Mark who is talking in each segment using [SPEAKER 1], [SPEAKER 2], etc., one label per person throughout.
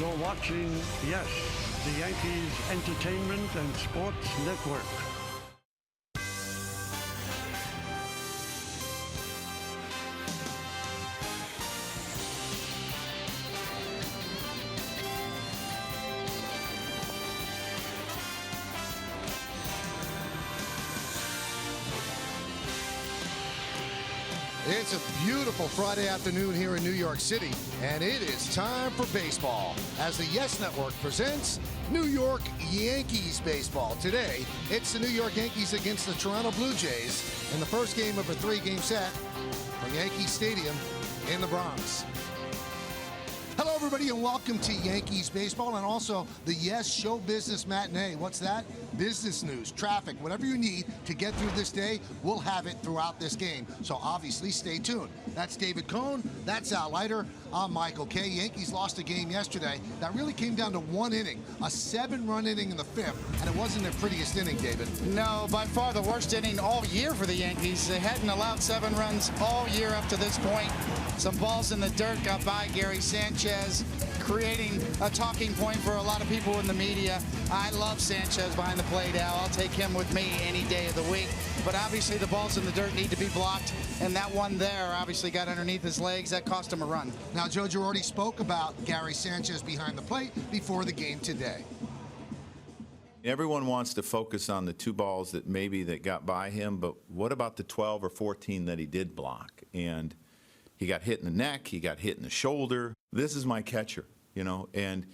[SPEAKER 1] You're watching, yes, the Yankees Entertainment and Sports Network.
[SPEAKER 2] It's a beautiful Friday afternoon here in New York City, and it is time for baseball as the Yes Network presents New York Yankees baseball. Today, it's the New York Yankees against the Toronto Blue Jays in the first game of a three-game set from Yankee Stadium in the Bronx. Hello, everybody, and welcome to Yankees baseball and also the Yes Show Business Matinee. What's that? Business news, traffic, whatever you need to get through this day, we'll have it throughout this game. So obviously, stay tuned. That's David Cohn. That's Al Leiter. I'm Michael Kay. Yankees lost a game yesterday that really came down to one inning, a 7-run inning in the fifth, and it wasn't their prettiest inning, David.
[SPEAKER 3] No, by far the worst inning all year for the Yankees. They hadn't allowed 7 runs all year up to this point. Some balls in the dirt got by Gary Sanchez, creating a talking point for a lot of people in the media. I love Sanchez behind the plate, Al. I'll take him with me any day of the week. But obviously the balls in the dirt need to be blocked, and that one there obviously got underneath his legs. That cost him a run.
[SPEAKER 2] Now, Joe Girardi spoke about Gary Sanchez behind the plate before the game today.
[SPEAKER 4] Everyone wants to focus on the 2 balls that got by him, but what about the 12 or 14 that he did block? And he got hit in the neck, he got hit in the shoulder. This is my catcher, and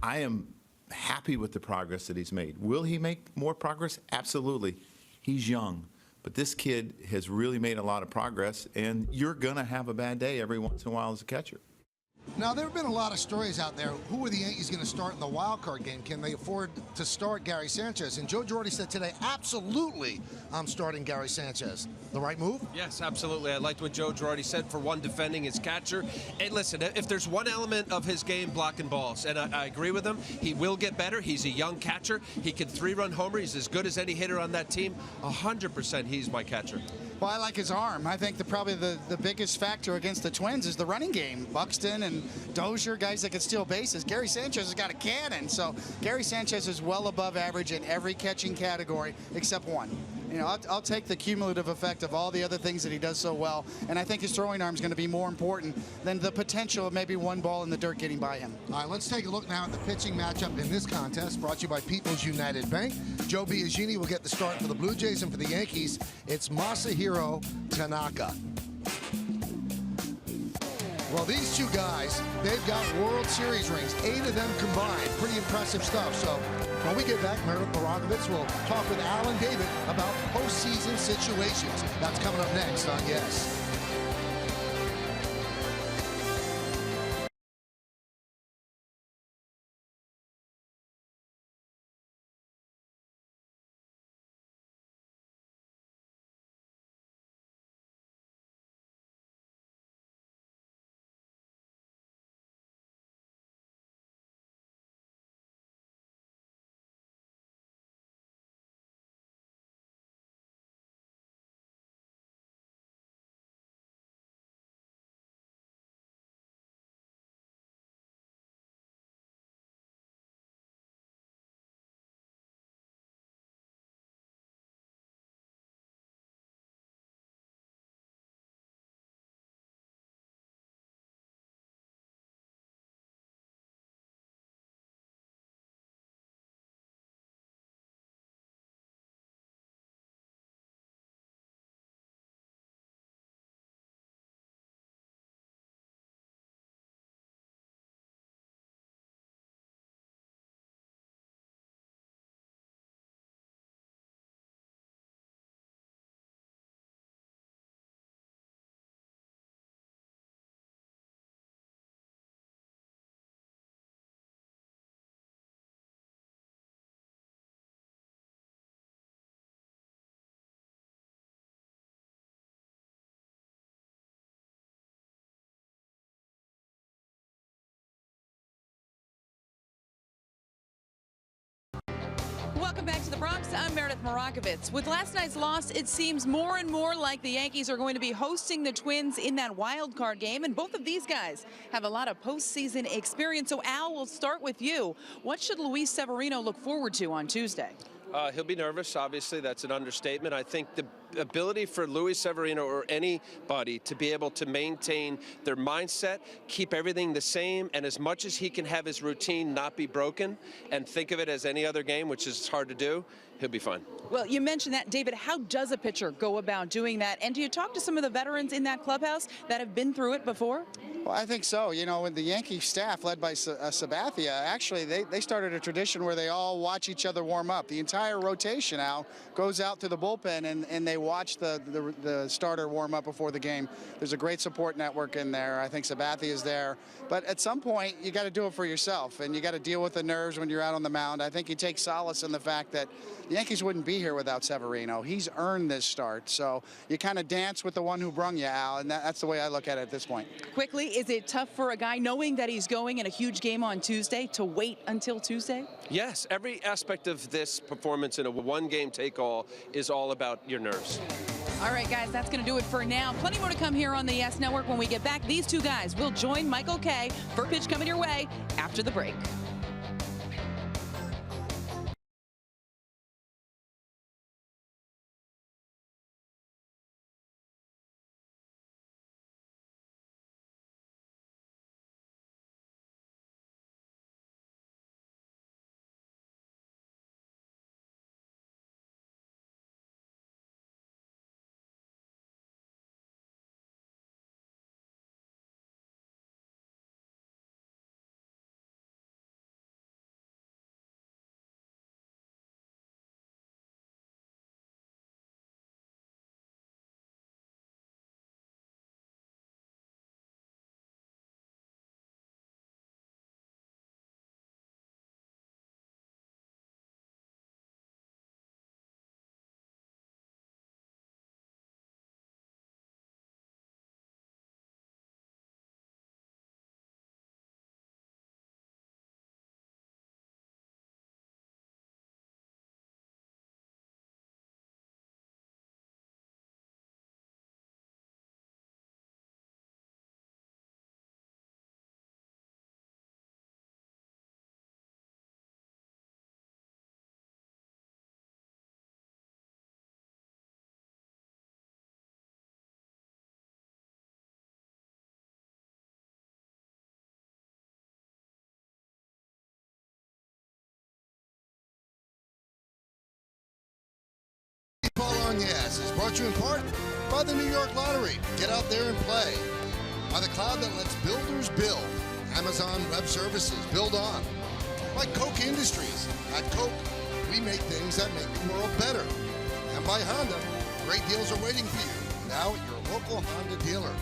[SPEAKER 4] I am happy with the progress that he's made. Will he make more progress? Absolutely. He's young, but this kid has really made a lot of progress, and you're going to have a bad day every once in a while as a catcher.
[SPEAKER 2] Now, there have been a lot of stories out there. Who are the Yankees going to start in the wild card game? Can they afford to start Gary Sanchez? And Joe Girardi said today, absolutely, I'm starting Gary Sanchez. The right move?
[SPEAKER 5] Yes, absolutely. I liked what Joe Girardi said for one, defending his catcher. And listen, if there's one element of his game, blocking balls, and I agree with him, he will get better. He's a young catcher. He can 3-run homer. He's as good as any hitter on that team. 100% he's my catcher.
[SPEAKER 3] Well, I like his arm. I think probably the biggest factor against the Twins is the running game. Buxton and Dozier, guys that can steal bases. Gary Sanchez has got a cannon, so Gary Sanchez is well above average in every catching category except one. I'll take the cumulative effect of all the other things that he does so well, and I think his throwing arm is going to be more important than the potential of maybe one ball in the dirt getting by him.
[SPEAKER 2] All right, let's take a look now at the pitching matchup in this contest, brought to you by People's United Bank. Joe Biagini will get the start for the Blue Jays, and for the Yankees, it's Masahiro Tanaka. Well, these two guys, they've got World Series rings, 8 of them combined. Pretty impressive stuff. So when we get back, Meredith Barakovitz will talk with Al and David about postseason situations. That's coming up next on Yes.
[SPEAKER 6] Welcome back to the Bronx. I'm Meredith Morakovitz. With last night's loss, it seems more and more like the Yankees are going to be hosting the Twins in that wild card game, and both of these guys have a lot of postseason experience. So, Al, we'll start with you. What should Luis Severino look forward to on Tuesday?
[SPEAKER 5] He'll be nervous, obviously. That's an understatement. I think the ability for Luis Severino or anybody to be able to maintain their mindset, keep everything the same, and as much as he can have his routine not be broken and think of it as any other game, which is hard to do, he'll be fine.
[SPEAKER 6] Well, you mentioned that, David. How does a pitcher go about doing that? And do you talk to some of the veterans in that clubhouse that have been through it before?
[SPEAKER 3] Well, I think so. You know, with the Yankee staff led by Sabathia, actually, they started a tradition where they all watch each other warm up. The entire rotation now goes out to the bullpen, and they watch the starter warm up before the game. There's a great support network in there. I think Sabathia is there. But at some point, you got to do it for yourself, and you got to deal with the nerves when you're out on the mound. I think you take solace in the fact that the Yankees wouldn't be here without Severino. He's earned this start. So you kind of dance with the one who brung you, Al, and that's the way I look at it at this point.
[SPEAKER 6] Quickly, is it tough for a guy knowing that he's going in a huge game on Tuesday to wait until Tuesday?
[SPEAKER 5] Yes, every aspect of this performance in a one-game take-all is all about your nerves.
[SPEAKER 6] All right, guys, that's going to do it for now. Plenty more to come here on the Yes Network. When we get back, these two guys will join Michael Kay for Pitch coming your way after the break.
[SPEAKER 2] On Yes is brought to you in part by the New York Lottery. Get out there and play. By the cloud that lets builders build. Amazon Web Services. Build on. By Coke Industries. At Coke, we make things that make the world better. And by Honda. Great deals are waiting for you. Now at your local Honda dealer.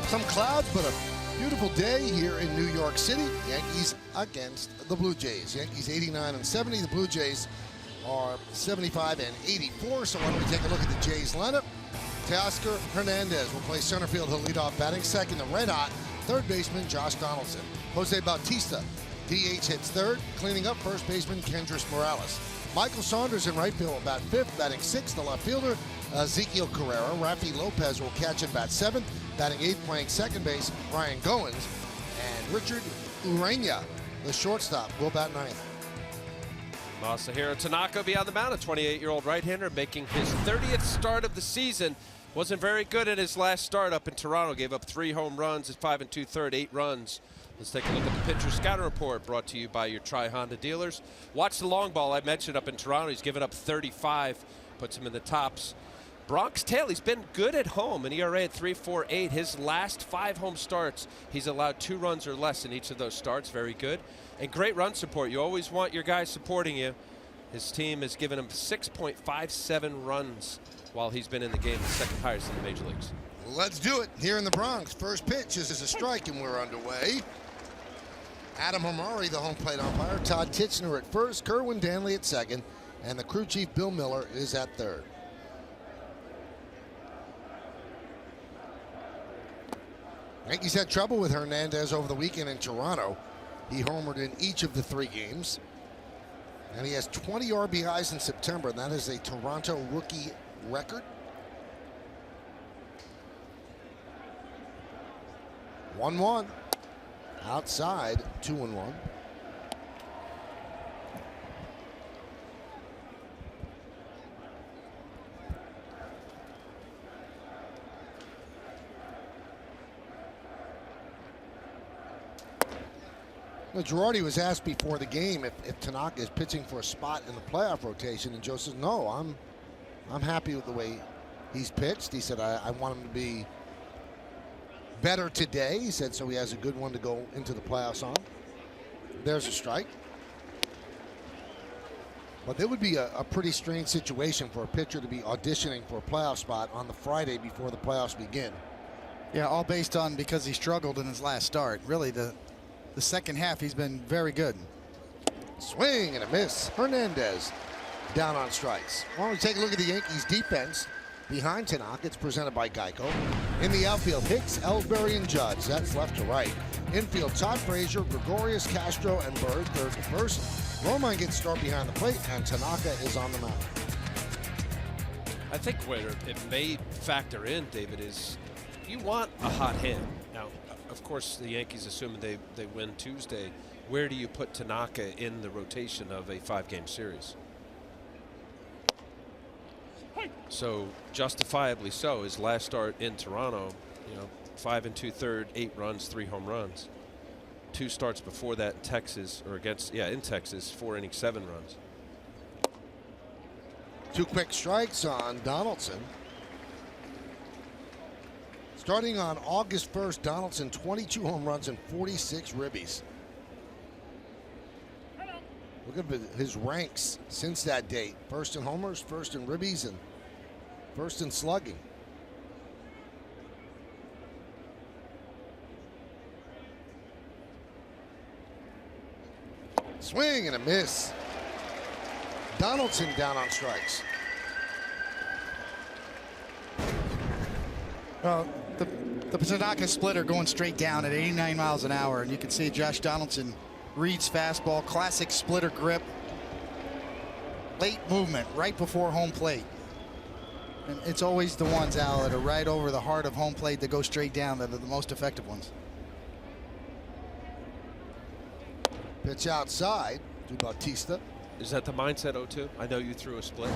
[SPEAKER 2] Some clouds, but a beautiful day here in New York City. Yankees against the Blue Jays. Yankees 89-70. The Blue Jays are 75-84. So why don't we take a look at the Jays lineup? Teoscar Hernandez will play center field. He'll lead off batting second. The red hot third baseman Josh Donaldson. Jose Bautista, DH, hits third. Cleaning up first baseman Kendrys Morales. Michael Saunders in right field will bat fifth. Batting sixth, the left fielder Ezequiel Carrera. Rafi Lopez will catch and bat seventh. Batting eighth, playing second base, Ryan Goins. And Richard Urena, the shortstop, will bat ninth.
[SPEAKER 5] Masahiro Tanaka will be on the mound, a 28-year-old right-hander making his 30th start of the season. Wasn't very good in his last start up in Toronto. Gave up 3 home runs at 5 2/3, 8 runs. Let's take a look at the pitcher scouting report brought to you by your Tri-Honda dealers. Watch the long ball I mentioned up in Toronto. He's given up 35, puts him in the tops. Bronx Tail, he's been good at home, an ERA at 3.48. His last 5 home starts, he's allowed 2 runs or less in each of those starts. Very good. And great run support. You always want your guys supporting you. His team has given him 6.57 runs while he's been in the game, the second highest in the major leagues.
[SPEAKER 2] Let's do it here in the Bronx. First pitch is a strike, and we're underway. Adam Hamari, the home plate umpire. Todd Titchener at first. Kerwin Danley at second. And the crew chief, Bill Miller, is at third. Yankees had trouble with Hernandez over the weekend in Toronto. He homered in each of the 3 games. And he has 20 RBIs in September, and that is a Toronto rookie record. 1-1. Outside, 2-1. Girardi was asked before the game if Tanaka is pitching for a spot in the playoff rotation, and Joe says, no, I'm happy with the way he's pitched. He said, I want him to be better today. He said, so he has a good one to go into the playoffs on. There's a strike. But it would be a pretty strange situation for a pitcher to be auditioning for a playoff spot on the Friday before the playoffs begin.
[SPEAKER 3] Yeah, all based on because he struggled in his last start. Really, the second half, he's been very good.
[SPEAKER 2] Swing and a miss. Hernandez down on strikes. Why don't we take a look at the Yankees defense behind Tanaka? It's presented by Geico. In the outfield, Hicks, Ellsbury, and Judge. That's left to right. Infield, Todd Frazier, Gregorius, Castro, and Bird, third to first. Romine gets start behind the plate, and Tanaka is on the mound.
[SPEAKER 5] I think where it may factor in, David, is you want a hot hand. Now, of course, the Yankees, assuming they win Tuesday, where do you put Tanaka in the rotation of a 5-game series? So justifiably so, his last start in Toronto, 5 2/3, 8 runs, 3 home runs. 2 starts before that in Texas, in Texas, 4 innings, 7 runs.
[SPEAKER 2] 2 quick strikes on Donaldson. Starting on August 1st, Donaldson 22 home runs and 46 ribbies. Look at his ranks since that date. First in homers, first in ribbies, and first in slugging. Swing and a miss. Donaldson down on strikes.
[SPEAKER 3] Well, the Tanaka splitter going straight down at 89 miles an hour, and you can see Josh Donaldson reads fastball, classic splitter grip, late movement right before home plate. And it's always the ones, Al, that are right over the heart of home plate that go straight down that are the most effective ones.
[SPEAKER 2] Pitch outside to Bautista.
[SPEAKER 5] Is that the mindset, O2? I know you threw a split.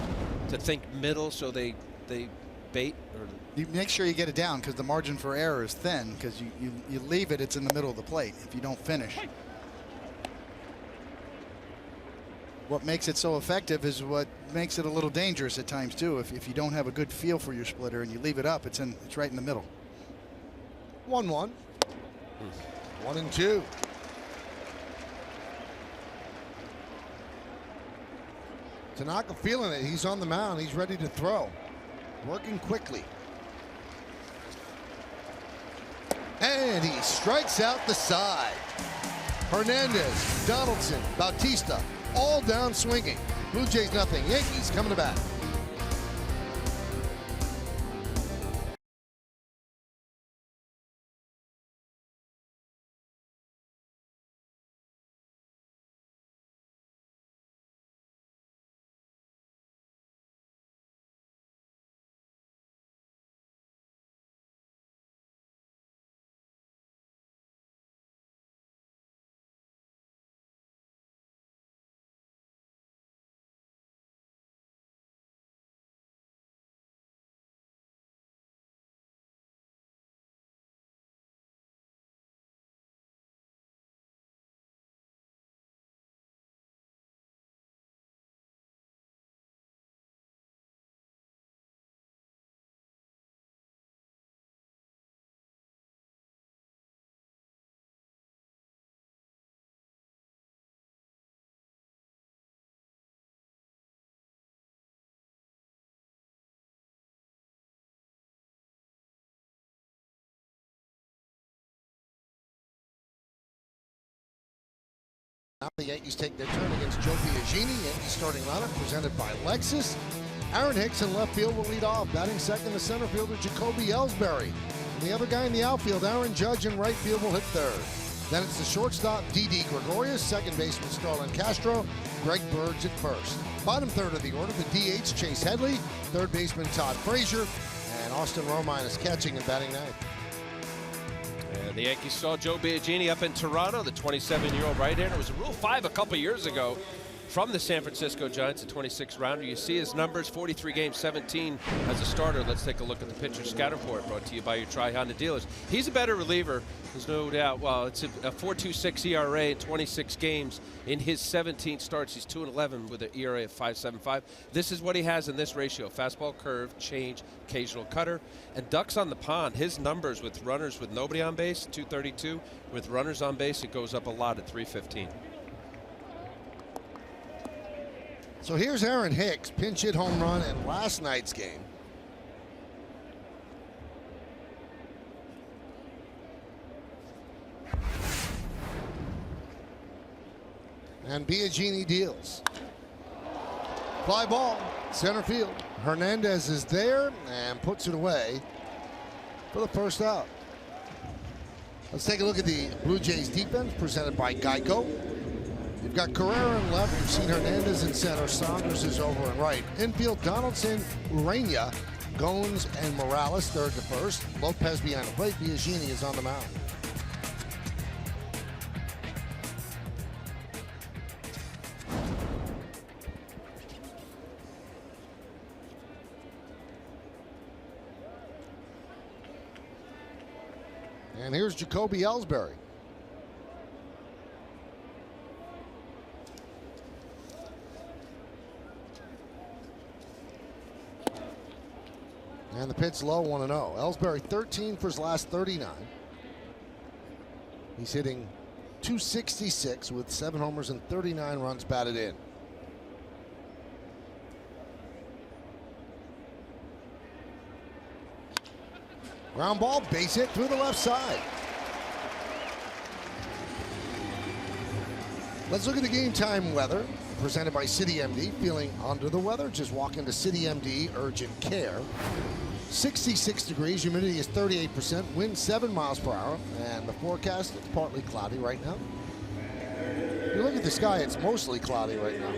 [SPEAKER 5] To think middle so they bait? Or
[SPEAKER 3] you make sure you get it down because the margin for error is thin because you leave it, it's in the middle of the plate if you don't finish. What makes it so effective is what makes it a little dangerous at times too. If you don't have a good feel for your splitter and you leave it up, it's right in the middle.
[SPEAKER 2] 1-1. 1-2. Tanaka feeling it. He's on the mound. He's ready to throw. Working quickly. And he strikes out the side. Hernandez, Donaldson, Bautista, all down swinging. Blue Jays nothing. Yankees coming to bat. Now the Yankees take their turn against Joe Biagini. Yankees starting lineup presented by Lexus. Aaron Hicks in left field will lead off. Batting second, the center fielder Jacoby Ellsbury. And the other guy in the outfield, Aaron Judge in right field, will hit third. Then it's the shortstop, Didi Gregorius, second baseman, Starlin Castro, Greg Burge at first. Bottom third of the order, the DH, Chase Headley, third baseman, Todd Frazier, and Austin Romine is catching and batting ninth.
[SPEAKER 5] And the Yankees saw Joe Biagini up in Toronto, the 27-year-old right-hander. It was a Rule 5 a couple years ago from the San Francisco Giants, a 26-rounder. You see his numbers, 43 games, 17 as a starter. Let's take a look at the pitcher scout report brought to you by your Tri-Honda dealers. He's a better reliever, there's no doubt. Well, it's a 4.26 ERA in 26 games. In his 17 starts, he's 2-11 with an ERA of 5.75. This is what he has in this ratio: fastball, curve, change, occasional cutter, and ducks on the pond. His numbers with runners with nobody on base, 232. With runners on base, it goes up a lot at 315.
[SPEAKER 2] So here's Aaron Hicks, pinch hit home run in last night's game. And Biagini deals. Fly ball, center field. Hernandez is there and puts it away for the first out. Let's take a look at the Blue Jays defense presented by Geico. You've got Carrera in left. You've seen Hernandez in center. Saunders is over and right. Infield, Donaldson, Urania, Goins, and Morales third to first. Lopez behind the plate. Biagini is on the mound. And here's Jacoby Ellsbury. And the pitch low, 1-0. Ellsbury 13 for his last 39. He's hitting .266 with 7 homers and 39 runs batted in. Ground ball, base hit through the left side. Let's look at the game time weather presented by City MD. Feeling under the weather? Just walk into City MD Urgent Care. 66 degrees, humidity is 38%, wind 7 miles per hour, and the forecast, it's partly cloudy right now. If you look at the sky, it's mostly cloudy right now.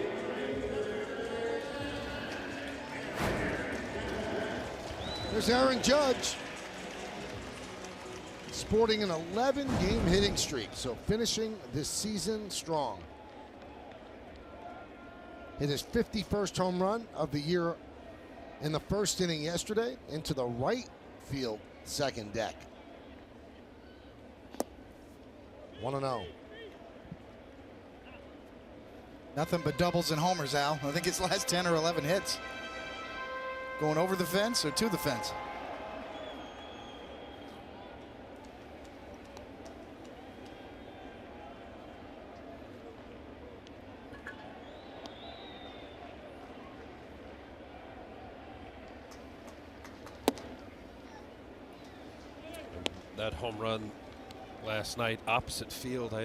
[SPEAKER 2] There's Aaron Judge, sporting an 11-game hitting streak, so finishing this season strong. Hit his 51st home run of the year in the first inning yesterday into the right field second deck. 1-0.
[SPEAKER 3] Nothing but doubles and homers, Al. I think it's last 10 or 11 hits. Going over the fence or to the fence.
[SPEAKER 5] That home run last night, opposite field,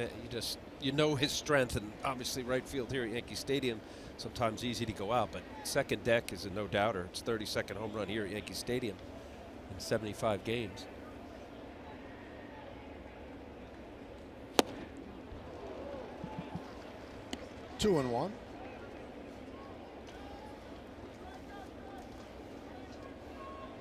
[SPEAKER 5] you know his strength, and obviously right field here at Yankee Stadium, sometimes easy to go out, but second deck is a no doubter. It's 32nd home run here at Yankee Stadium in 75 games.
[SPEAKER 2] Two and one.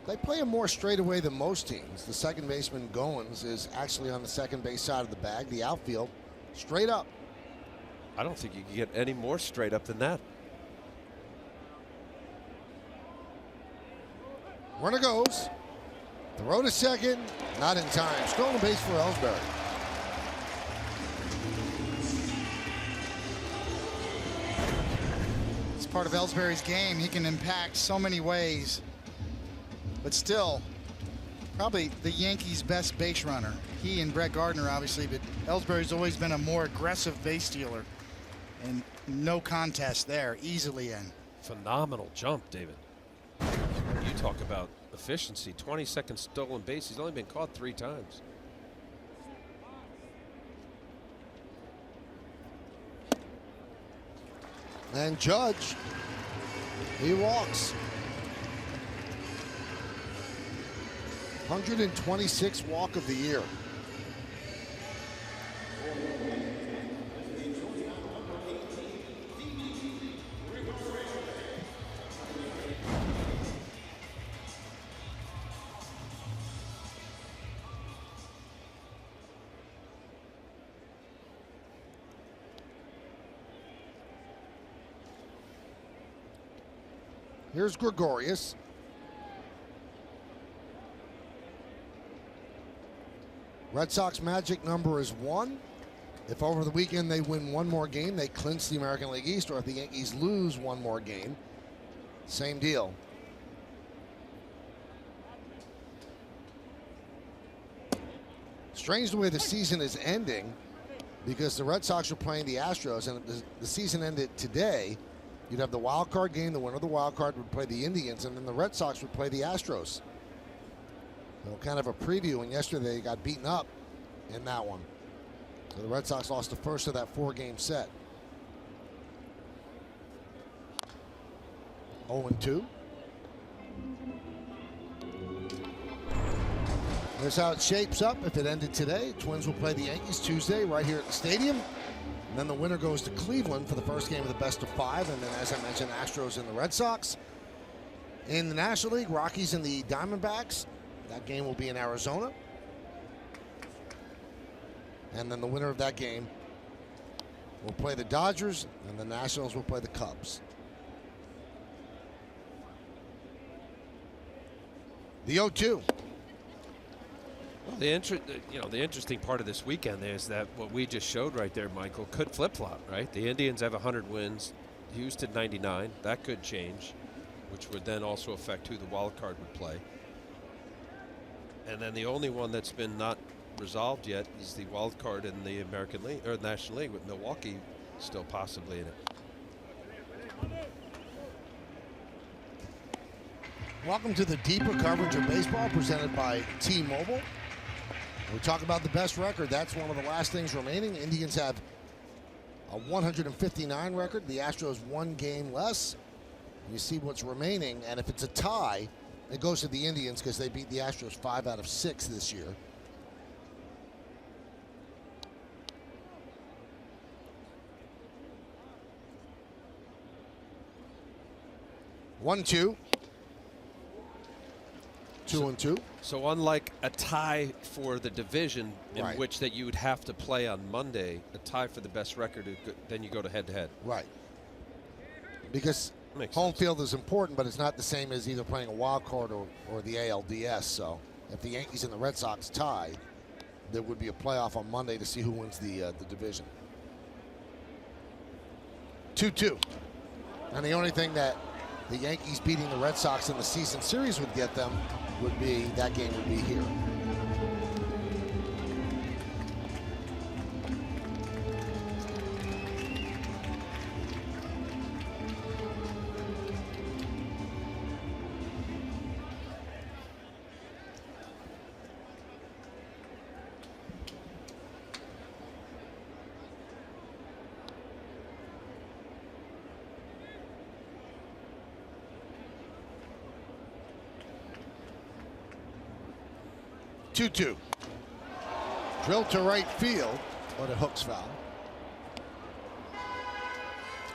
[SPEAKER 2] They play him more straightaway than most teams. The second baseman, Goins, is actually on the second base side of the bag. The outfield, straight up.
[SPEAKER 5] I don't think you can get any more straight up than that.
[SPEAKER 2] Runner goes. Throw to second. Not in time. Stolen base for Ellsbury.
[SPEAKER 3] It's part of Ellsbury's game. He can impact so many ways. But still, probably the Yankees' best base runner. He and Brett Gardner, obviously, but Ellsbury's always been a more aggressive base stealer. And no contest there, easily in.
[SPEAKER 5] Phenomenal jump, David. You talk about efficiency. 22nd stolen base. He's only been caught 3 times.
[SPEAKER 2] And Judge, he walks. 126th walk of the year. Here's Gregorius. Red Sox magic number is 1. If over the weekend they win one more game, they clinch the American League East, or if the Yankees lose one more game, same deal. Strange the way the season is ending, because the Red Sox are playing the Astros, and if the season ended today, you'd have the wild card game. The winner of the wild card would play the Indians, and then the Red Sox would play the Astros. So kind of a preview, and yesterday they got beaten up in that one. So the Red Sox lost the first of that 4-game set. 0-2. Here's how it shapes up if it ended today. Twins will play the Yankees Tuesday right here at the stadium. And then the winner goes to Cleveland for the first game of the best of 5. And then, as I mentioned, Astros and the Red Sox. In the National League, Rockies and the Diamondbacks. That game will be in Arizona. And then the winner of that game will play the Dodgers, and the Nationals will play the Cubs. The 0-2.
[SPEAKER 5] Well, the interesting part of this weekend is that what we just showed right there, Michael, could flip-flop, right? The Indians have 100 wins, Houston 99. That could change, which would then also affect who the wild card would play. And then the only one that's been not resolved yet is the wild card in the American League or National League, with Milwaukee still possibly in it.
[SPEAKER 2] Welcome to the deeper coverage of baseball presented by T-Mobile. We talk about the best record. That's one of the last things remaining. Indians have a 159 record. The Astros 1 game less. You see what's remaining, and if it's a tie, it goes to the Indians because they beat the Astros 5 out of 6 this year. One, 2. 2-2.
[SPEAKER 5] So unlike a tie for the division, in
[SPEAKER 2] Right.
[SPEAKER 5] which that you would have to play on Monday, a tie for the best record, then you go to head-to-head.
[SPEAKER 2] Right. Because
[SPEAKER 5] Makes
[SPEAKER 2] home
[SPEAKER 5] sense.
[SPEAKER 2] field is important, but it's not the same as either playing a wild card or the ALDS. So if the Yankees and the Red Sox tie, there would be a playoff on Monday to see who wins the division. 2-2. And the only thing that the Yankees beating the Red Sox in the season series would get them would be, that game would be here. Two. Drilled to right field, but a hooks foul.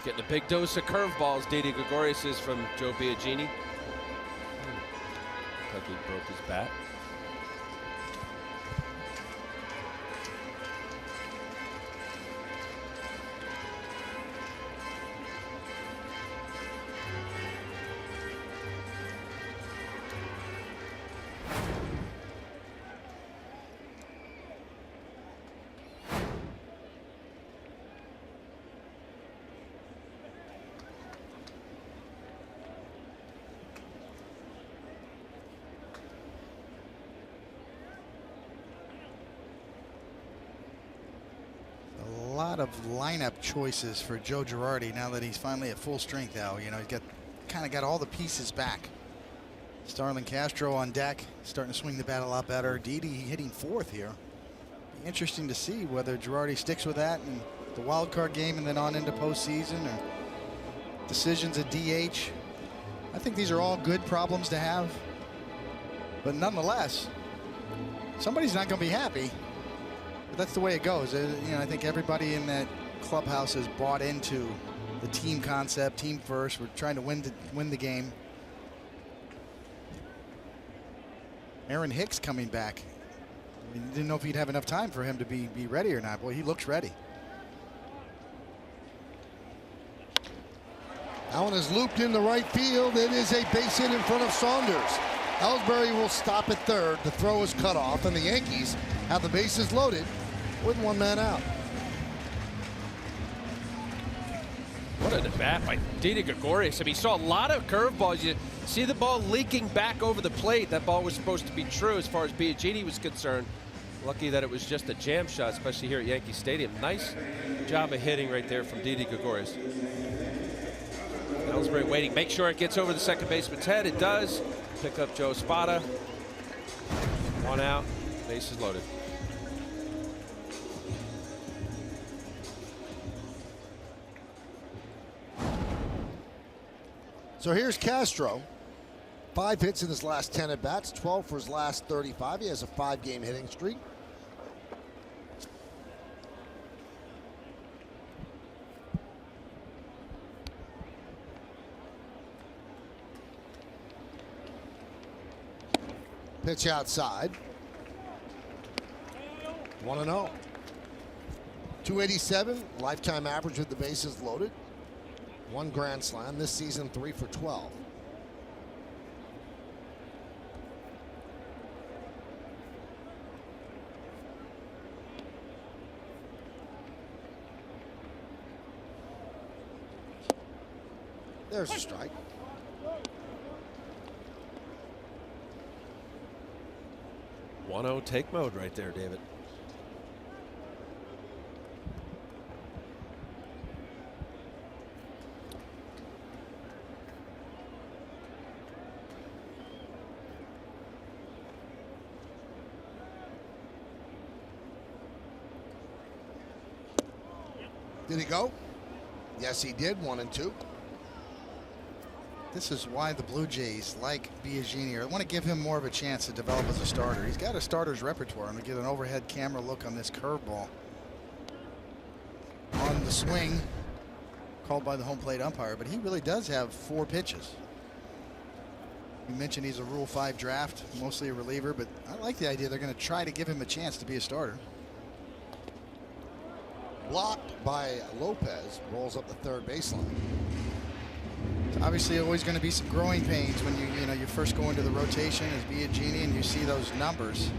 [SPEAKER 5] Getting a big dose of curveballs, Didi Gregorius is from Joe Biagini. Looks like he broke his bat.
[SPEAKER 7] A lot of lineup choices for Joe Girardi now that he's finally at full strength now. You know, he's kind of got all the pieces back. Starlin Castro on deck, starting to swing the bat a lot better. Didi hitting 4th here. Be interesting to see whether Girardi sticks with that in the wild card game and then on into postseason, or decisions at DH. I think these are all good problems to have, but nonetheless, somebody's not going to be happy. But that's the way it goes. You know, I think everybody in that clubhouse has bought into the team concept, team first. We're trying to win the game. Aaron Hicks coming back. We didn't know if he'd have enough time for him to be ready or not. Boy, he looks ready.
[SPEAKER 2] That one is looped in the right field. It is a base hit in front of Saunders. Ellsbury will stop at third. The throw is cut off, and the Yankees have the bases loaded with one man out.
[SPEAKER 5] What an at-bat by Didi Gregorius. I mean, he saw a lot of curveballs. You see the ball leaking back over the plate. That ball was supposed to be true as far as Biagini was concerned. Lucky that it was just a jam shot, especially here at Yankee Stadium. Nice job of hitting right there from Didi Gregorius. Ellsbury waiting. Make sure it gets over the second baseman's head. It does. Pick up Joe Espada. One out. Bases loaded.
[SPEAKER 2] So here's Castro. 5 hits in his last 10 at-bats, 12 for his last 35. He has a 5-game hitting streak. Pitch outside. 1-0. 287, lifetime average with the bases loaded. 1 grand slam this season, 3 for 12. There's a strike.
[SPEAKER 5] One-0 take mode right there, David.
[SPEAKER 2] Did he go? Yes, he did. 1-2.
[SPEAKER 7] This is why the Blue Jays like Biagini. I want to give him more of a chance to develop as a starter. He's got a starter's repertoire. I'm going to get an overhead camera look on this curveball. On the swing, called by the home plate umpire, but he really does have 4 pitches. You mentioned he's a Rule 5 draft, mostly a reliever, but I like the idea they're going to try to give him a chance to be a starter.
[SPEAKER 2] Blocked by Lopez, rolls up the third baseline.
[SPEAKER 7] It's obviously always going to be some growing pains when you first go into the rotation as Biagini and you see those numbers.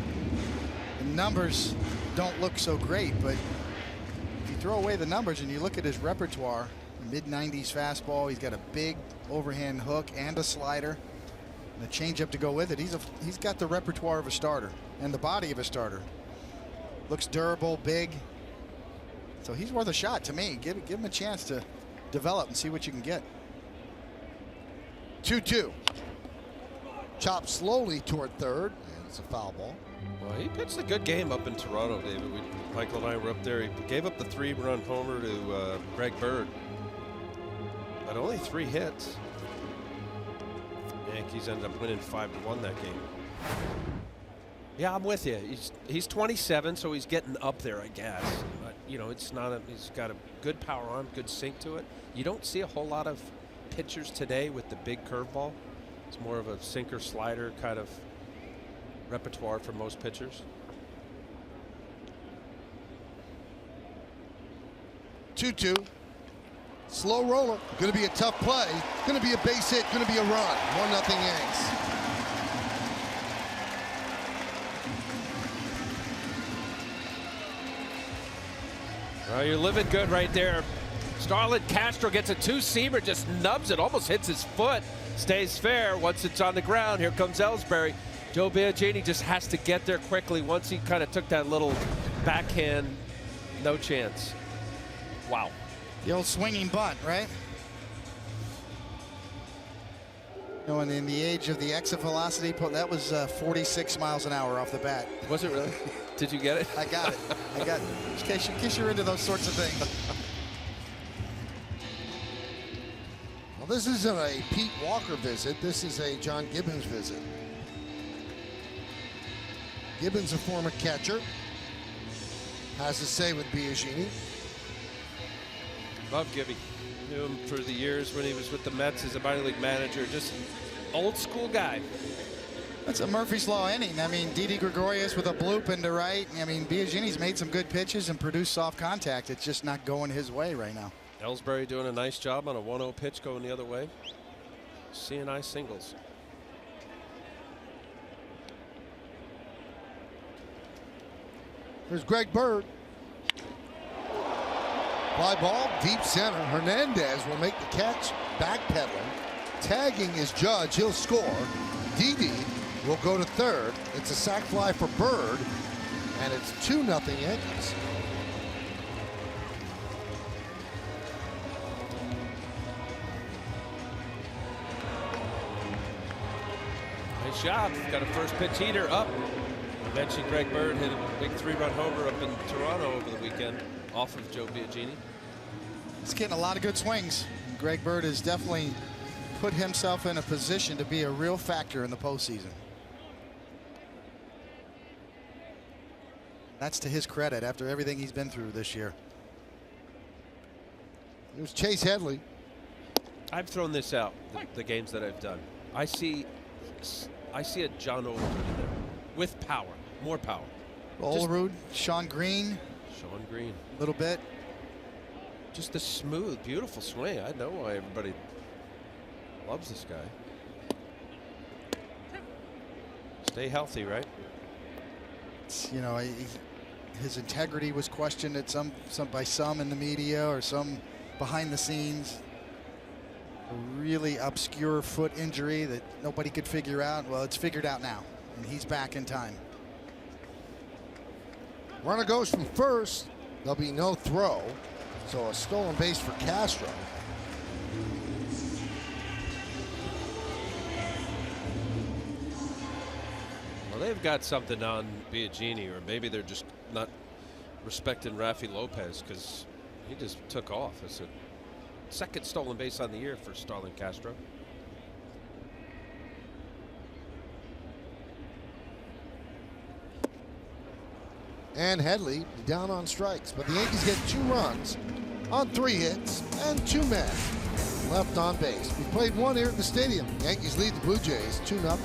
[SPEAKER 7] The numbers don't look so great, but if you throw away the numbers and you look at his repertoire, mid-90s fastball, he's got a big overhand hook and a slider and a changeup to go with it. He's got the repertoire of a starter and the body of a starter. Looks durable, big. So he's worth a shot to me. Give him a chance to develop and see what you can get.
[SPEAKER 2] 2-2. Chopped slowly toward third, and it's a foul ball.
[SPEAKER 5] Well, he pitched a good game up in Toronto, David. Michael and I were up there. He gave up the 3-run homer to Greg Bird, but only 3 hits. Yankees ended up winning 5-1 that game. Yeah, I'm with you. He's 27, so he's getting up there, I guess. But it's not. He's got a good power arm, good sink to it. You don't see a whole lot of pitchers today with the big curveball. It's more of a sinker slider kind of repertoire for most pitchers.
[SPEAKER 2] 2-2. Slow roller. Going to be a tough play. Going to be a base hit. Going to be a run. 1-0 Yanks.
[SPEAKER 5] Well, you're living good right there. Starlin Castro gets a 2-seamer, just nubs it, almost hits his foot. Stays fair. Once it's on the ground, here comes Ellsbury. Joe Biagini just has to get there quickly. Once he kind of took that little backhand, no chance. Wow.
[SPEAKER 7] The old swinging bunt, right? And in the age of the exit velocity, that was 46 miles an hour off the bat.
[SPEAKER 5] Was it really? Did you get it?
[SPEAKER 7] I got it. I got it. In case you're into those sorts of things.
[SPEAKER 2] Well, this isn't a Pete Walker visit. This is a John Gibbons visit. Gibbons, a former catcher, has a say with Biagini.
[SPEAKER 5] Love Gibby. Knew him for the years when he was with the Mets as a minor league manager. Just old school guy.
[SPEAKER 7] That's a Murphy's Law inning. I mean, Didi Gregorius with a bloop into right. I mean, Biagini's made some good pitches and produced soft contact. It's just not going his way right now.
[SPEAKER 5] Ellsbury doing a nice job on a 1-0 pitch going the other way. CNI singles.
[SPEAKER 2] Here's Greg Bird. Fly ball, deep center. Hernandez will make the catch, backpedaling. Tagging is Judge, he'll score. Didi will go to third. It's a sac fly for Bird, and it's 2-0 Yankees.
[SPEAKER 5] Nice job. Got a first pitch heater up. I mentioned Greg Bird hit a big 3-run homer up in Toronto over the weekend off of Joe Biagini.
[SPEAKER 7] He's getting a lot of good swings. Greg Bird has definitely put himself in a position to be a real factor in the postseason. That's to his credit after everything he's been through this year.
[SPEAKER 2] Here's Chase Headley.
[SPEAKER 5] I've thrown this out, the games that I've done. I see a John Olerud in there with power, more power.
[SPEAKER 7] Olerud, Sean Green.
[SPEAKER 5] Sean Green.
[SPEAKER 7] A little bit.
[SPEAKER 5] Just a smooth, beautiful swing. I know why everybody loves this guy. Stay healthy, right?
[SPEAKER 7] You know, his integrity was questioned at by some in the media or some behind the scenes. A really obscure foot injury that nobody could figure out. Well, it's figured out now, and he's back in time.
[SPEAKER 2] Runner goes from first. There'll be no throw. So a stolen base for Castro.
[SPEAKER 5] Well, they've got something on Biagini, or maybe they're just not respecting Rafi Lopez because he just took off. It's a second stolen base on the year for Starlin Castro.
[SPEAKER 2] And Headley down on strikes, but the Yankees get 2 runs on 3 hits and 2 men left on base. We played 1 here at the stadium. Yankees lead the Blue Jays 2-0.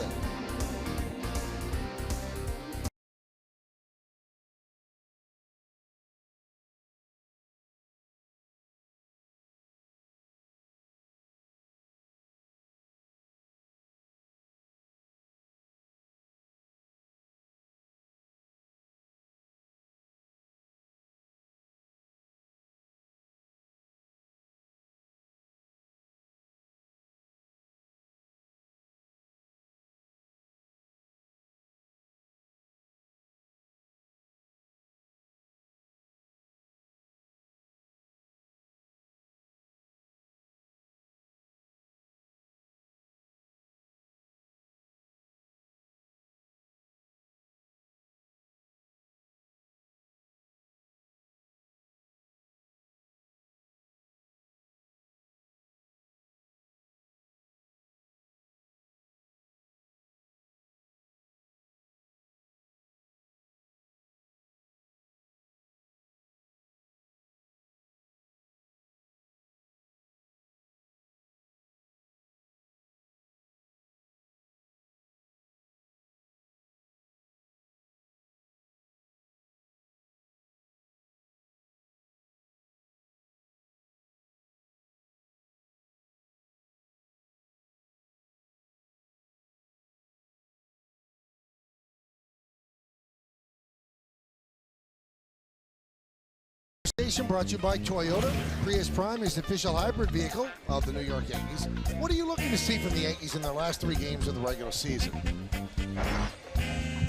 [SPEAKER 2] Brought to you by Toyota. Prius Prime is the official hybrid vehicle of the New York Yankees. What are you looking to see from the Yankees in their last 3 games of the regular season?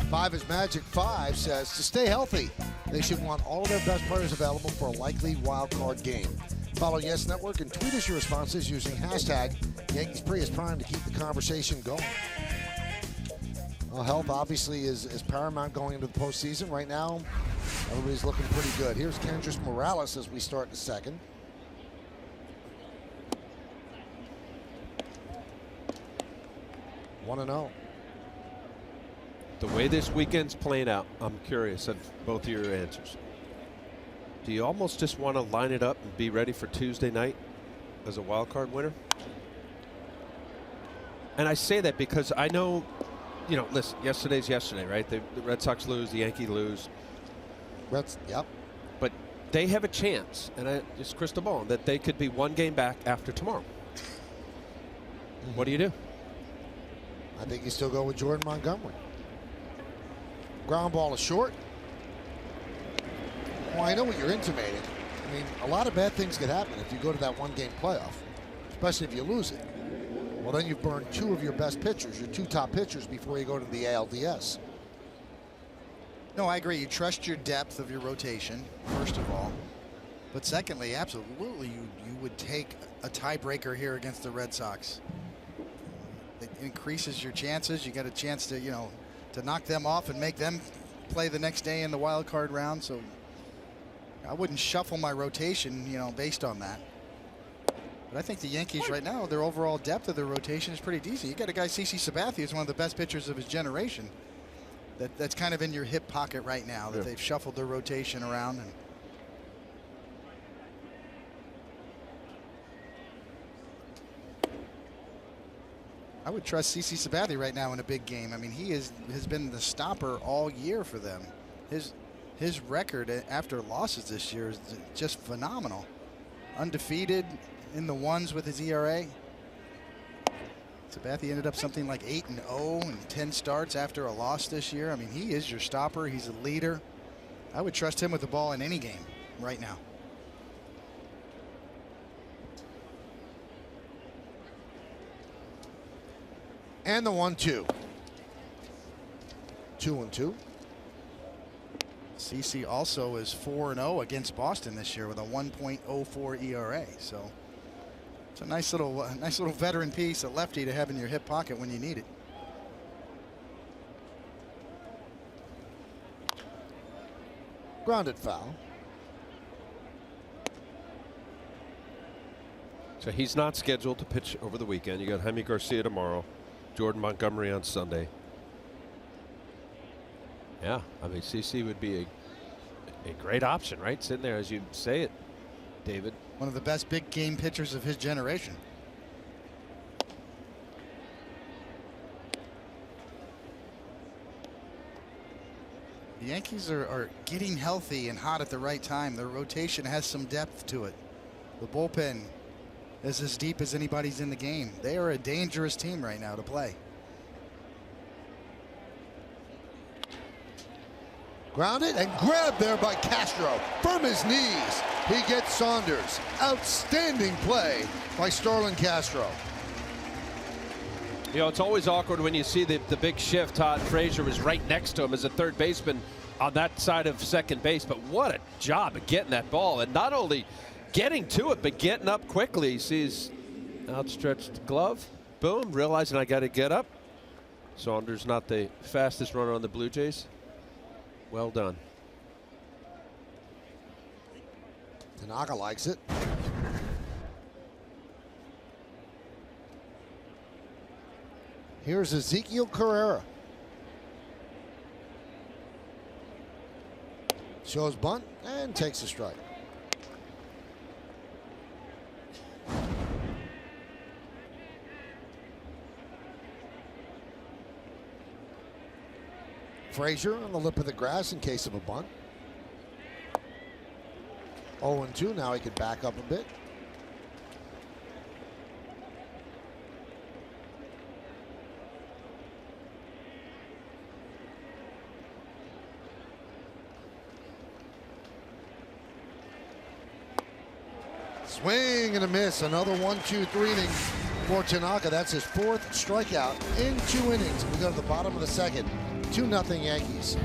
[SPEAKER 2] 5 is Magic 5 says to stay healthy, they should want all of their best players available for a likely wild card game. Follow Yes Network and tweet us your responses using hashtag Yankees Prius Prime to keep the conversation going. Well, health obviously is paramount going into the postseason. Right now, everybody's looking pretty good. Here's Kendrys Morales as we start the second. One and 0.
[SPEAKER 5] The way this weekend's playing out, I'm curious of both of your answers. Do you almost just want to line it up and be ready for Tuesday night as a wild card winner? And I say that because I know, you know, listen, yesterday's yesterday, right? The Red Sox lose, the Yankees lose.
[SPEAKER 2] Yep.
[SPEAKER 5] But they have a chance, and I just crystal ball, that they could be 1 game back after tomorrow. What do you do?
[SPEAKER 2] I think you still go with Jordan Montgomery. Ground ball is short. Well, I know what you're intimating. I mean, a lot of bad things could happen if you go to that 1-game playoff, especially if you lose it. Well, then you've burned 2 of your best pitchers, your 2 top pitchers, before you go to the ALDS.
[SPEAKER 7] No, I agree. You trust your depth of your rotation, first of all. But secondly, absolutely, you would take a tiebreaker here against the Red Sox. It increases your chances. You got a chance to, to knock them off and make them play the next day in the wild card round. So I wouldn't shuffle my rotation, based on that. But I think the Yankees right now, their overall depth of their rotation is pretty decent. You got a guy, CC Sabathia, who's one of the best pitchers of his generation. That's kind of in your hip pocket right now, that they've shuffled their rotation around. And I would trust CC Sabathia right now in a big game. I mean, he has been the stopper all year for them. His record after losses this year is just phenomenal. Undefeated in the ones with his ERA. Sabathia ended up something like 8-0 and 10 starts after a loss this year. I mean, he is your stopper. He's a leader. I would trust him with the ball in any game right now.
[SPEAKER 2] And the 1-2. 2-2.
[SPEAKER 7] CC also is 4-0 against Boston this year with a 1.04 ERA. So it's a nice little veteran piece, a lefty to have in your hip pocket when you need it.
[SPEAKER 2] Grounded foul.
[SPEAKER 5] So he's not scheduled to pitch over the weekend. You got Jaime Garcia tomorrow, Jordan Montgomery on Sunday. Yeah, I mean, CC would be a great option, right? Sitting there, as you say it, David.
[SPEAKER 7] One of the best big game pitchers of his generation. The Yankees are getting healthy and hot at the right time. Their rotation has some depth to it. The bullpen is as deep as anybody's in the game. They are a dangerous team right now to play.
[SPEAKER 2] Grounded and grabbed there by Castro from his knees. He gets Saunders. Outstanding play by Starlin Castro.
[SPEAKER 5] It's always awkward when you see the big shift. Todd Frazier was right next to him as a third baseman on that side of second base. But what a job of getting that ball, and not only getting to it, but getting up quickly. He sees outstretched glove. Boom, realizing I got to get up. Saunders not the fastest runner on the Blue Jays. Well done.
[SPEAKER 2] Tanaka likes it. Here's Ezekiel Carrera. Shows bunt and takes a strike. Frazier on the lip of the grass in case of a bunt. 0-2. Now he could back up a bit. Swing and a miss. Another 1-2-3 inning for Tanaka. That's his 4th strikeout in 2 innings. We go to the bottom of the 2nd. 2-0 Yankees.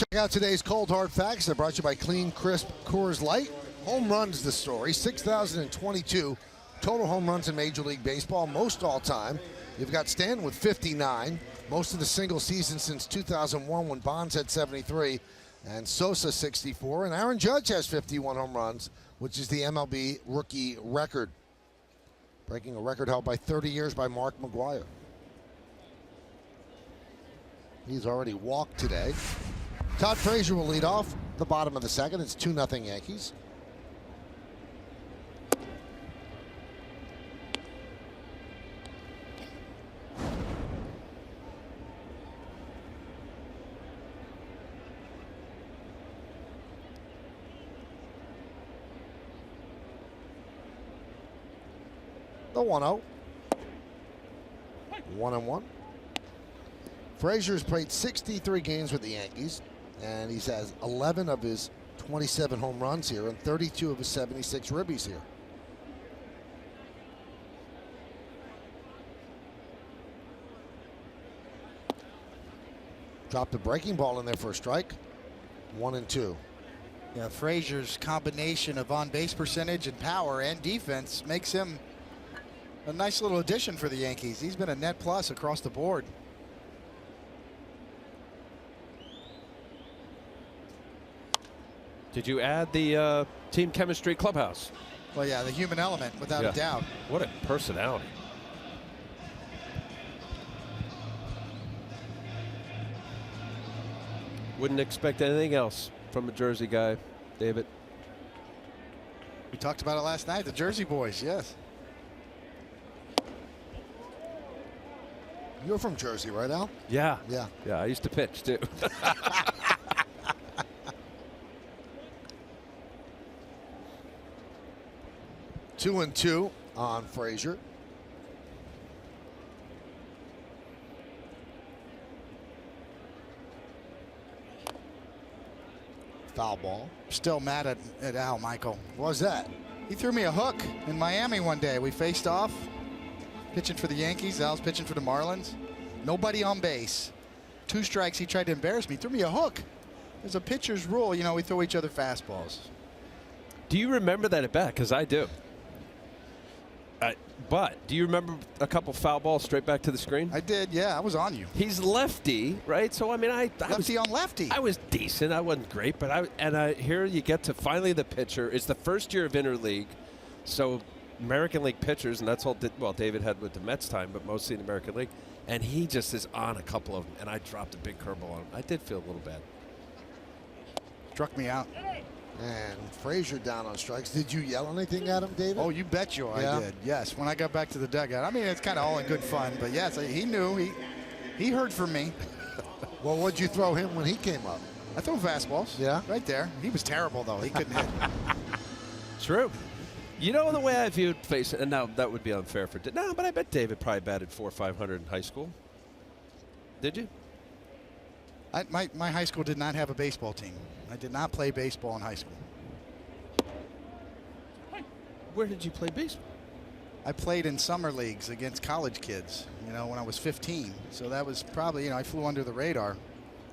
[SPEAKER 2] Check out today's Cold Hard Facts. They're brought to you by Clean, Crisp Coors Light. Home runs the story. 6,022 total home runs in Major League Baseball, most all time. You've got Stanton with 59, most of the single season since 2001 when Bonds had 73, and Sosa 64, and Aaron Judge has 51 home runs, which is the MLB rookie record, breaking a record held by 30 years by Mark McGwire. He's already walked today. Todd Frazier will lead off the bottom of the second. It's 2-0 Yankees. The 1-0. 1-1. Frazier's played 63 games with the Yankees, and he has 11 of his 27 home runs here and 32 of his 76 ribbies here. Dropped a breaking ball in there for a strike. 1-2.
[SPEAKER 7] Yeah, Frazier's combination of on-base percentage and power and defense makes him a nice little addition for the Yankees. He's been a net plus across the board.
[SPEAKER 5] Did you add the team chemistry clubhouse?
[SPEAKER 7] Well, yeah, the human element, without a doubt.
[SPEAKER 5] What a personality. Wouldn't expect anything else from a Jersey guy, David.
[SPEAKER 7] We talked about it last night, the Jersey boys, yes.
[SPEAKER 2] You're from Jersey, right, Al?
[SPEAKER 5] Yeah.
[SPEAKER 2] Yeah.
[SPEAKER 5] Yeah, I used to pitch, too.
[SPEAKER 2] Two and two on Frazier. Foul ball.
[SPEAKER 7] Still mad at Al, Michael.
[SPEAKER 2] What was that?
[SPEAKER 7] He threw me a hook in Miami one day. We faced off, pitching for the Yankees. Al's pitching for the Marlins. Nobody on base. 2 strikes. He tried to embarrass me. Threw me a hook. There's a pitcher's rule. You know, we throw each other fastballs.
[SPEAKER 5] Do you remember that at bat? Because I do. But do you remember a couple foul balls straight back to the screen?
[SPEAKER 7] I did, yeah. I was on you.
[SPEAKER 5] He's lefty, right? So, I mean,
[SPEAKER 7] lefty on lefty.
[SPEAKER 5] I was decent. I wasn't great. But here you get to finally the pitcher. It's the first year of interleague. So American League pitchers, and that's all, well, David had with the Mets time, but mostly in the American League. And he just is on a couple of them. And I dropped a big curveball on him. I did feel a little bad.
[SPEAKER 7] Struck me out.
[SPEAKER 2] And Frazier down on strikes. Did you yell anything at him, David?
[SPEAKER 7] Oh, you bet you I did. Yes, when I got back to the dugout. I mean, it's kind of all in good fun, but yes, he knew. He heard from me.
[SPEAKER 2] Well, what'd you throw him when he came up?
[SPEAKER 7] I threw fastballs.
[SPEAKER 2] Yeah?
[SPEAKER 7] Right there. He was terrible, though. He couldn't hit.
[SPEAKER 5] True. You know the way I viewed facing, and now that would be unfair for no, but I bet David probably batted 400 or 500 in high school. Did you?
[SPEAKER 7] My high school did not have a baseball team. I did not play baseball in high school.
[SPEAKER 5] Where did you play baseball?
[SPEAKER 7] I played in summer leagues against college kids, you know, when I was 15. So that was probably, you know, I flew under the radar.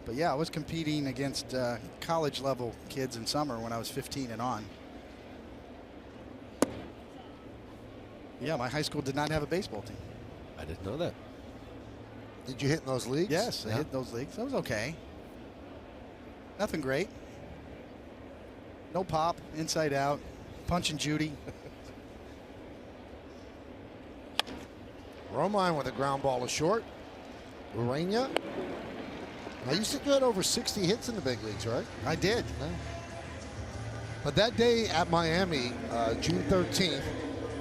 [SPEAKER 7] But yeah, I was competing against college level kids in summer when I was 15 and on. Yeah, my high school did not have a baseball team.
[SPEAKER 5] I didn't know that.
[SPEAKER 2] Did you hit in those leagues?
[SPEAKER 7] Yes, I hit those leagues. That was okay. Nothing great. No pop, inside out, punch and Judy.
[SPEAKER 2] Romine with a ground ball to short. Urania. Now, you said you had over 60 hits in the big leagues, right?
[SPEAKER 7] I did.
[SPEAKER 2] Yeah. But that day at Miami, June 13th,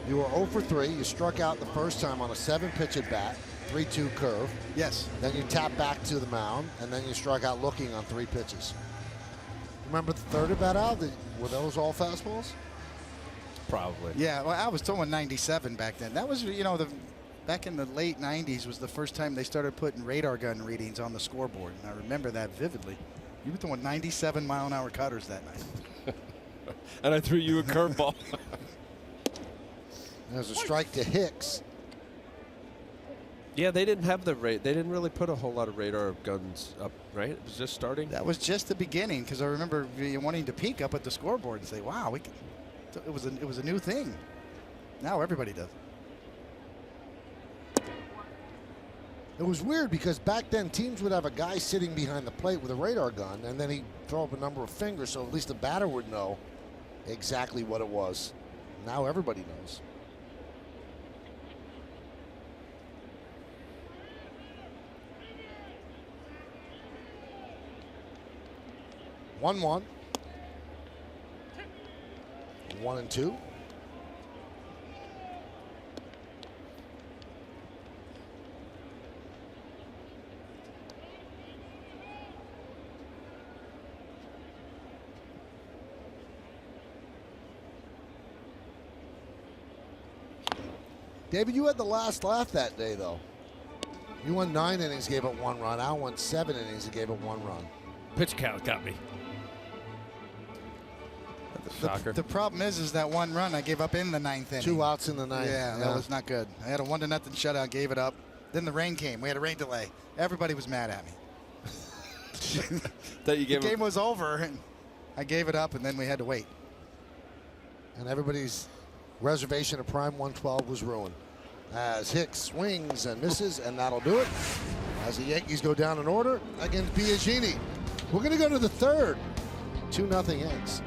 [SPEAKER 2] you were 0 for 3. You struck out the first time on a 7-pitch at bat, 3-2 curve.
[SPEAKER 7] Yes.
[SPEAKER 2] Then you tapped back to the mound, and then you struck out looking on 3 pitches. Remember the third at bat, Al? Were those all fastballs?
[SPEAKER 5] Probably.
[SPEAKER 7] Yeah, well, I was throwing 97 back then. That was, you know, back in the late 90s was the first time they started putting radar gun readings on the scoreboard. And I remember that vividly. You were throwing 97-mile-an-hour cutters that night.
[SPEAKER 5] And I threw you a curveball.
[SPEAKER 2] There's a strike to Hicks.
[SPEAKER 5] Yeah, they didn't have the rate. They didn't really put a whole lot of radar guns up, right? It was just starting.
[SPEAKER 7] That was just the beginning, because I remember wanting to peek up at the scoreboard and say, "Wow, we can." It was a new thing. Now everybody does.
[SPEAKER 2] It was weird because back then teams would have a guy sitting behind the plate with a radar gun, and then he'd throw up a number of fingers, so at least the batter would know exactly what it was. Now everybody knows. One, 1-2. David, you had the last laugh that day, though. You won 9 innings, gave up 1 run. Al won 7 innings and gave up 1 run.
[SPEAKER 5] Pitch count got me. Shocker.
[SPEAKER 7] The problem is that 1 run I gave up in the 9th inning.
[SPEAKER 2] 2 outs in the 9th.
[SPEAKER 7] Yeah, that was not good. I had a 1-0 shutout, gave it up. Then the rain came. We had a rain delay. Everybody was mad at me.
[SPEAKER 5] That you gave
[SPEAKER 7] the game was over, and I gave it up, and then we had to wait.
[SPEAKER 2] And everybody's reservation of Prime 112 was ruined. As Hicks swings and misses, and that'll do it. As the Yankees go down in order against Biagini. We're going to go to the 3rd. 2-0 Yanks.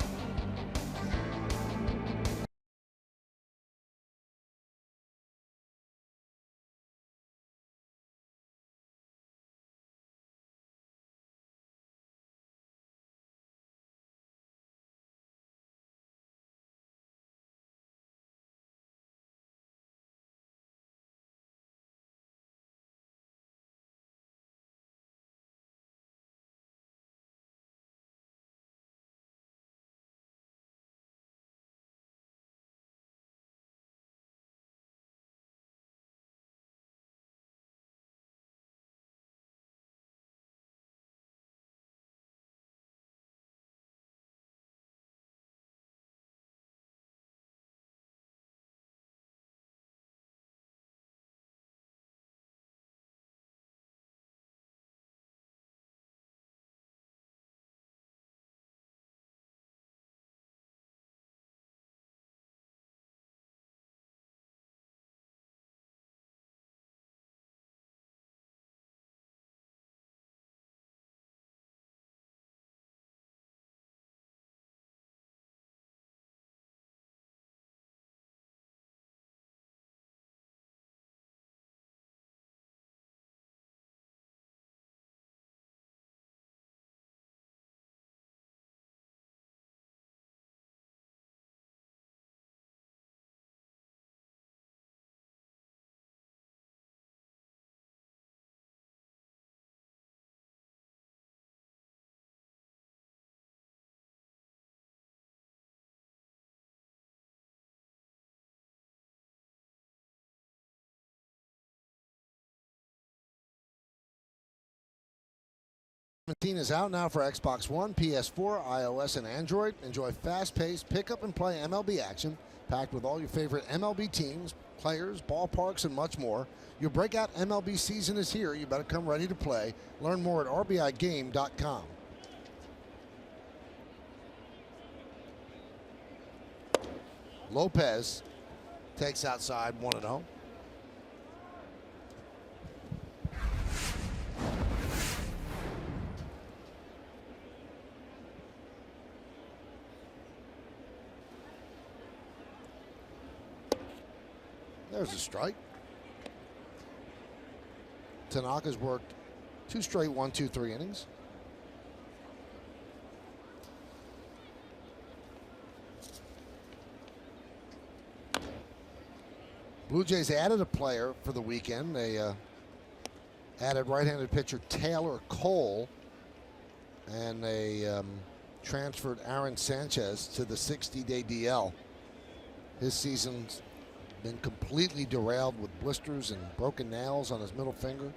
[SPEAKER 2] Is out now for Xbox One, PS4, iOS, and Android. Enjoy fast-paced pick-up-and-play MLB action, packed with all your favorite MLB teams, players, ballparks, and much more. Your breakout MLB season is here. You better come ready to play. Learn more at rbigame.com. Lopez takes outside 1-0. There's a strike. Tanaka's worked 2 straight 1-2-3 innings. Blue Jays added a player for the weekend. They added right-handed pitcher Taylor Cole, and they transferred Aaron Sanchez to the 60-day DL. His season's been completely derailed with blisters and broken nails on his middle finger.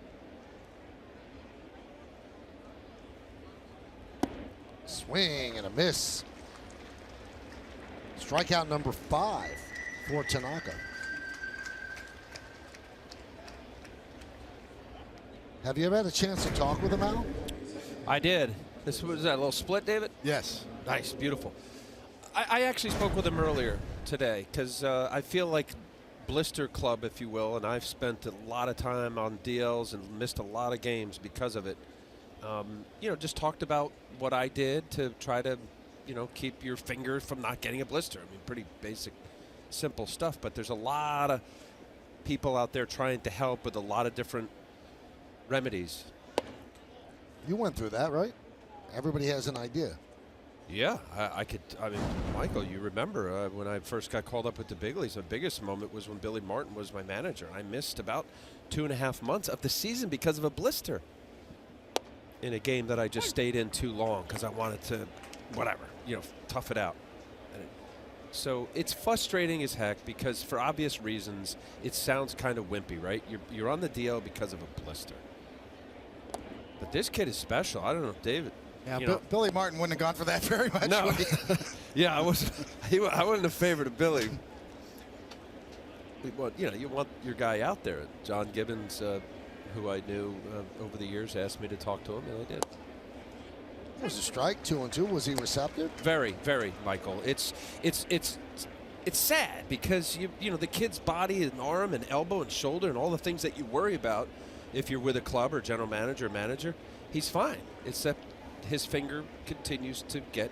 [SPEAKER 2] Swing and a miss. Strikeout number 5 for Tanaka. Have you ever had a chance to talk with him, Al?
[SPEAKER 5] I did. This was that a little split, David?
[SPEAKER 7] Yes.
[SPEAKER 5] Nice, beautiful. I actually spoke with him earlier today because I feel like Blister Club, if you will, and I've spent a lot of time on DLs and missed a lot of games because of it. Just talked about what I did to try to, keep your finger from not getting a blister. I mean, pretty basic, simple stuff, but there's a lot of people out there trying to help with a lot of different remedies.
[SPEAKER 2] You went through that, right? Everybody has an idea.
[SPEAKER 5] Yeah, I mean, Michael, you remember when I first got called up with the big leagues, the biggest moment was when Billy Martin was my manager. I missed about 2.5 months of the season because of a blister in a game that I just stayed in too long because I wanted to, tough it out. So it's frustrating as heck because for obvious reasons, it sounds kind of wimpy, right? You're on the DL because of a blister. But this kid is special. I don't know, David.
[SPEAKER 7] Yeah, Billy Martin wouldn't have gone for that very much.
[SPEAKER 5] No. Yeah, I wouldn't have favored Billy. You want your guy out there. John Gibbons, who I knew over the years, asked me to talk to him, and I did.
[SPEAKER 2] It was a strike, 2-2. Was he receptive?
[SPEAKER 5] Very, very, Michael. It's sad because the kid's body and arm and elbow and shoulder and all the things that you worry about if you're with a club or general manager or manager, he's fine, except his finger continues to get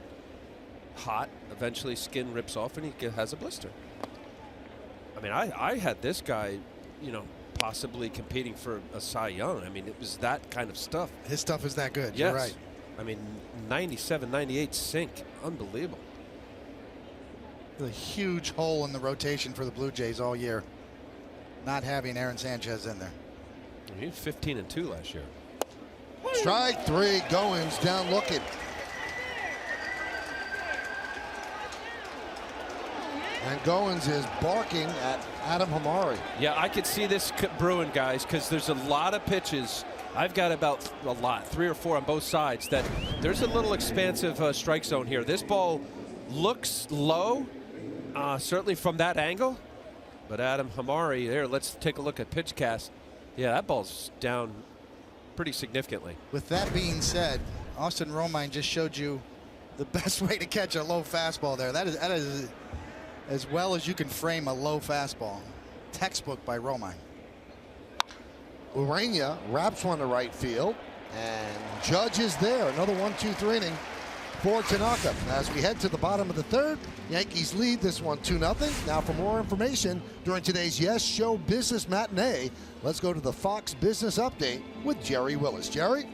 [SPEAKER 5] hot. Eventually skin rips off and he has a blister. I mean, I had this guy, possibly competing for a Cy Young. I mean, it was that kind of stuff.
[SPEAKER 7] His stuff is that good.
[SPEAKER 5] Yes.
[SPEAKER 7] You're right.
[SPEAKER 5] I mean, 97, 98 sink. Unbelievable.
[SPEAKER 7] A huge hole in the rotation for the Blue Jays all year, not having Aaron Sanchez in there.
[SPEAKER 5] He was 15-2 last year.
[SPEAKER 2] Strike 3, Goins down looking. And Goins is barking at Adam Hamari.
[SPEAKER 5] Yeah, I could see this brewing, guys, because there's a lot of pitches. I've got about 3 or 4 on both sides that there's a little expansive strike zone here. This ball looks low, certainly from that angle. But Adam Hamari there, let's take a look at pitch cast. Yeah, that ball's down pretty significantly.
[SPEAKER 7] With that being said, Austin Romine just showed you the best way to catch a low fastball there. That is as well as you can frame a low fastball. Textbook by Romine.
[SPEAKER 2] Urania wraps one to right field, and Judge is there. Another 1-2-3 inning for Tanaka. As we head to the bottom of the third, Yankees lead this one 2-0. Now for more information during today's Yes Show Business Matinee, let's go to the Fox Business Update with Jerry Willis. Jerry?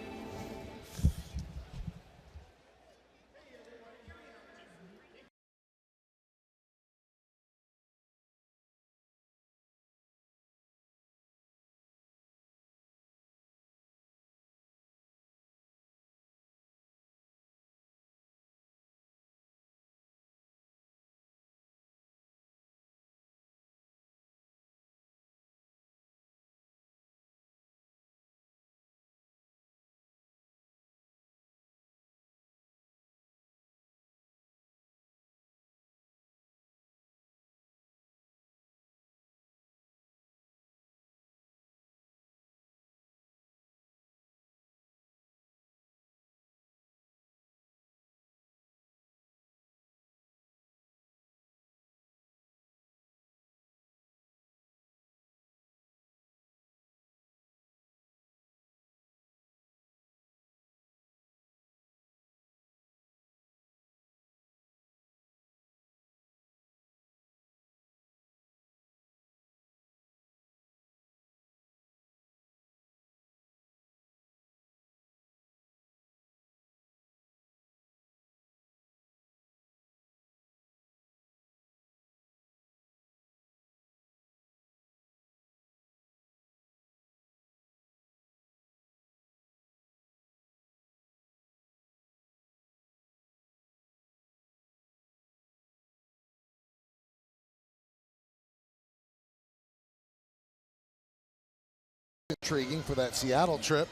[SPEAKER 2] Intriguing for that Seattle trip.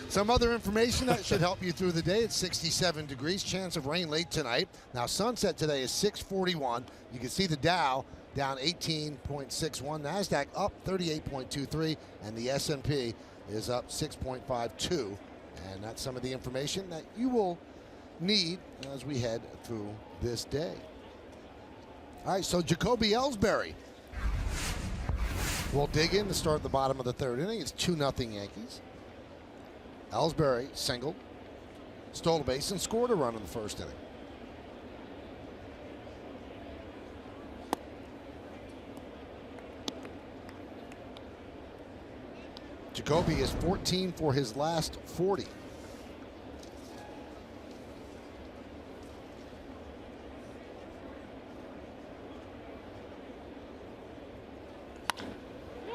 [SPEAKER 2] Some other information that should help you through the day. It's 67 degrees, chance of rain late tonight. Now sunset today is 6:41. You can see the Dow down 18.61. NASDAQ up 38.23, and the S&P is up 6.52. And that's some of the information that you will need as we head through this day. All right, so Jacoby Ellsbury will dig in to start the bottom of the third inning. It's 2-0 Yankees. Ellsbury singled, stole a base, and scored a run in the first inning. Jacoby is 14 for his last 40.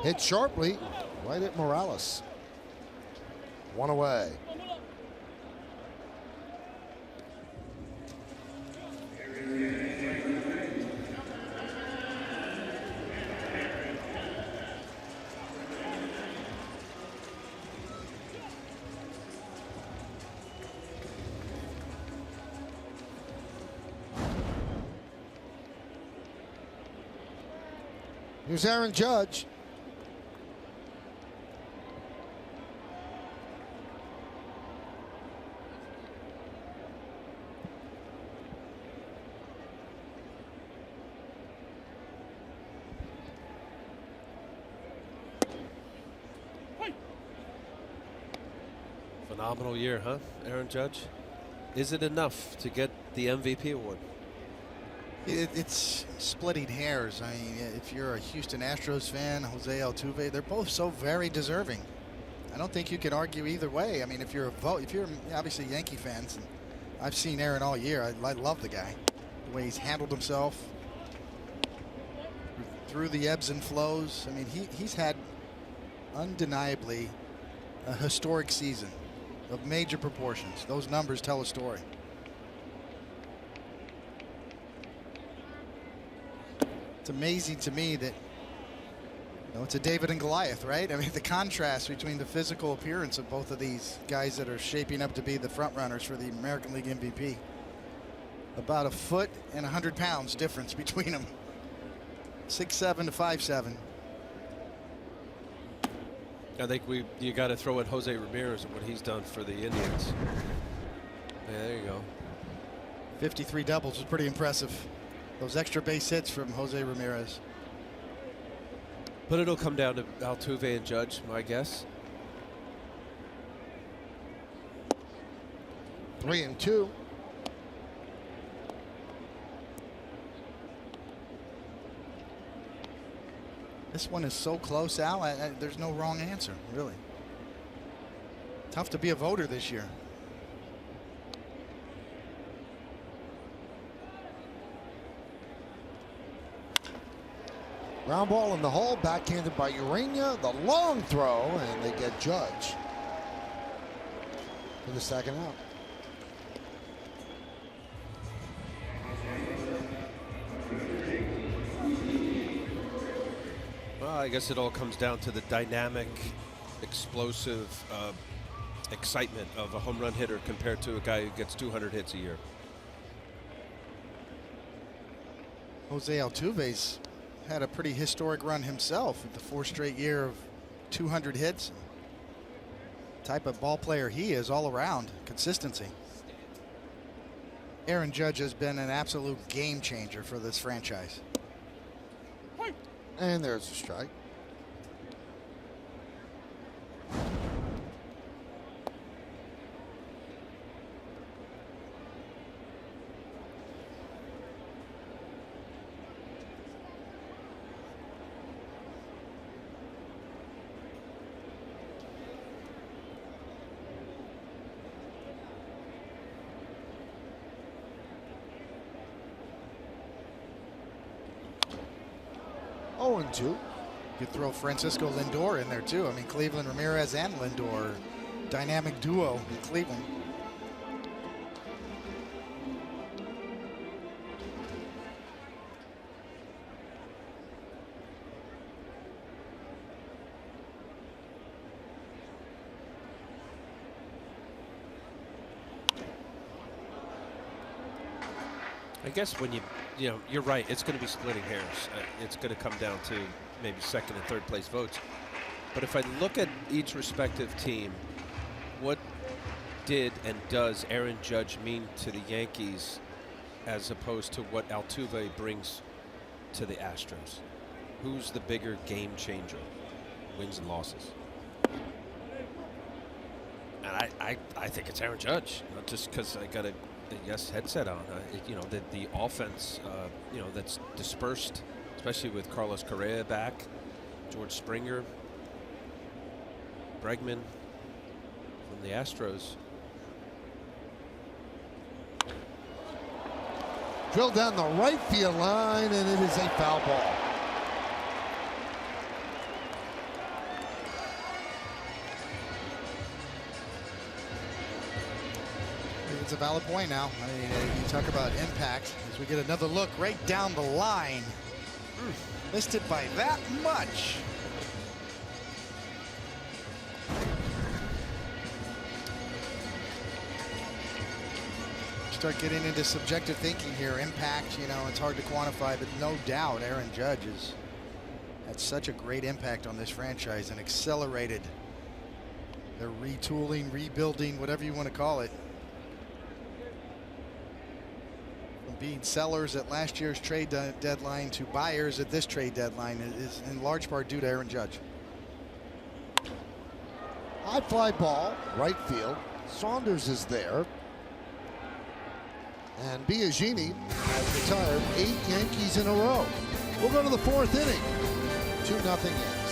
[SPEAKER 2] Hit sharply right at Morales. One away. Here's Aaron Judge.
[SPEAKER 5] Phenomenal year, huh, Aaron Judge? Is it enough to get the MVP award?
[SPEAKER 7] It's splitting hairs. I mean, if you're a Houston Astros fan, Jose Altuve, they're both so very deserving. I don't think you can argue either way. I mean, if you're obviously Yankee fans, and I've seen Aaron all year. I love the guy, the way he's handled himself through the ebbs and flows. I mean, he's had undeniably a historic season of major proportions. Those numbers tell a story. It's amazing to me that, it's a David and Goliath, right? I mean, the contrast between the physical appearance of both of these guys that are shaping up to be the front runners for the American League MVP. About 1 foot and 100 pounds difference between them. 6'7" to 5'7".
[SPEAKER 5] I think you got to throw in Jose Ramirez and what he's done for the Indians. Yeah, there you go.
[SPEAKER 7] 53 doubles was pretty impressive. Those extra base hits from Jose Ramirez.
[SPEAKER 5] But it'll come down to Altuve and Judge, my guess.
[SPEAKER 2] 3-2.
[SPEAKER 7] This one is so close, Al. There's no wrong answer, really. Tough to be a voter this year.
[SPEAKER 2] Ground ball in the hole, backhanded by Urania. The long throw, and they get Judge for the second out.
[SPEAKER 5] Well, I guess it all comes down to the dynamic, explosive excitement of a home run hitter compared to a guy who gets 200 hits a year.
[SPEAKER 7] Jose Altuve's had a pretty historic run himself with the 4th straight year of 200 hits. Type of ball player he is all around. Consistency. Aaron Judge has been an absolute game changer for this franchise.
[SPEAKER 2] And there's a strike. And 2.
[SPEAKER 7] You could throw Francisco Lindor in there too. I mean, Cleveland, Ramirez, and Lindor, dynamic duo in Cleveland.
[SPEAKER 5] I guess when you're right. It's going to be splitting hairs. It's going to come down to maybe second and third place votes. But if I look at each respective team, what did and does Aaron Judge mean to the Yankees as opposed to what Altuve brings to the Astros? Who's the bigger game changer, wins and losses? And I think it's Aaron Judge, not just because I got the Yes headset on. The offense, that's dispersed, especially with Carlos Correa back, George Springer, Bregman from the Astros.
[SPEAKER 2] Drilled down the right field line, and it is a foul ball.
[SPEAKER 7] It's a valid point now. I mean, you talk about impact as we get another look right down the line. Missed it by that much. Start getting into subjective thinking here. Impact, it's hard to quantify, but no doubt Aaron Judge has had such a great impact on this franchise and accelerated their retooling, rebuilding, whatever you want to call it. From being sellers at last year's trade deadline to buyers at this trade deadline is in large part due to Aaron Judge.
[SPEAKER 2] High fly ball, right field. Saunders is there. And Biagini has retired 8 Yankees in a row. We'll go to the 4th inning. 2-0 Yanks.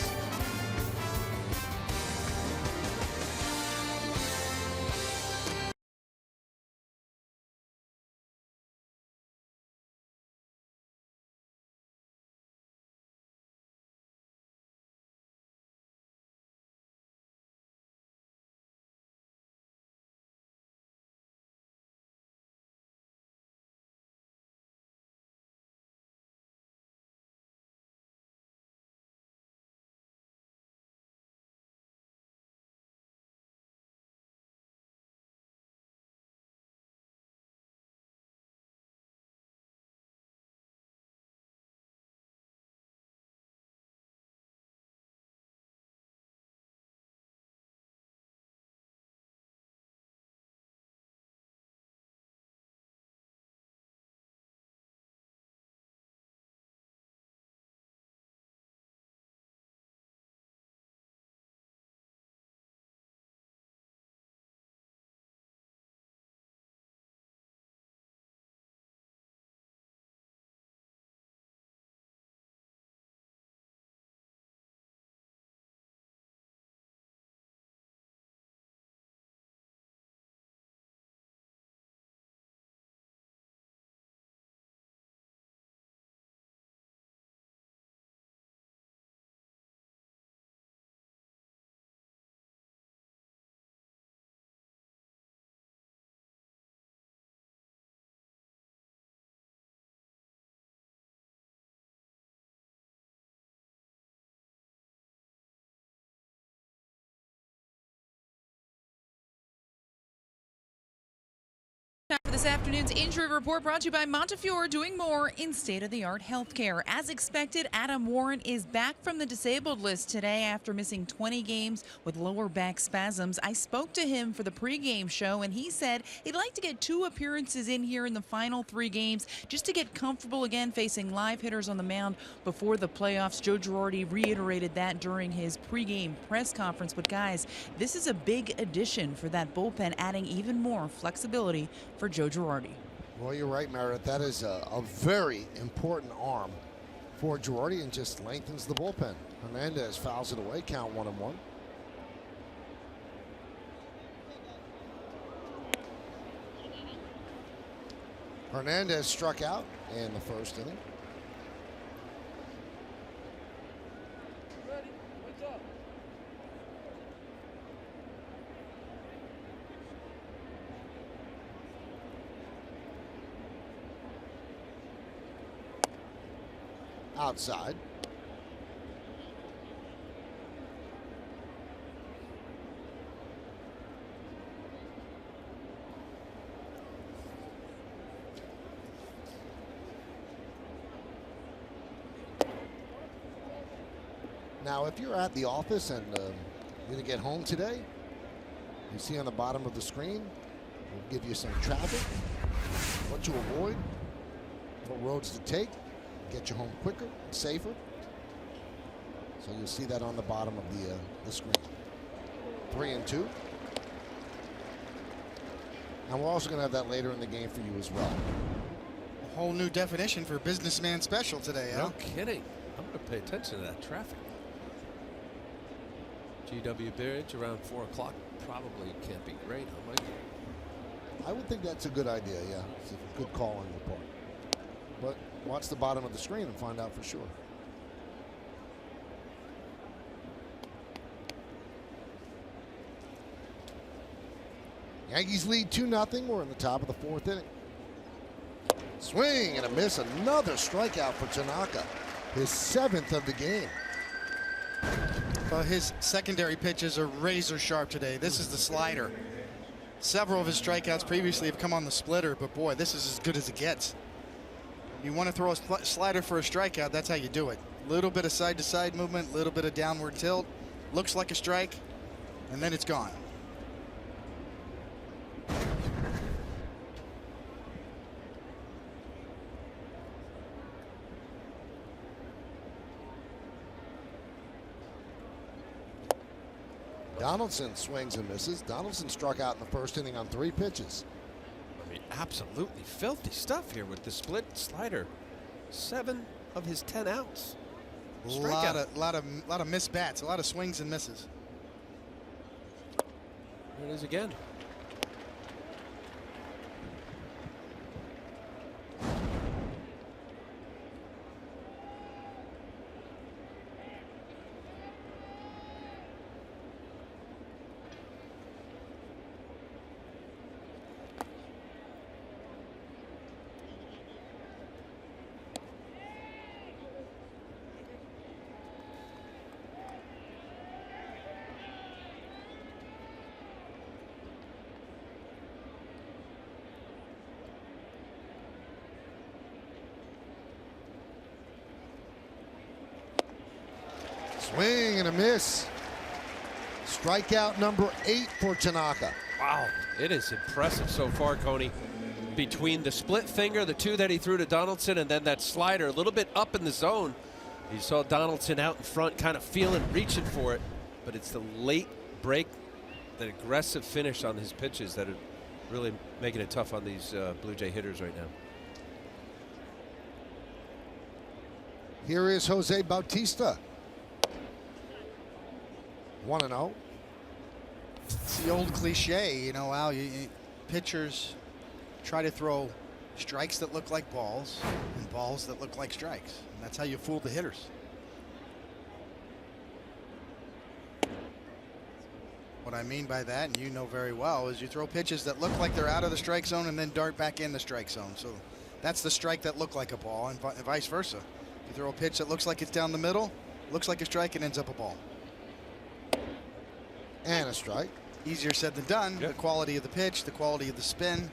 [SPEAKER 6] Time for this afternoon's injury report brought to you by Montefiore, doing more in state-of-the-art healthcare. As expected, Adam Warren is back from the disabled list today after missing 20 games with lower back spasms. I spoke to him for the pregame show, and he said he'd like to get 2 appearances in here in the final 3 games just to get comfortable again facing live hitters on the mound before the playoffs. Joe Girardi reiterated that during his pregame press conference. But guys, this is a big addition for that bullpen, adding even more flexibility for Joe Girardi.
[SPEAKER 2] Well, you're right, Meredith. That is a very important arm for Girardi and just lengthens the bullpen. Hernandez fouls it away, count 1-1. Hernandez struck out in the 1st inning. Outside. Now, if you're at the office and you're going to get home today, you see on the bottom of the screen, we'll give you some traffic, what to avoid, what roads to take, get you home quicker and safer. So you'll see that on the bottom of the screen. 3-2. And we're also going to have that later in the game for you as well.
[SPEAKER 7] A whole new definition for businessman special today, Al.
[SPEAKER 5] No kidding. I'm going to pay attention to that traffic. GW Bridge around 4 o'clock probably can't be great, huh, Mike?
[SPEAKER 2] I would think that's a good idea, yeah. It's a good call on your part. But watch the bottom of the screen and find out for sure. Yankees lead 2-0. We're in the top of the 4th inning. Swing and a miss. Another strikeout for Tanaka. His 7th of the game.
[SPEAKER 7] Well, his secondary pitches are razor sharp today. This is the slider. Several of his strikeouts previously have come on the splitter, but boy, this is as good as it gets. You want to throw a slider for a strikeout, that's how you do it. Little bit of side-to-side movement, little bit of downward tilt. Looks like a strike, and then it's gone.
[SPEAKER 2] Donaldson swings and misses. Donaldson struck out in the 1st inning on 3 pitches.
[SPEAKER 5] I mean, absolutely filthy stuff here with the split slider. 7 of his 10 outs.
[SPEAKER 7] A lot of missed bats, a lot of swings and misses.
[SPEAKER 5] There it is again.
[SPEAKER 2] Swing and a miss. Strikeout number 8 for Tanaka.
[SPEAKER 5] Wow, it is impressive so far, Coney. Between the split finger, the 2 that he threw to Donaldson, and then that slider a little bit up in the zone. You saw Donaldson out in front kind of feeling, reaching for it, but it's the late break, the aggressive finish on his pitches that are really making it tough on these Blue Jay hitters right now.
[SPEAKER 2] Here is Jose Bautista. 1-0.
[SPEAKER 7] It's the old cliche, you know, Al. Pitchers try to throw strikes that look like balls and balls that look like strikes. And that's how you fool the hitters. What I mean by that, and you know very well, is you throw pitches that look like they're out of the strike zone and then dart back in the strike zone. So that's the strike that looked like a ball, and vice versa. You throw a pitch that looks like it's down the middle, looks like a strike, and ends up a ball.
[SPEAKER 2] And a strike.
[SPEAKER 7] Easier said than done.
[SPEAKER 5] Yep.
[SPEAKER 7] The quality of the pitch, the quality of the spin,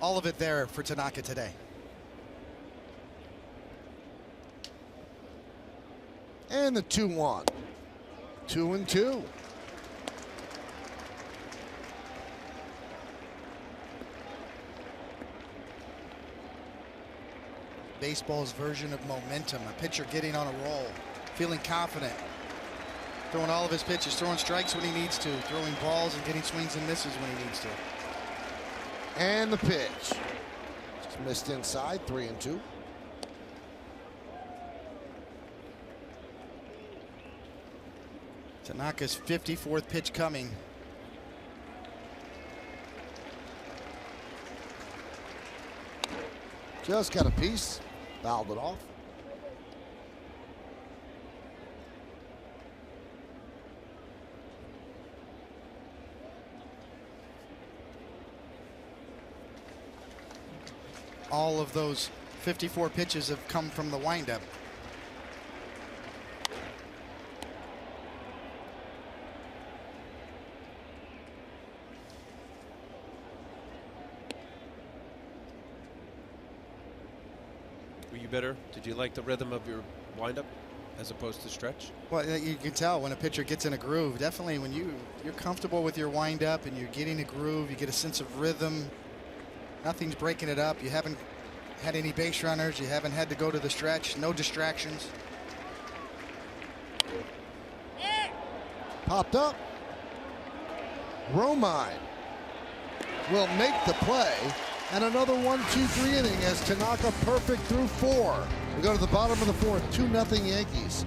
[SPEAKER 7] all of it there for Tanaka today.
[SPEAKER 2] And the 2-1. 2-2.
[SPEAKER 7] Baseball's version of momentum. A pitcher getting on a roll, feeling confident, throwing all of his pitches, throwing strikes when he needs to, throwing balls and getting swings and misses when he needs to.
[SPEAKER 2] And the pitch. Just missed inside. 3-2.
[SPEAKER 7] Tanaka's 54th pitch coming.
[SPEAKER 2] Just got a piece. Fouled it off.
[SPEAKER 7] All of those 54 pitches have come from the windup.
[SPEAKER 5] Were you bitter? Did you like the rhythm of your windup as opposed to stretch.
[SPEAKER 7] Well, you can tell when a pitcher gets in a groove. Definitely when you're comfortable with your windup and you're getting a groove, you get a sense of rhythm. Nothing's breaking it up. You haven't had any base runners. You haven't had to go to the stretch. No distractions.
[SPEAKER 2] Popped up. Romine will make the play. And another 1-2-3 inning as Tanaka perfect through 4. We go to the bottom of the 4th, 2-0 Yankees.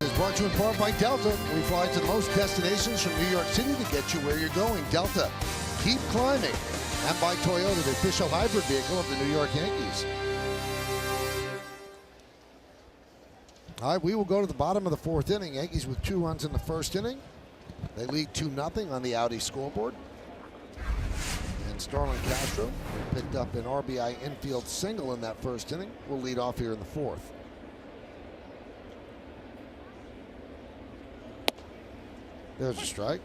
[SPEAKER 2] Is brought to you in part by Delta. We fly to most destinations from New York City to get you where you're going. Delta, keep climbing. And by Toyota, the official hybrid vehicle of the New York Yankees. All right, we will go to the bottom of the 4th inning. Yankees with 2 runs in the 1st inning. They lead 2-0 on the Audi scoreboard. And Starlin Castro picked up an RBI infield single in that 1st inning. Will lead off here in the 4th. There's a strike.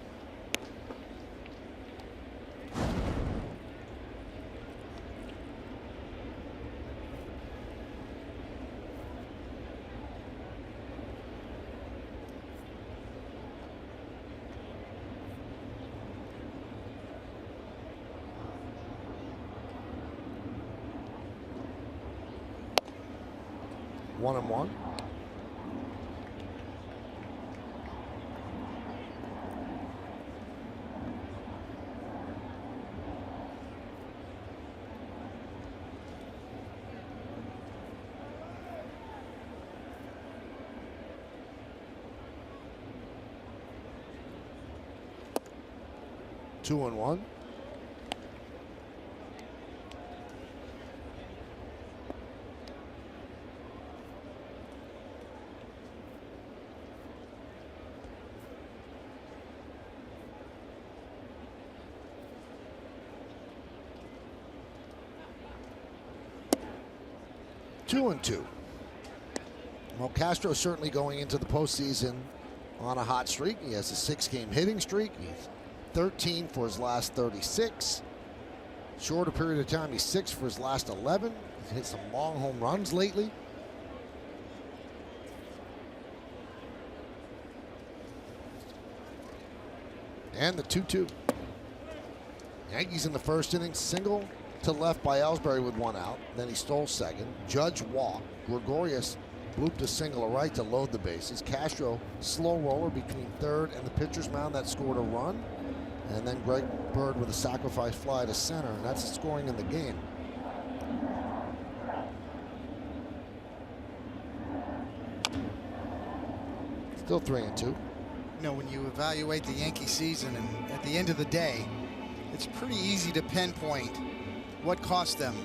[SPEAKER 2] One and one. Two and one. Two and two. Well, Castro certainly going into the postseason on a hot streak. He has a 6-game hitting streak. He's 13 for his last 36. Shorter period of time, he's 6 for his last 11. He's hit some long home runs lately. And the 2-2. Yankees in the 1st inning, single to left by Ellsbury with 1 out. Then he stole 2nd. Judge walked. Gregorius blooped a single to right to load the bases. Castro, slow roller between 3rd and the pitcher's mound that scored a run. And then Greg Bird with a sacrifice fly to center, and that's the scoring in the game. Still 3 and 2.
[SPEAKER 7] You know, when you evaluate the Yankee season, and at the end of the day, it's pretty easy to pinpoint what cost them.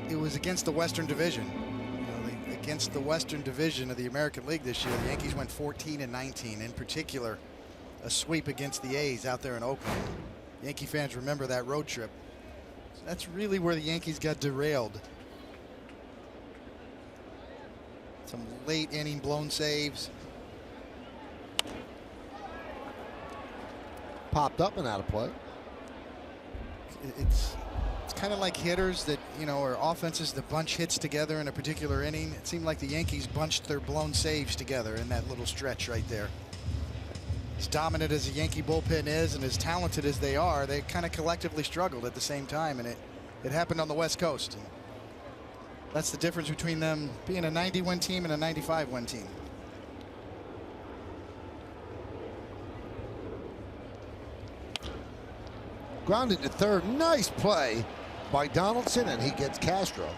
[SPEAKER 7] It was against the Western Division. Against the Western Division of the American League this year, the Yankees went 14-19. In particular, a sweep against the A's out there in Oakland. Yankee fans remember that road trip. So that's really where the Yankees got derailed. Some late inning blown saves.
[SPEAKER 2] Popped up and out of play.
[SPEAKER 7] It's kind of like hitters that, or offenses that bunch hits together in a particular inning. It seemed like the Yankees bunched their blown saves together in that little stretch right there. As dominant as the Yankee bullpen is and as talented as they are, they kind of collectively struggled at the same time, and it happened on the West Coast. And that's the difference between them being a 90-win team and a 95-win team.
[SPEAKER 2] Grounded to third. Nice play by Donaldson, and he gets Castro.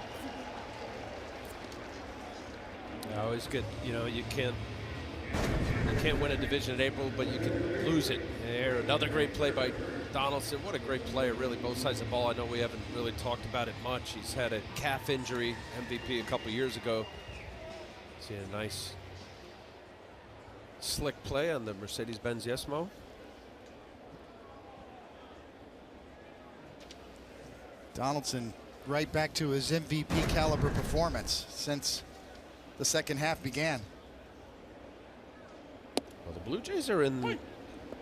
[SPEAKER 5] Always good. You can't win a division in April, but you can lose it. There, another great play by Donaldson. What a great player, really, both sides of the ball. I know we haven't really talked about it much. He's had a calf injury, MVP a couple years ago. See a nice slick play on the Mercedes-Benz Yesmo.
[SPEAKER 7] Donaldson right back to his MVP caliber performance since the second half began.
[SPEAKER 5] Well, the Blue Jays are in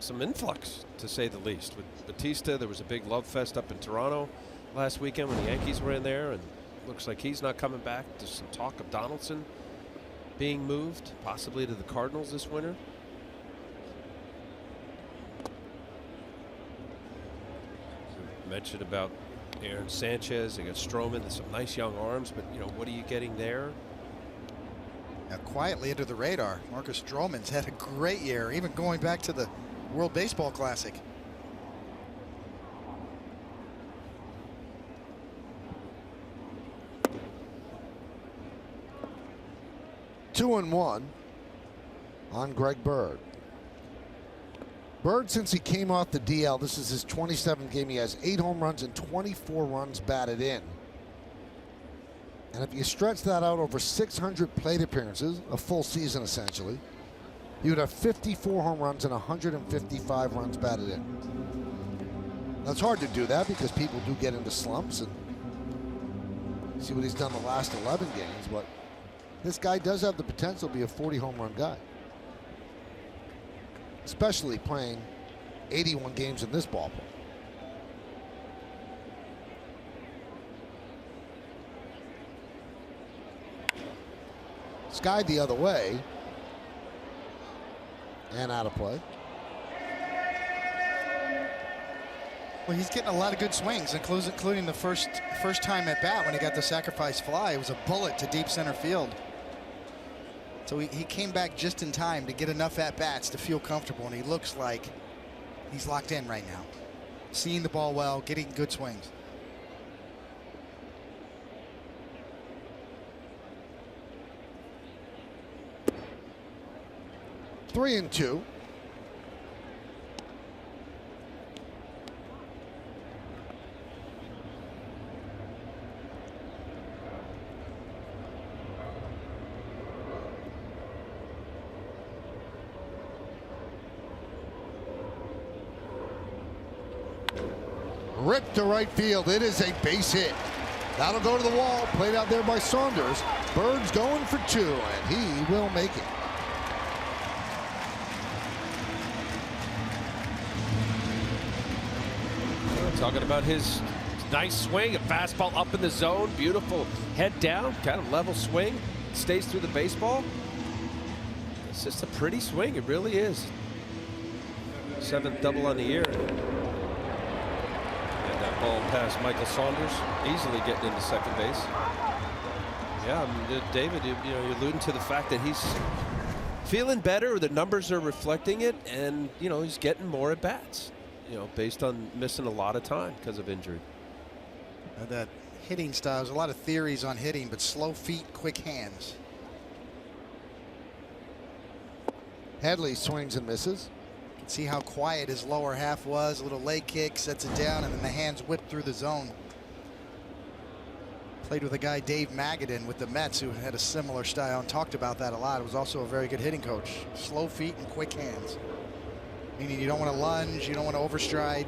[SPEAKER 5] some influx, to say the least. With Batista, there was a big love fest up in Toronto last weekend when the Yankees were in there, and looks like he's not coming back. There's some talk of Donaldson being moved, possibly to the Cardinals this winter. Mentioned about Aaron Sanchez. They got Stroman. There's some nice young arms, but what are you getting there?
[SPEAKER 7] Now, quietly under the radar, Marcus Stroman's had a great year, even going back to the World Baseball Classic.
[SPEAKER 2] Two and one on Greg Bird. Bird, since he came off the DL, this is his 27th game. He has 8 home runs and 24 runs batted in. And if you stretch that out over 600 plate appearances, a full season essentially, you would have 54 home runs and 155 runs batted in. Now, it's hard to do that because people do get into slumps, and see what he's done the last 11 games, but this guy does have the potential to be a 40 home run guy, especially playing 81 games in this ballpark. Skied the other way and out of play.
[SPEAKER 7] Well, he's getting a lot of good swings, including the first time at bat when he got the sacrifice fly. It was a bullet to deep center field. So he came back just in time to get enough at bats to feel comfortable, and he looks like he's locked in right now, seeing the ball well, getting good swings.
[SPEAKER 2] Three and two. Ripped to right field. It is a base hit. That'll go to the wall. Played out there by Saunders. Bird's going for 2, and he will make it.
[SPEAKER 5] Talking about his nice swing, a fastball up in the zone, beautiful head down, kind of level swing, stays through the baseball. It's just a pretty swing, it really is. 7th double on the year. And that ball past Michael Saunders, easily getting into second base. Yeah, I mean, David, you're alluding to the fact that he's feeling better, the numbers are reflecting it, and he's getting more at bats. Based on missing a lot of time because of injury.
[SPEAKER 7] That hitting style, there's a lot of theories on hitting, but slow feet, quick hands.
[SPEAKER 2] Headley swings and misses.
[SPEAKER 7] See how quiet his lower half was. A little leg kick, sets it down, and then the hands whip through the zone. Played with a guy, Dave Magadan, with the Mets, who had a similar style and talked about that a lot. It was also a very good hitting coach. Slow feet and quick hands. Meaning you don't want to lunge, you don't want to overstride.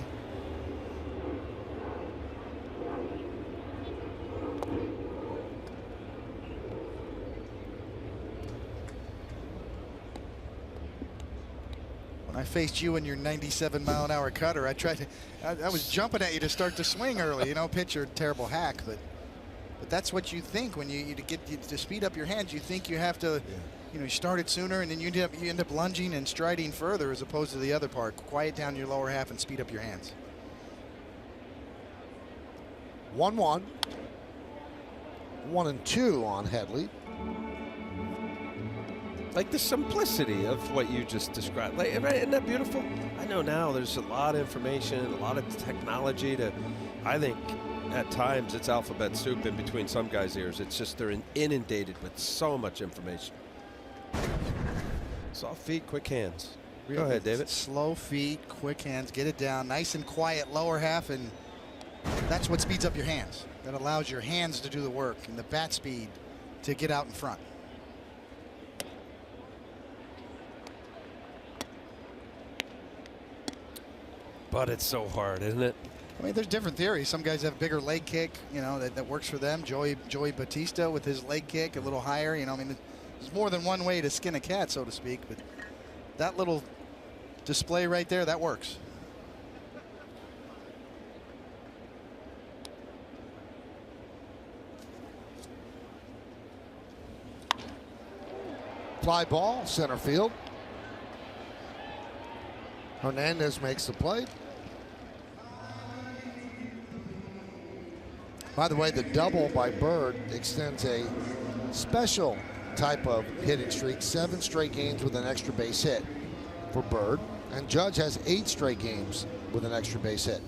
[SPEAKER 7] When I faced you and your 97-mile-an-hour cutter, I was jumping at you to start the swing early. You know, pitcher, terrible hack, but that's what you think when you get to speed up your hands. You think you have to, you know, you start it sooner, and then you end up lunging and striding further as opposed to the other part. Quiet down your lower half and speed up your hands.
[SPEAKER 2] 1-1. 1-2 on Headley.
[SPEAKER 5] Like the simplicity of what you just described. Like, right, isn't that beautiful? I know now there's a lot of information, a lot of technology to, I think at times it's alphabet soup in between some guys' ears. It's just they're inundated with so much information. Soft feet, quick hands. Go ahead, David.
[SPEAKER 7] Slow feet, quick hands, get it down, nice and quiet lower half, and that's what speeds up your hands. That allows your hands to do the work and the bat speed to get out in front.
[SPEAKER 5] But it's so hard, isn't it?
[SPEAKER 7] I mean, there's different theories. Some guys have bigger leg kick, you know, that works for them. Joey Batista with his leg kick a little higher, you know. I mean, there's more than one way to skin a cat, so to speak. But that little display right there, that works.
[SPEAKER 2] Fly ball, center field. Hernandez makes the play. By the way, the double by Bird extends a special type of hitting streak. 7 straight games with an extra base hit for Bird. And Judge has 8 straight games with an extra base hit.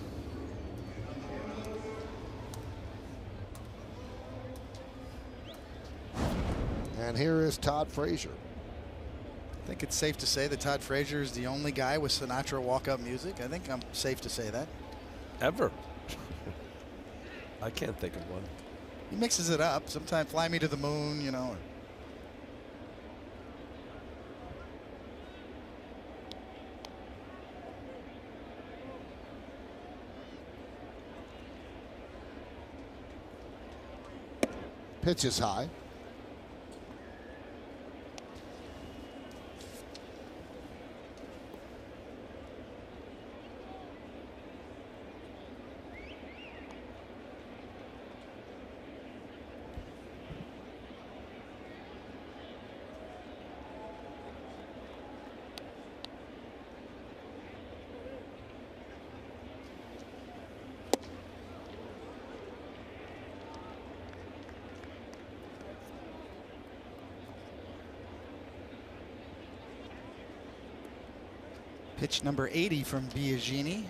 [SPEAKER 2] And here is Todd Frazier.
[SPEAKER 7] I think it's safe to say that Todd Frazier is the only guy with Sinatra walk-up music. I think I'm safe to say that.
[SPEAKER 5] Ever. I can't think of one.
[SPEAKER 7] He mixes it up. Sometimes Fly Me to the Moon, you know.
[SPEAKER 2] Pitch is high.
[SPEAKER 7] Pitch number 80 from Biagini.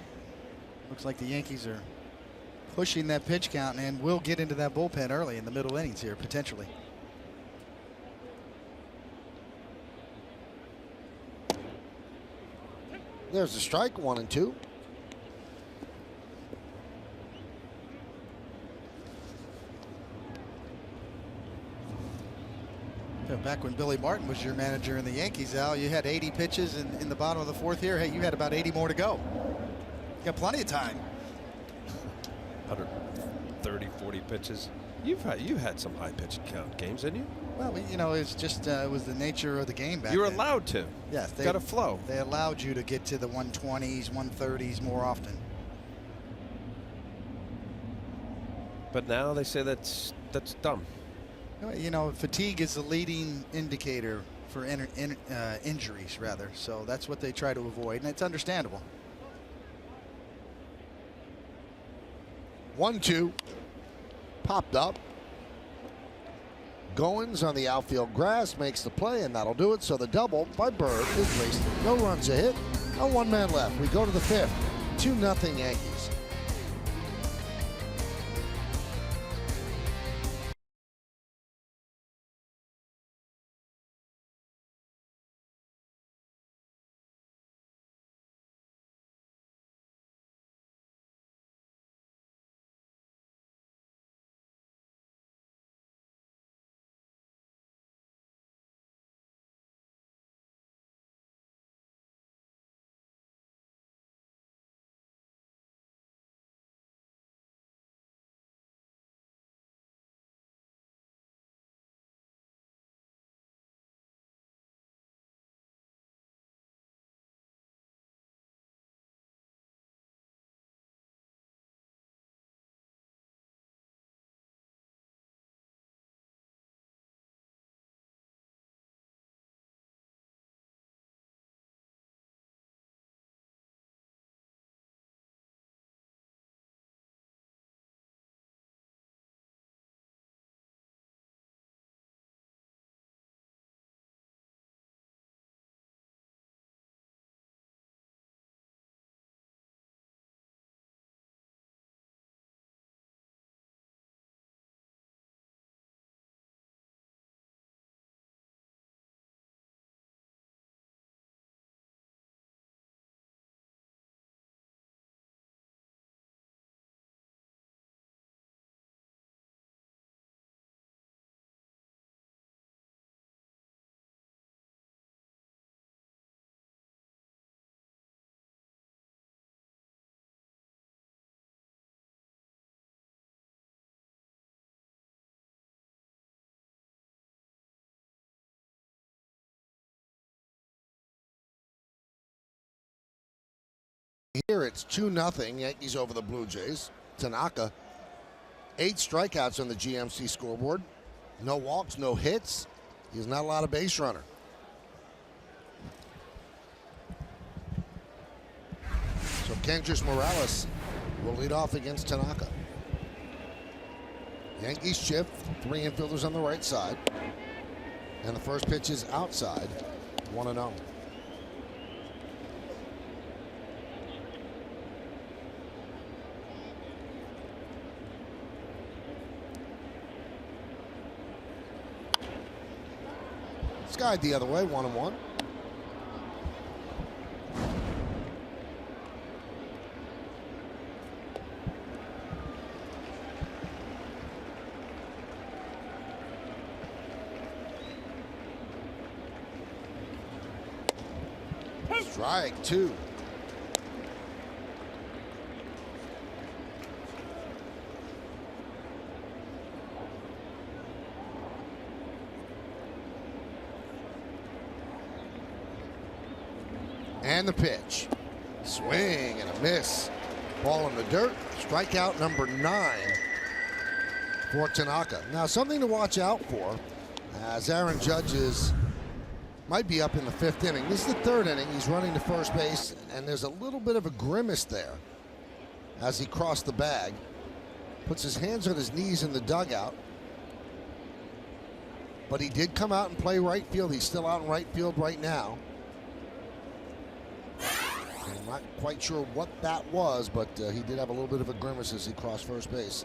[SPEAKER 7] Looks like the Yankees are pushing that pitch count and will get into that bullpen early in the middle innings here, potentially.
[SPEAKER 2] There's a strike, 1-2.
[SPEAKER 7] Back when Billy Martin was your manager in the Yankees, Al, you had 80 pitches in the bottom of the 4th here. Hey, you had about 80 more to go. You got plenty of time.
[SPEAKER 5] 130, 40 pitches. You had some high pitch count games, didn't you?
[SPEAKER 7] Well, you know, it's just it was the nature of the game back
[SPEAKER 5] You were
[SPEAKER 7] then.
[SPEAKER 5] allowed to.
[SPEAKER 7] Yes,
[SPEAKER 5] Got a flow.
[SPEAKER 7] They allowed you to get to the 120s, 130s more often.
[SPEAKER 5] But now they say that's dumb.
[SPEAKER 7] You know, fatigue is the leading indicator for injuries, rather. So that's what they try to avoid, and it's understandable.
[SPEAKER 2] 1-2. Popped up. Goins on the outfield grass makes the play, and that'll do it. So the double by Bird is raced. No runs a hit. A 1-man left. We go to the 5th. 2-0 Yankees. here. It's 2-0 Yankees over the Blue Jays. Tanaka, 8 strikeouts on the GMC scoreboard. No walks, no hits. He's not allowed a base runner. So Kendrys Morales will lead off against Tanaka. Yankees shift, 3 infielders on the right side. And the first pitch is outside, 1-0. Skied the other way, 1-1. Strike 2. And the pitch. Swing and a miss. Ball in the dirt. Strikeout number 9 for Tanaka. Now something to watch out for, as Aaron Judge might be up in the 5th inning. This is the 3rd inning. He's running to first base, and there's a little bit of a grimace there as he crossed the bag. Puts his hands on his knees in the dugout. But he did come out and play right field. He's still out in right field right now. I'm not quite sure what that was, but he did have a little bit of a grimace as he crossed first base.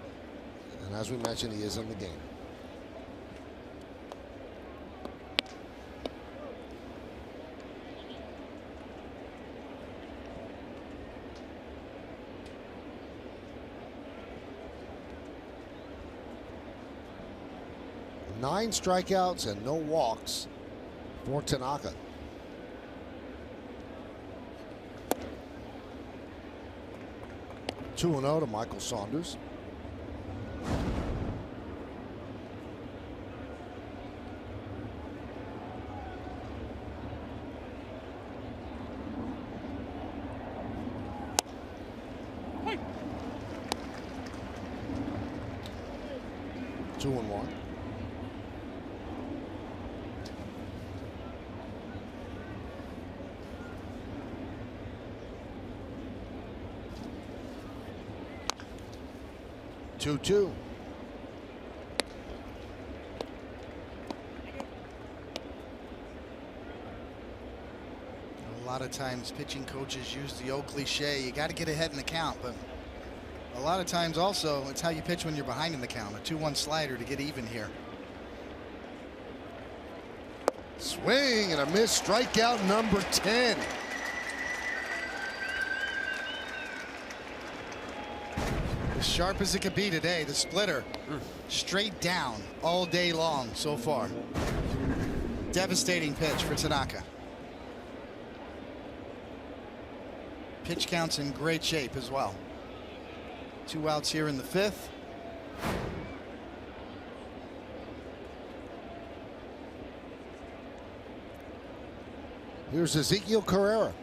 [SPEAKER 2] And as we mentioned, he is in the game. Nine strikeouts and no walks for Tanaka. 2-0 to Michael Saunders.
[SPEAKER 1] Hey.
[SPEAKER 2] 2-1. Two.
[SPEAKER 7] A lot of times pitching coaches use the old cliche, you got to get ahead in the count, but a lot of times also it's how you pitch when you're behind in the count. A 2-1 slider to get even here.
[SPEAKER 2] Swing and a miss. Strikeout number 10.
[SPEAKER 7] As sharp as it could be today, the splitter straight down all day long so far. Devastating pitch for Tanaka. Pitch count's in great shape as well. 2 outs here in the 5th.
[SPEAKER 2] Here's Ezekiel Carrera.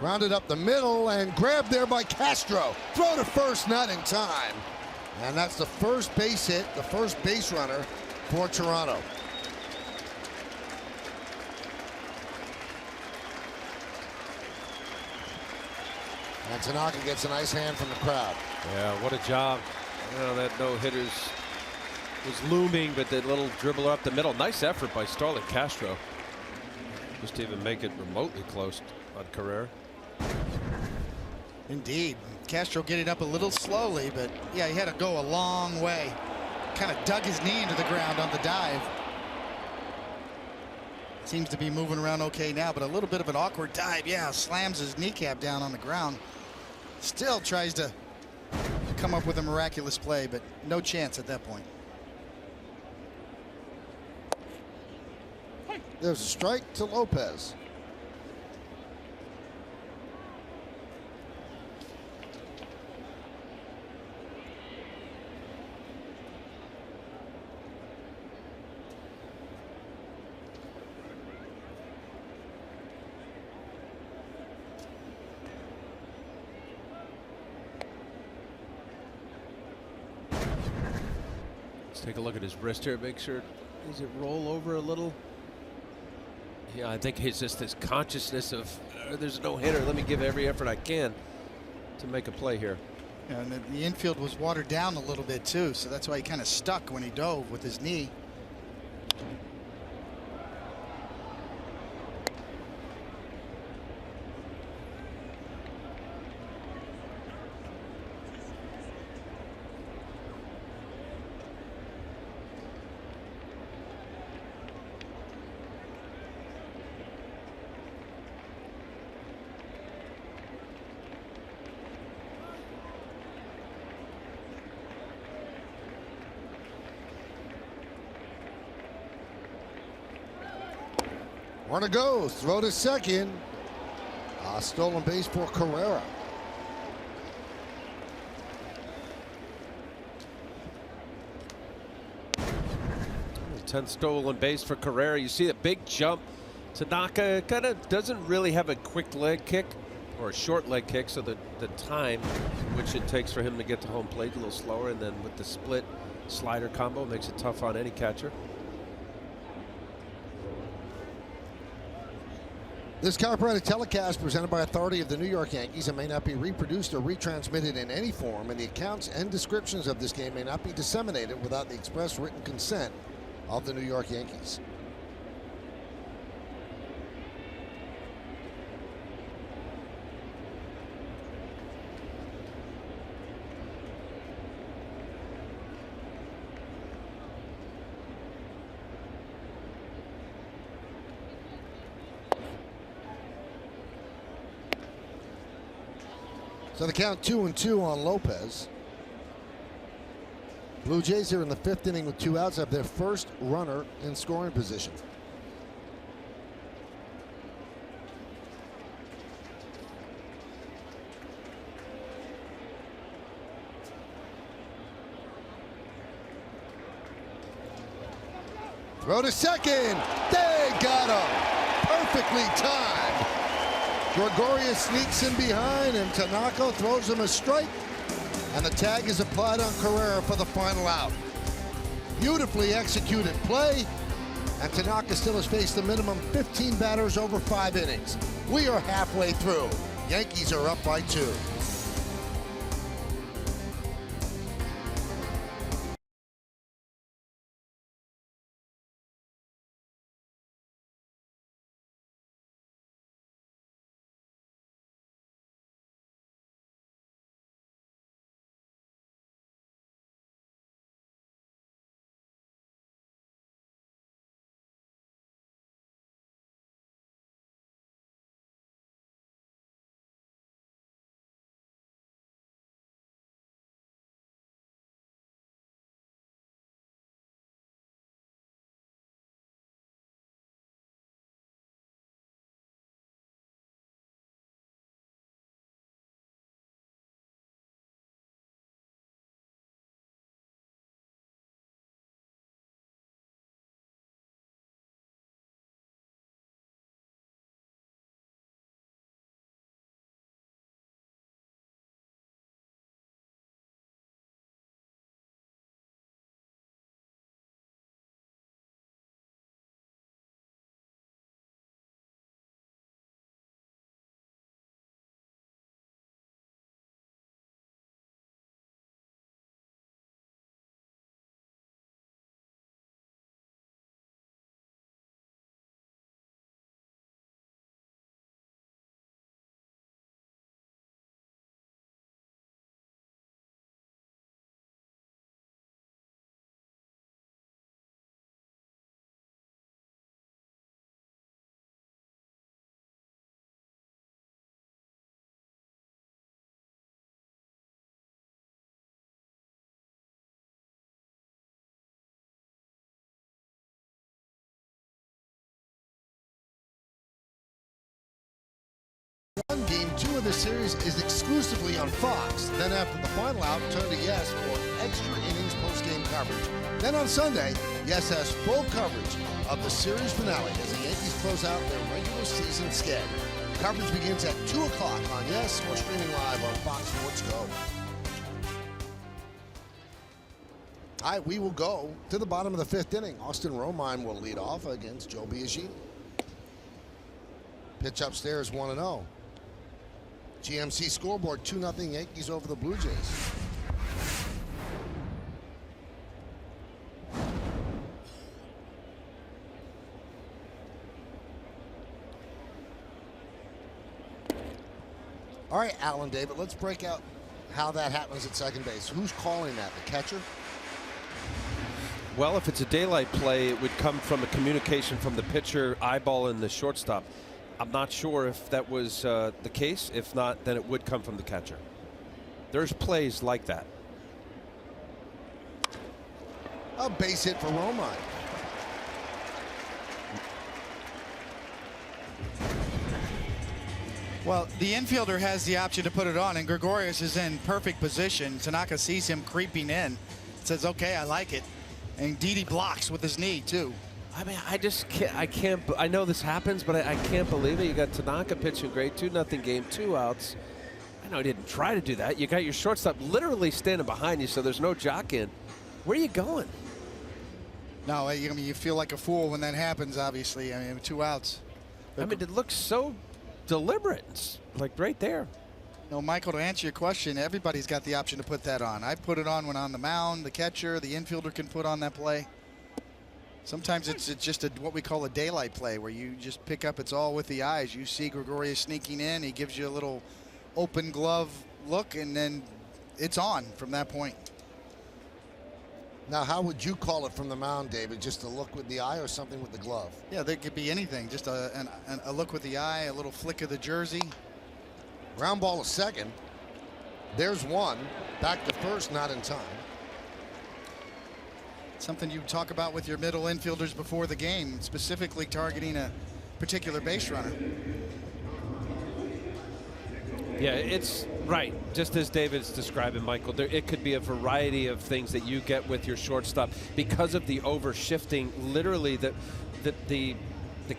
[SPEAKER 2] Rounded up the middle and grabbed there by Castro. Throw to first, not in time. And that's the first base hit, the first base runner for Toronto. And Tanaka gets a nice hand from the crowd.
[SPEAKER 5] Yeah, what a job. You know, that no-hitters was looming, but that little dribble up the middle. Nice effort by Starlin Castro. Just to even make it remotely close on Carrera.
[SPEAKER 7] Indeed. Castro getting up a little slowly, but yeah, he had to go a long way. Kind of dug his knee into the ground on the dive. Seems to be moving around okay now, but a little bit of an awkward dive. Yeah, slams his kneecap down on the ground. Still tries to come up with a miraculous play, but no chance at that point.
[SPEAKER 2] There's a strike to Lopez.
[SPEAKER 5] Let's take a look at his wrist here. Make sure, does it roll over a little? Yeah, I think it's just this consciousness of there's no hitter. Let me give every effort I can to make a play here.
[SPEAKER 7] Yeah, and the infield was watered down a little bit too, so that's why he kind of stuck when he dove with his knee.
[SPEAKER 2] Runner goes, throw to second. Stolen base for Carrera.
[SPEAKER 5] The 10th stolen base for Carrera. You see a big jump. Tanaka kind of doesn't really have a quick leg kick or a short leg kick, so the time which it takes for him to get to home plate a little slower, and then with the split slider combo makes it tough on any catcher.
[SPEAKER 2] This copyrighted telecast presented by authority of the New York Yankees and may not be reproduced or retransmitted in any form, and the accounts and descriptions of this game may not be disseminated without the express written consent of the New York Yankees. So the count 2-2 on Lopez. Blue Jays here in the 5th inning with 2 outs have their first runner in scoring position. Throw to second. They got him. Perfectly timed. Gregorius sneaks in behind, and Tanaka throws him a strike, and the tag is applied on Carrera for the final out. Beautifully executed play, and Tanaka still has faced the minimum 15 batters over 5 innings. We are halfway through. Yankees are up by 2. Game 2 of the series is exclusively on Fox. Then after the final out, turn to Yes for extra innings post-game coverage. Then on Sunday, Yes has full coverage of the series finale as the Yankees close out their regular season sked. Coverage begins at 2 o'clock on Yes or streaming live on Fox Sports Go. All right, we will go to the bottom of the 5th inning. Austin Romine will lead off against Joe Biagini. Pitch upstairs 1-0. GMC scoreboard 2-0 Yankees over the Blue Jays. All right, Alan David, let's break out how that happens at second base. Who's calling that? The catcher?
[SPEAKER 5] Well, if it's a daylight play, it would come from a communication from the pitcher eyeballing the shortstop. I'm not sure if that was the case. If not, then it would come from the catcher. There's plays like that.
[SPEAKER 2] A base hit for Romine.
[SPEAKER 3] Well, the infielder has the option to put it on, and Gregorius is in perfect position. Tanaka sees him creeping in, says, okay, I like it. And Didi blocks with his knee, too.
[SPEAKER 5] I mean, I can't, I know this happens, but I can't believe it. You got Tanaka pitching great, 2-0 game, 2 outs. I know he didn't try to do that. You got your shortstop literally standing behind you, so there's no jock in. Where are you going?
[SPEAKER 3] No, I mean, you feel like a fool when that happens, obviously. I mean, 2 outs.
[SPEAKER 5] I mean, it looks so deliberate. It's like right there.
[SPEAKER 3] No, Michael, to answer your question, everybody's got the option to put that on. I put it on when on the mound. The catcher, the infielder can put on that play. Sometimes it's just what we call a daylight play, where you just pick up, it's all with the eyes. You see Gregorius sneaking in. He gives you a little open glove look, and then it's on from that point.
[SPEAKER 2] Now, how would you call it from the mound, David? Just a look with the eye or something with the glove?
[SPEAKER 3] Yeah, there could be anything. Just a look with the eye, a little flick of the jersey.
[SPEAKER 2] Ground ball to second. There's one. Back to first, not in time.
[SPEAKER 3] Something you talk about with your middle infielders before the game, specifically targeting a particular base runner.
[SPEAKER 5] Yeah, it's right. Just as David's describing, Michael, it could be a variety of things that you get with your shortstop because of the overshifting. Literally, the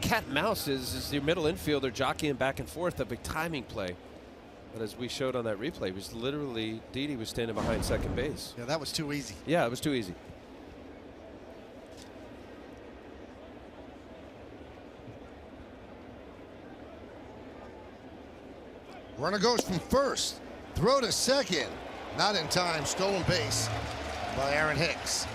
[SPEAKER 5] cat and mouse is your middle infielder jockeying back and forth of a timing play. But as we showed on that replay, it was literally Didi was standing behind second base.
[SPEAKER 3] Yeah, that was too easy.
[SPEAKER 5] Yeah, it was too easy.
[SPEAKER 2] Runner goes from first. Throw to second. Not in time. Stolen base by Aaron Hicks.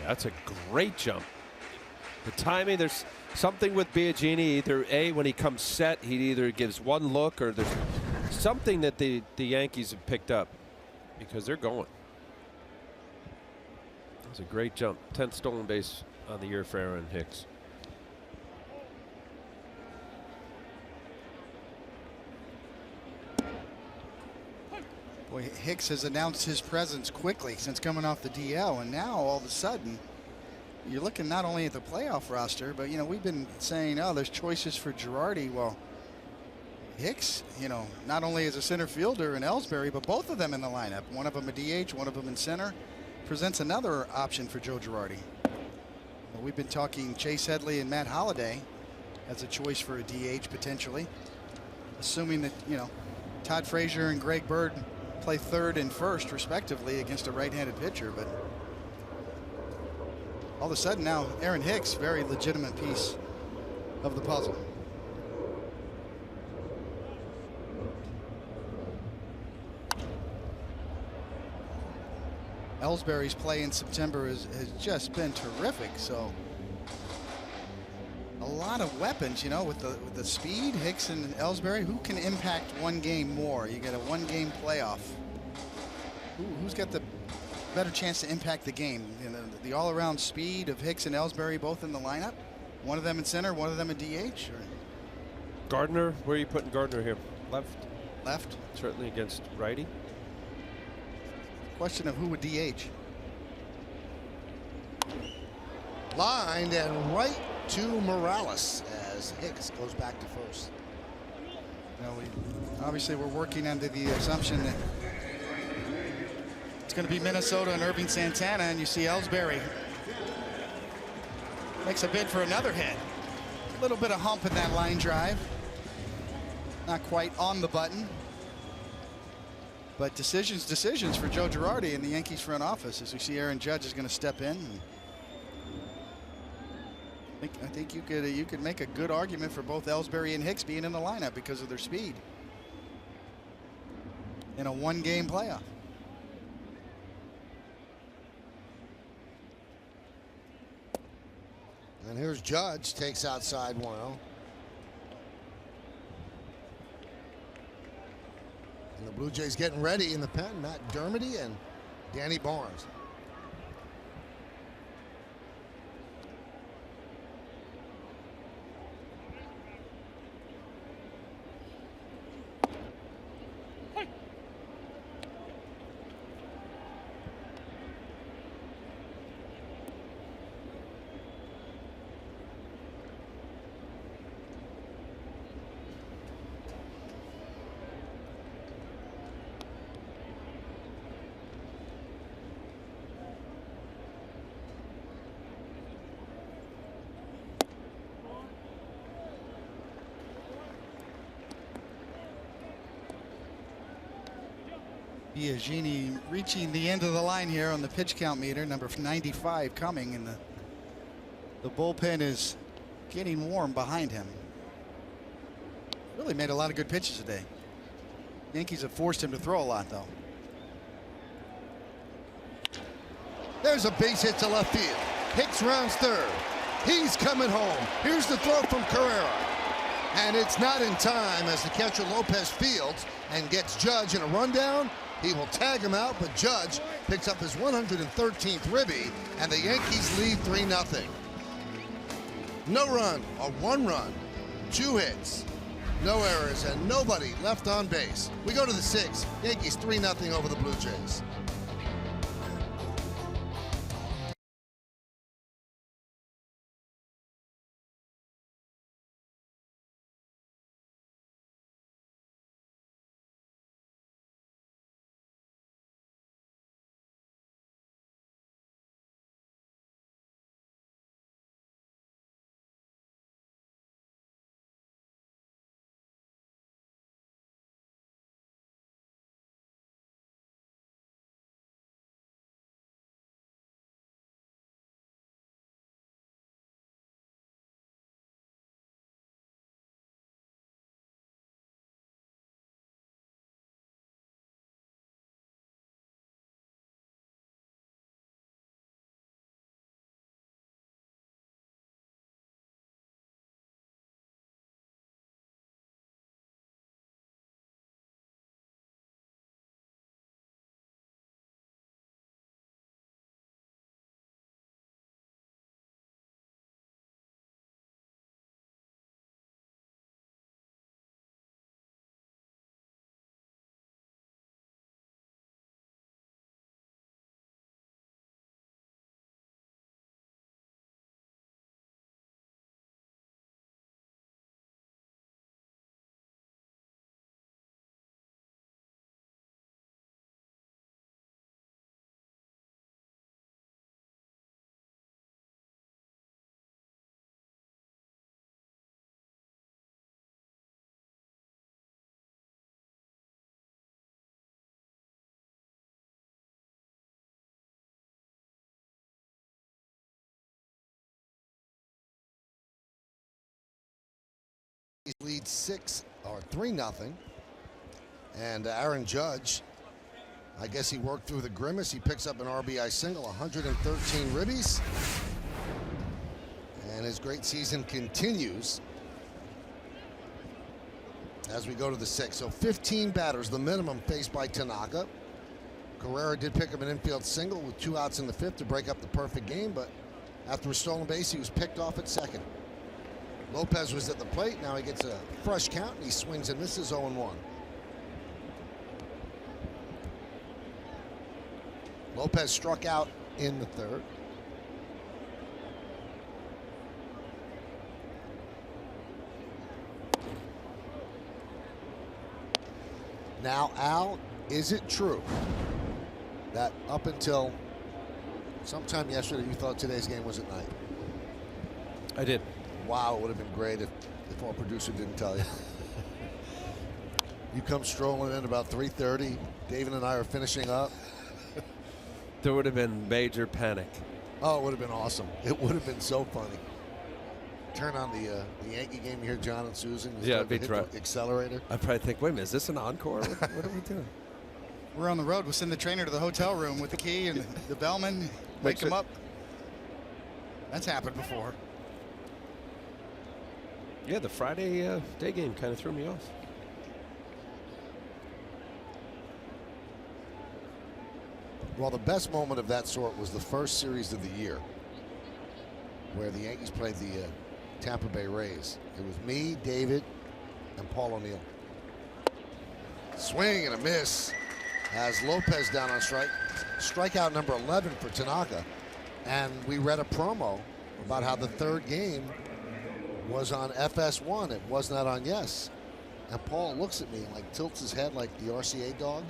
[SPEAKER 5] That's a great jump. The timing, there's something with Biagini. Either A, when he comes set, he either gives one look, or there's something that the Yankees have picked up because they're going. It's a great jump. 10th stolen base on the year for Aaron Hicks.
[SPEAKER 3] Boy, Hicks has announced his presence quickly since coming off the DL, and now all of a sudden you're looking not only at the playoff roster, but you know, we've been saying, oh, there's choices for Girardi. Well, Hicks, you know, not only as a center fielder in Ellsbury, but both of them in the lineup. One of them a DH, one of them in center. Presents another option for Joe Girardi. Well, we've been talking Chase Headley and Matt Holliday as a choice for a DH potentially, assuming that, you know, Todd Frazier and Greg Bird play third and first respectively against a right-handed pitcher. But all of a sudden now Aaron Hicks, very legitimate piece of the puzzle. Ellsbury's play in September has just been terrific. So a lot of weapons, you know, with the speed. Hicks and Ellsbury, who can impact one game more? You get a one-game playoff. Who's got the better chance to impact the game? You know, the all-around speed of Hicks and Ellsbury both in the lineup. One of them in center, one of them in DH. Or
[SPEAKER 5] Gardner, where are you putting Gardner here? Left.
[SPEAKER 3] Left.
[SPEAKER 5] Certainly against righty.
[SPEAKER 3] Question of who would DH.
[SPEAKER 2] Lined and right to Morales as Hicks goes back to first.
[SPEAKER 3] Now obviously we're working under the assumption that it's going to be Minnesota and Irving Santana, and you see Ellsbury makes a bid for another hit.
[SPEAKER 7] A little bit of hump in that line drive. Not quite on the button. But decisions for Joe Girardi and the Yankees front office, as we see Aaron Judge is going to step in. I think you could make a good argument for both Ellsbury and Hicks being in the lineup because of their speed in a one-game playoff.
[SPEAKER 2] And here's Judge, takes outside 1-0. And the Blue Jays getting ready in the pen. Matt Dermody and Danny Barnes.
[SPEAKER 7] Biagini reaching the end of the line here on the pitch count meter, number 95 coming, and the bullpen is getting warm behind him. Really made a lot of good pitches today. Yankees have forced him to throw a lot, though.
[SPEAKER 2] There's a base hit to left field. Hicks rounds third. He's coming home. Here's the throw from Carrera. And it's not in time as the catcher Lopez fields and gets Judge in a rundown. He will tag him out, but Judge picks up his 113th ribby, and the Yankees lead 3-0. No run, or 1 run, 2 hits, no errors, and nobody left on base. We go to the 6th. Yankees 3-0 over the Blue Jays. Leads 3-0, and Aaron Judge, I guess he worked through the grimace. He picks up an RBI single, 113 ribbies, and his great season continues as we go to the 6th. So 15 batters, the minimum faced by Tanaka. Carrera did pick up an infield single with 2 outs in the 5th to break up the perfect game, but after a stolen base, he was picked off at second. Lopez was at the plate. Now he gets a fresh count, and he swings and misses 0-1. Lopez struck out in the 3rd. Now, Al, is it true that up until sometime yesterday you thought today's game was at night?
[SPEAKER 5] I did.
[SPEAKER 2] Wow, it would have been great if our producer didn't tell you. You come strolling in about 3:30. David and I are finishing up.
[SPEAKER 5] There would have been major panic.
[SPEAKER 2] Oh, it would have been awesome. It would have been so funny. Turn on the Yankee game, you hear John and Susan.
[SPEAKER 5] Yeah, it'd be
[SPEAKER 2] hit the accelerator.
[SPEAKER 5] I'd probably think, wait a minute, is this an encore? What are we doing?
[SPEAKER 7] We're on the road. We'll send the trainer to the hotel room with the key and the bellman. Wake him up. That's happened before.
[SPEAKER 5] Yeah, the Friday day game kind of threw me off.
[SPEAKER 2] Well, the best moment of that sort was the first series of the year, where the Yankees played the Tampa Bay Rays. It was me, David, and Paul O'Neill. Swing and a miss as Lopez down on strike. Strikeout number 11 for Tanaka. And we read a promo about how the third game was on FS1. It was not on Yes. And Paul looks at me and like tilts his head like the RCA dog.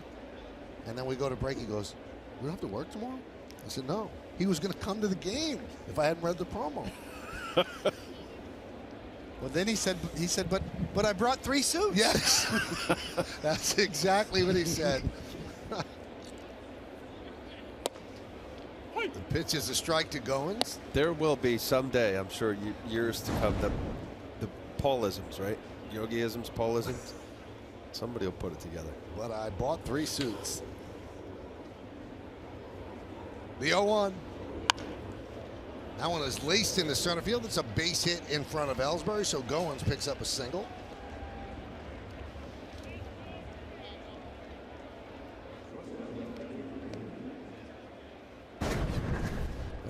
[SPEAKER 2] And then we go to break. He goes, "We don't have to work tomorrow?" I said, "No." He was going to come to the game if I hadn't read the promo.
[SPEAKER 7] Well, then he said, but I brought 3 suits.
[SPEAKER 2] Yes. That's exactly what he said. The pitch is a strike to Goins.
[SPEAKER 5] There will be someday, I'm sure, years to come, the Paulisms, right? Yogiisms, Paulisms. Somebody will put it together.
[SPEAKER 2] But I bought 3 suits. The 0-1. That one is laced into center field. It's a base hit in front of Ellsbury, so Goins picks up a single.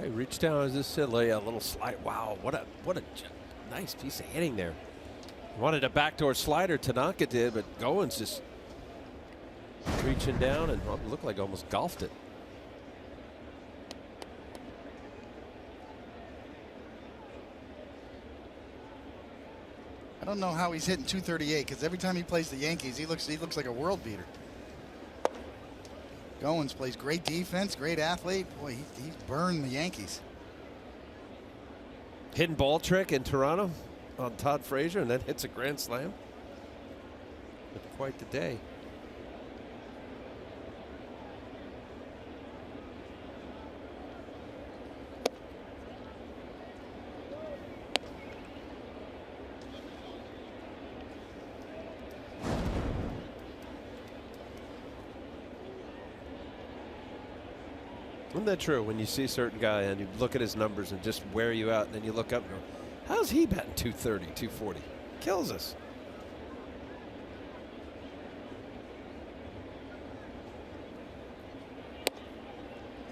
[SPEAKER 5] He reached down as this said, lay a little slide. Wow, what a nice piece of hitting there. Wanted a backdoor slider, Tanaka did, but Goins just reaching down and looked like almost golfed it.
[SPEAKER 7] I don't know how he's hitting 238 because every time he plays the Yankees, he looks like a world beater. Goins plays great defense, great athlete. Boy, he's burned the Yankees.
[SPEAKER 5] Hidden ball trick in Toronto on Todd Frazier and then hits a grand slam. But quite the day. Isn't that true? When you see a certain guy and you look at his numbers and just wear you out, and then you look up and go, how's he batting 230, 240? Kills us.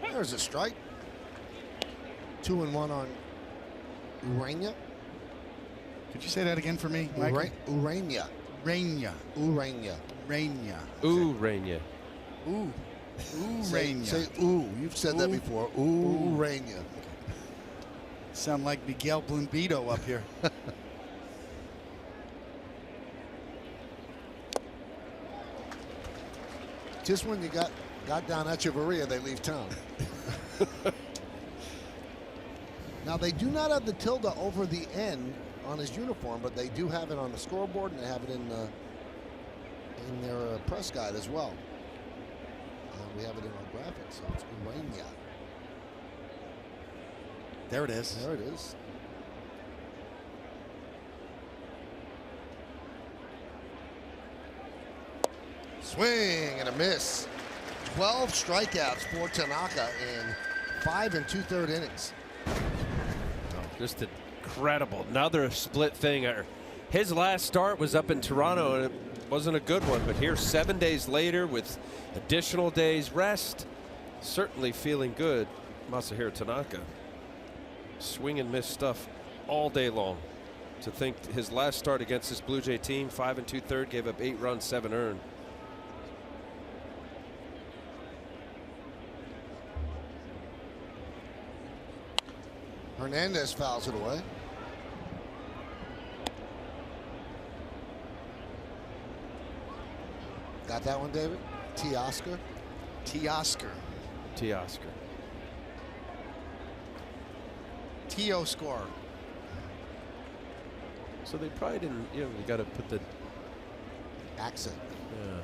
[SPEAKER 2] There's a strike. 2-1 on Urania.
[SPEAKER 7] Could you say that again for me, Michael?
[SPEAKER 2] Urania.
[SPEAKER 7] Urania.
[SPEAKER 2] Urania.
[SPEAKER 7] Urania.
[SPEAKER 5] Ooh, Rainier.
[SPEAKER 7] Ooh. Ooh,
[SPEAKER 2] Say ooh. You've said that before. Ooh, Urania.
[SPEAKER 7] Sound like Miguel Blumbido up here.
[SPEAKER 2] Just when you got down Echeverria, they leave town. Now, they do not have the tilde over the N on his uniform, but they do have it on the scoreboard, and they have it in their press guide as well. We have it in our graphics, so it's Urania.
[SPEAKER 7] There it is.
[SPEAKER 2] There it is. Swing and a miss. 12 strikeouts for Tanaka in 5 2/3 innings.
[SPEAKER 5] Just incredible. Another split thing. His last start was up in Toronto, and it wasn't a good one. But here, 7 days later, with additional days rest, certainly feeling good. Masahiro Tanaka. Swing and miss stuff all day long. To think his last start against this Blue Jay team, 5 2/3, gave up 8 runs, 7 earned.
[SPEAKER 2] Hernandez fouls it away. Got that one, David? Teoscar.
[SPEAKER 7] Teoscar.
[SPEAKER 5] Teoscar.
[SPEAKER 7] Teo score.
[SPEAKER 5] So they probably didn't, you got to put the
[SPEAKER 2] accent.
[SPEAKER 5] Yeah.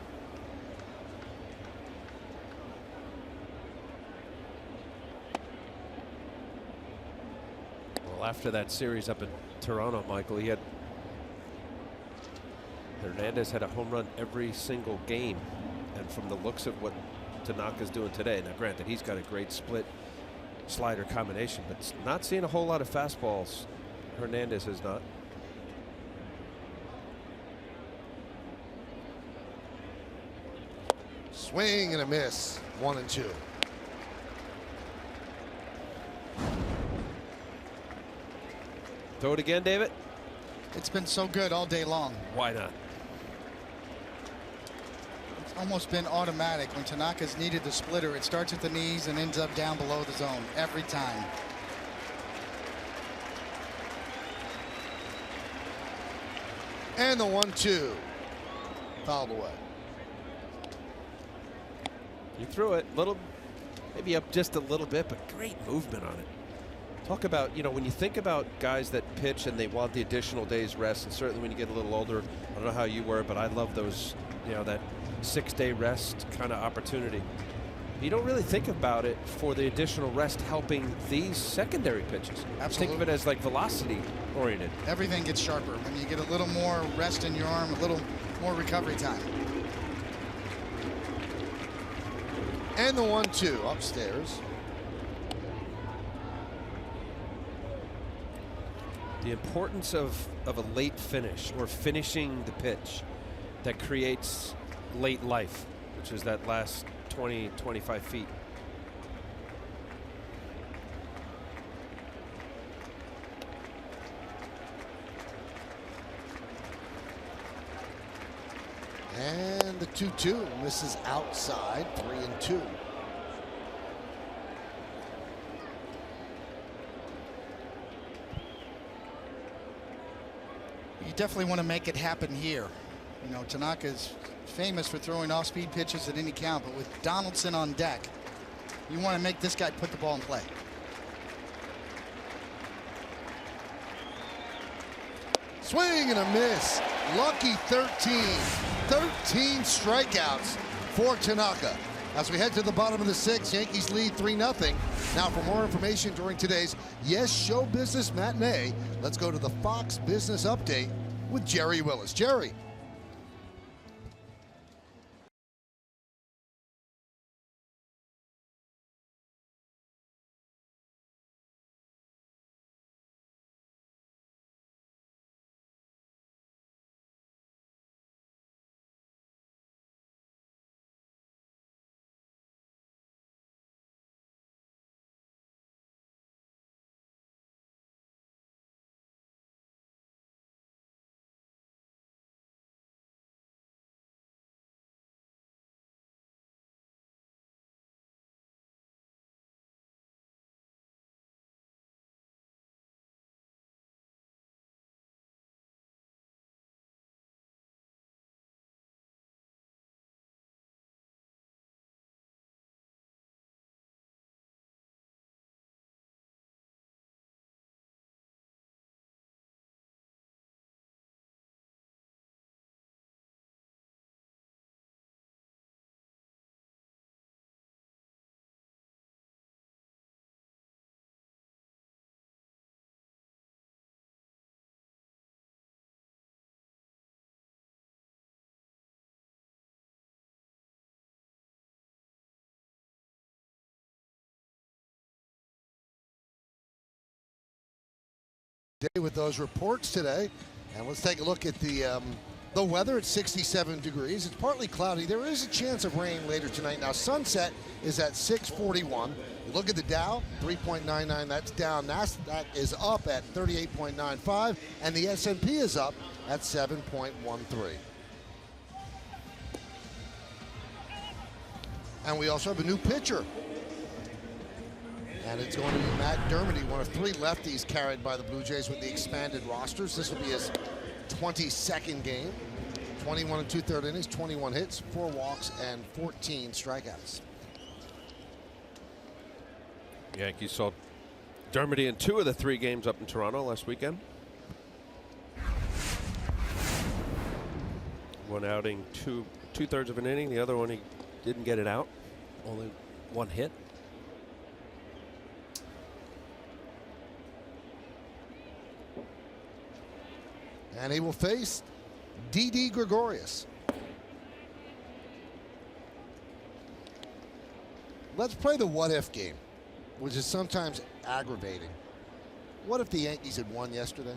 [SPEAKER 5] Well, after that series up in Toronto, Michael, Hernandez had a home run every single game, and from the looks of what Tanaka's doing today, now granted he's got a great split slider combination, but not seeing a whole lot of fastballs. Hernandez has not.
[SPEAKER 2] Swing and a miss. 1-2.
[SPEAKER 5] Throw it again, David.
[SPEAKER 3] It's been so good all day long.
[SPEAKER 5] Why not?
[SPEAKER 3] It's almost been automatic. When Tanaka's needed the splitter, it starts at the knees and ends up down below the zone every time.
[SPEAKER 2] And the 1-2. Fouled away.
[SPEAKER 5] You threw it maybe up just a little bit, but great movement on it. Talk about, when you think about guys that pitch and they want the additional day's rest, and certainly when you get a little older, I don't know how you were, but I love those, that 6-day rest kind of opportunity. You don't really think about it for the additional rest helping these secondary pitches.
[SPEAKER 3] Absolutely.
[SPEAKER 5] Think of it as like velocity oriented.
[SPEAKER 3] Everything gets sharper when you get a little more rest in your arm, a little more recovery time.
[SPEAKER 2] And the 1-2 upstairs.
[SPEAKER 5] The importance of a late finish or finishing the pitch that creates late life, which is that last 20, 25 feet.
[SPEAKER 2] And the 2-2 misses outside. 3-2.
[SPEAKER 3] You definitely want to make it happen here. Tanaka's famous for throwing off-speed pitches at any count, but with Donaldson on deck, you want to make this guy put the ball in play.
[SPEAKER 2] Swing and a miss. Lucky 13. 13 strikeouts for Tanaka. As we head to the bottom of the 6th, Yankees lead 3-0. Now, for more information during today's Yes Show Business Matinee, let's go to the Fox Business Update with Jerry Willis. Jerry. Day with those reports today, and let's take a look at the weather. At 67 degrees. It's partly cloudy. There is a chance of rain later tonight. Now, sunset is at 6:41. You look at the Dow, 3.99. That's down. Nasdaq is up at 38.95, and the S&P is up at 7.13. And we also have a new pitcher. And it's going to be Matt Dermody, one of 3 lefties carried by the Blue Jays with the expanded rosters. This will be his 22nd game. 21 2/3 innings, 21 hits, 4 walks, and 14 strikeouts.
[SPEAKER 5] Yankees saw Dermody in 2 of the 3 games up in Toronto last weekend. One outing, two-thirds of an inning. The other one, he didn't get it out. Only one hit.
[SPEAKER 2] And he will face Didi Gregorius. Let's play the what-if game, which is sometimes aggravating. What if the Yankees had won yesterday?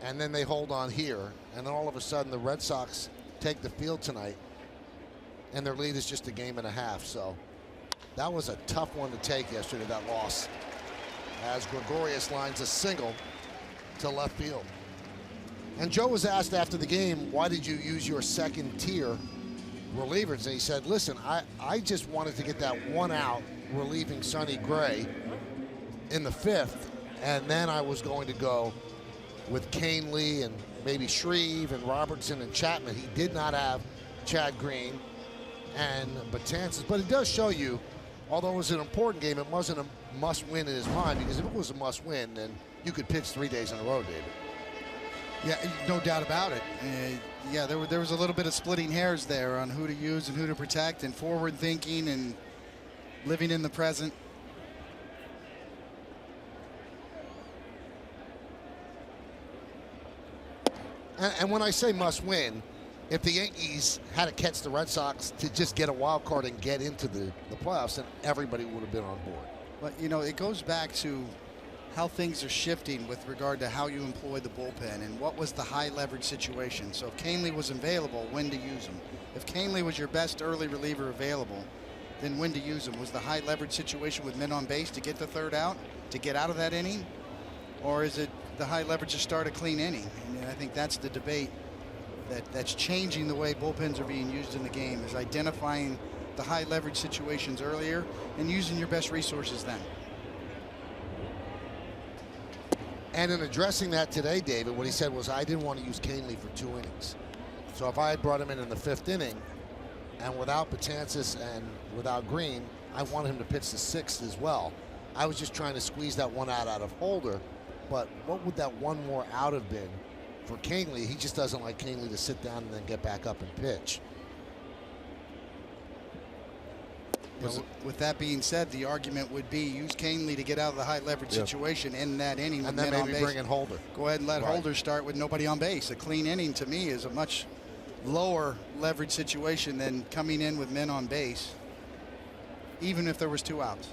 [SPEAKER 2] And then they hold on here, and then all of a sudden the Red Sox take the field tonight, and their lead is just a game and a half. So that was a tough one to take yesterday, that loss, as Gregorius lines a single to left field. And Joe was asked after the game, why did you use your second tier relievers? And he said, listen, I just wanted to get that one out relieving Sonny Gray in the 5th, and then I was going to go with Canely and maybe Shreve and Robertson and Chapman. He did not have Chad Green and Betances, but it does show you, although it was an important game, it wasn't a must-win in his mind, because if it was a must-win, then you could pitch 3 days in a row, David.
[SPEAKER 7] Yeah, no doubt about it. Yeah, there was a little bit of splitting hairs there on who to use and who to protect, and forward thinking and living in the present.
[SPEAKER 2] And when I say must win, if the Yankees had to catch the Red Sox to just get a wild card and get into the playoffs, then everybody would have been on board.
[SPEAKER 7] But, you know, it goes back to how things are shifting with regard to how you employ the bullpen and what was the high leverage situation. So if Canely was available, when to use him. If Canely was your best early reliever available, then when to use him. Was the high leverage situation with men on base to get the third out, to get out of that inning? Or is it the high leverage to start a clean inning? And I think that's the debate that's changing the way bullpens are being used in the game, is identifying the high leverage situations earlier and using your best resources then.
[SPEAKER 2] And in addressing that today, David, what he said was, I didn't want to use Canely for 2 innings. So if I had brought him in the 5th inning, and without Betances and without Green, I wanted him to pitch the 6th as well. I was just trying to squeeze that one out of Holder. But what would that one more out have been for Canely? He just doesn't like Canely to sit down and then get back up and pitch.
[SPEAKER 7] With that being said, the argument would be use Canely to get out of the high leverage situation in that inning,
[SPEAKER 2] and then maybe bring in Holder.
[SPEAKER 7] Go ahead and let Holder start with nobody on base. A clean inning to me is a much lower leverage situation than coming in with men on base, even if there was 2 outs.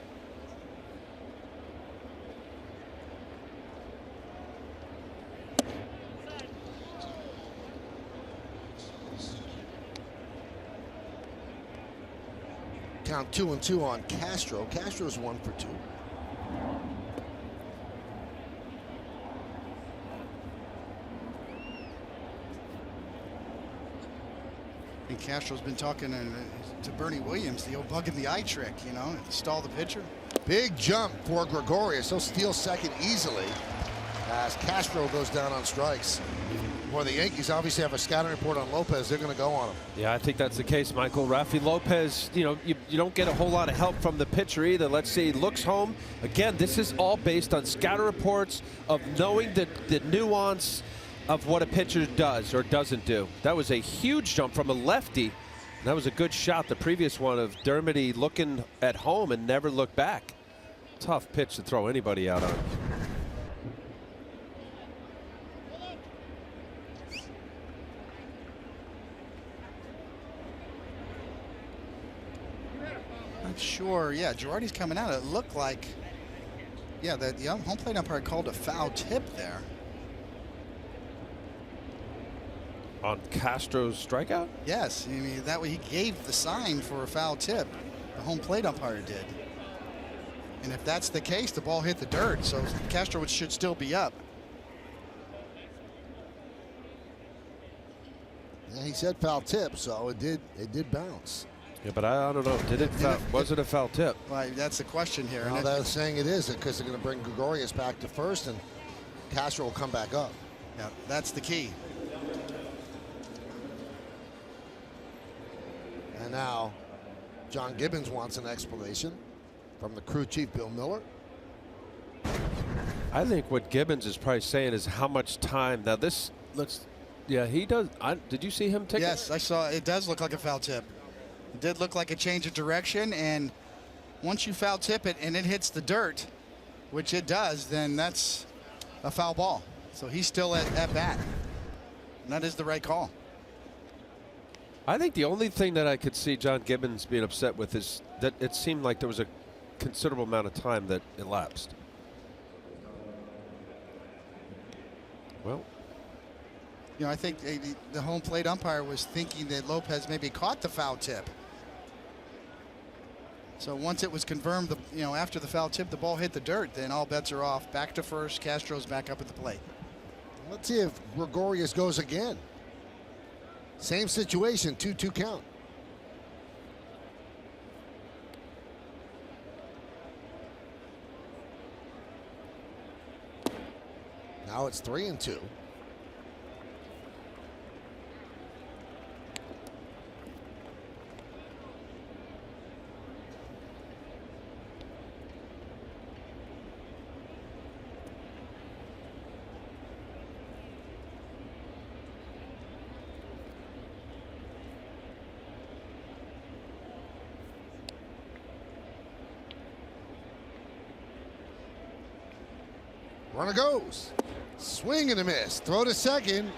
[SPEAKER 2] Count 2-2 on Castro. Castro's 1 for 2.
[SPEAKER 7] And Castro's been talking to Bernie Williams, the old bug in the eye trick, you know, stall the pitcher.
[SPEAKER 2] Big jump for Gregorius. He'll steal second easily as Castro goes down on strikes. Well, the Yankees obviously have a scouting report on Lopez. They're going to go on him.
[SPEAKER 5] Yeah, I think that's the case, Michael. Rafi Lopez, you know, you don't get a whole lot of help from the pitcher either. Let's see, he looks home. Again, this is all based on scouting reports of knowing the nuance of what a pitcher does or doesn't do. That was a huge jump from a lefty. That was a good shot. The previous one of Dermody looking at home and never looked back. Tough pitch to throw anybody out on.
[SPEAKER 7] Sure, yeah, Girardi's coming out. It looked like, yeah, the home plate umpire called a foul tip there.
[SPEAKER 5] On Castro's strikeout?
[SPEAKER 7] Yes, I mean, that way he gave the sign for a foul tip. The home plate umpire did. And if that's the case, the ball hit the dirt, so Castro should still be up.
[SPEAKER 2] Yeah, he said foul tip, so it did bounce.
[SPEAKER 5] Yeah, but I don't know. Was it a foul tip?
[SPEAKER 7] Well, that's the question here.
[SPEAKER 2] Well, they're saying it is, because they're going to bring Gregorius back to first, and Castro will come back up.
[SPEAKER 7] Yeah, that's the key.
[SPEAKER 2] And now John Gibbons wants an explanation from the crew chief, Bill Miller.
[SPEAKER 5] I think what Gibbons is probably saying is how much time. Now this, Yeah, he does. Did you see him take
[SPEAKER 3] Yes, I saw. It does look like a foul tip. It did look like a change of direction, and once you foul tip it and it hits the dirt, which it does, then that's a foul ball. So he's still at bat. And that is the right call.
[SPEAKER 5] I think the only thing that I could see John Gibbons being upset with is that it seemed like there was a considerable amount of time that elapsed. Well,
[SPEAKER 3] You know, I think the home plate umpire was thinking that Lopez maybe caught the foul tip. So once it was confirmed, after the foul tip, the ball hit the dirt, then all bets are off. Back to first. Castro's back up at the plate.
[SPEAKER 2] Let's see if Gregorius goes again. Same situation, 2-2 count. Now it's 3-2. Runner goes. Swing and a miss. Throw to second.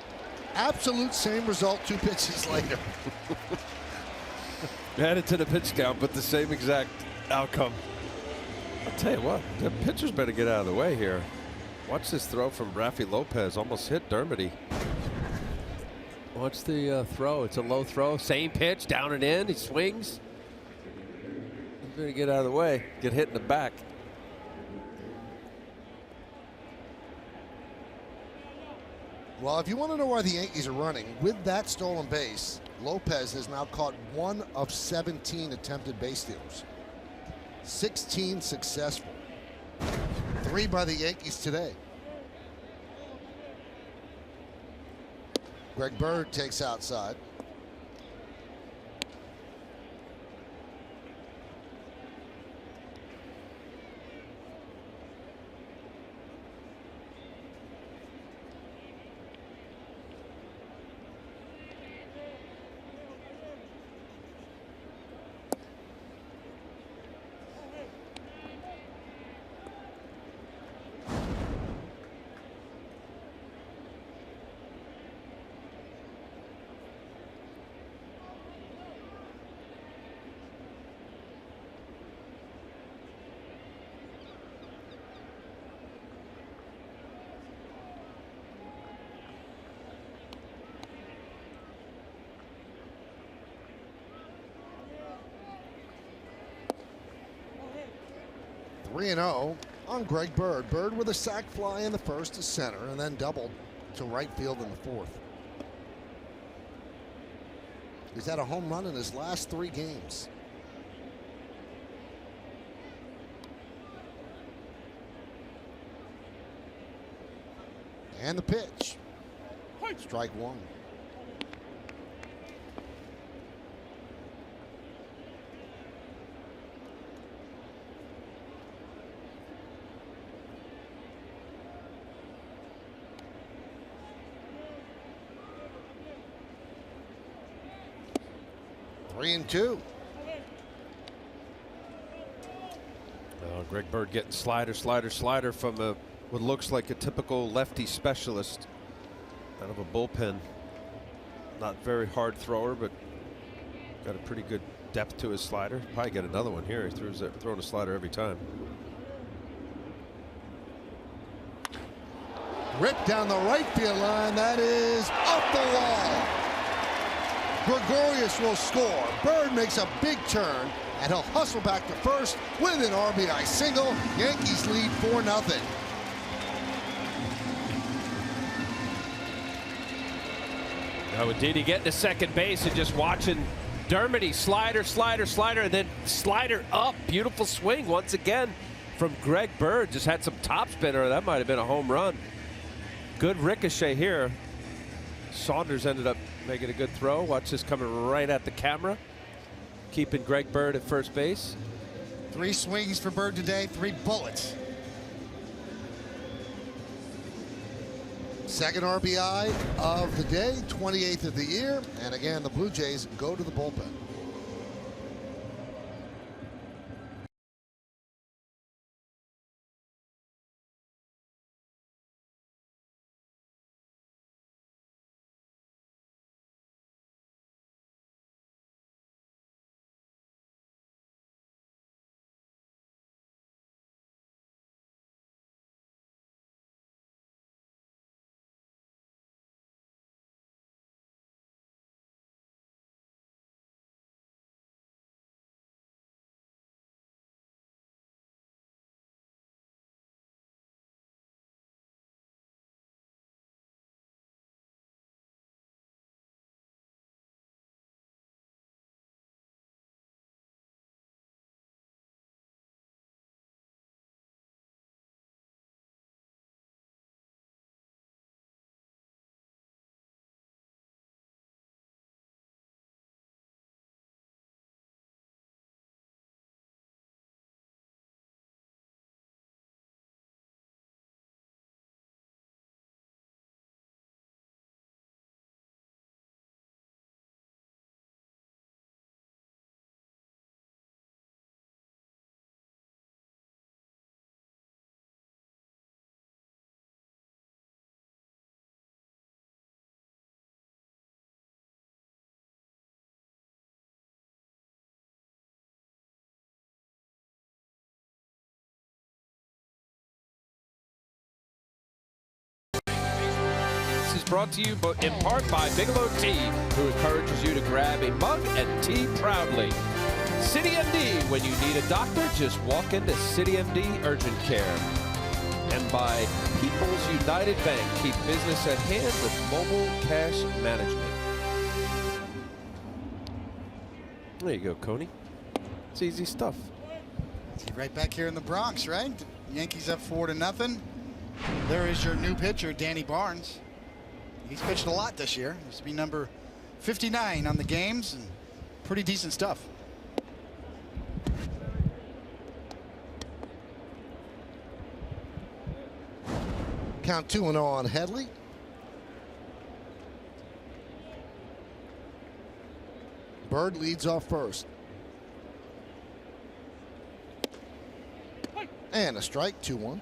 [SPEAKER 2] Absolute same result 2 pitches later.
[SPEAKER 5] added to the pitch count, but the same exact outcome. I'll tell you what, the pitchers better get out of the way here. Watch this throw from Rafi Lopez. Almost hit Dermody. Watch the throw. It's a low throw. Same pitch, down and in. He swings. He's going to get out of the way. Get hit in the back.
[SPEAKER 2] Well, if you want to know why the Yankees are running, with that stolen base, Lopez has now caught 1 of 17 attempted base stealers. 16 successful. 3 by the Yankees today. Greg Bird takes outside. (3-0) on Greg Bird. Bird with a sac fly in the first to center and then doubled to right field in the fourth. He's had a home run in his last 3 games. And the pitch. Strike 1.
[SPEAKER 5] Greg Bird getting slider from what looks like a typical lefty specialist out of a bullpen. Not very hard thrower, but got a pretty good depth to his slider. Probably get another one here. He throwing a slider every time.
[SPEAKER 2] Ripped down the right field line. That is up the wall. Gregorius will score. Bird makes a big turn, and he'll hustle back to first with an RBI single. Yankees lead 4-0.
[SPEAKER 5] Now with Didi getting to second base and just watching Dermody slider, and then slider up. Beautiful swing once again from Greg Bird. Just had some top spinner. That might have been a home run. Good ricochet here. Saunders ended up making a good throw. Watch this coming right at the camera. Keeping Greg Bird at first base.
[SPEAKER 3] 3 swings for Bird today, 3 bullets.
[SPEAKER 2] Second RBI of the day, 28th of the year. And again, the Blue Jays go to the bullpen.
[SPEAKER 5] This is brought to you in part by Bigelow Tea, who encourages you to grab a mug and tea proudly. City MD, when you need a doctor, just walk into City MD Urgent Care. And by People's United Bank, keep business at hand with mobile cash management. There you go, Coney. It's easy stuff.
[SPEAKER 7] See, right back here in the Bronx, right? Yankees up 4-0. There is your new pitcher, Danny Barnes. He's pitched a lot this year. Used to be number 59 on the games, and pretty decent stuff.
[SPEAKER 2] Count 2-0 on Headley. Bird leads off first. And a strike, 2-1.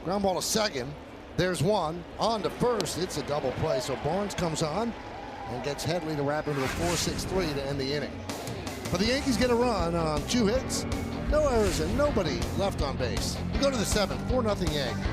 [SPEAKER 2] Ground ball to second. There's one. On to first. It's a double play. So Barnes comes on and gets Headley to wrap into a 4-6-3 to end the inning. But the Yankees get a run on 2 hits, no errors, and nobody left on base. We go to the 7th, 4-0 Yankees.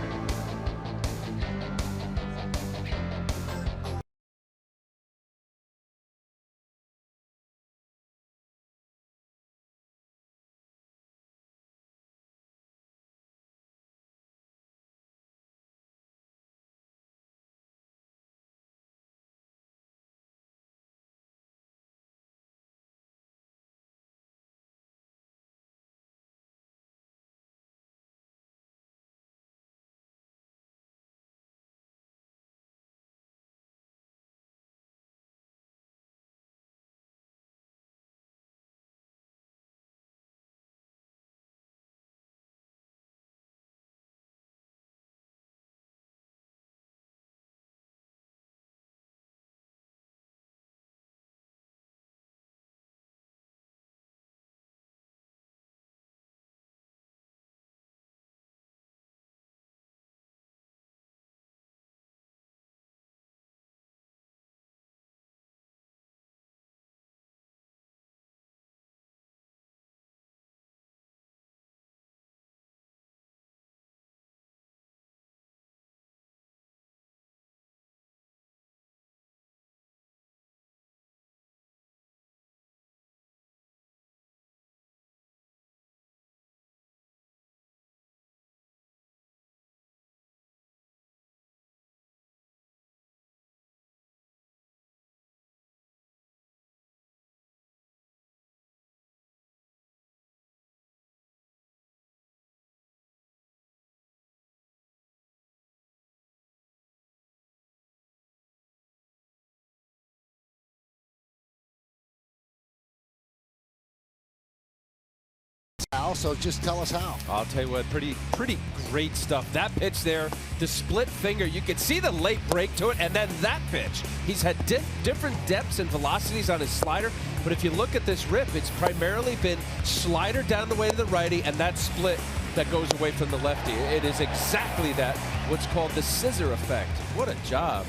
[SPEAKER 2] Al, so just tell us how.
[SPEAKER 5] I'll tell you what, pretty great stuff. That pitch there, the split finger, you could see the late break to it, and then that pitch. He's had different depths and velocities on his slider, but if you look at this rip, it's primarily been slider down the way to the righty and that split that goes away from the lefty. It is exactly that, what's called the scissor effect. What a job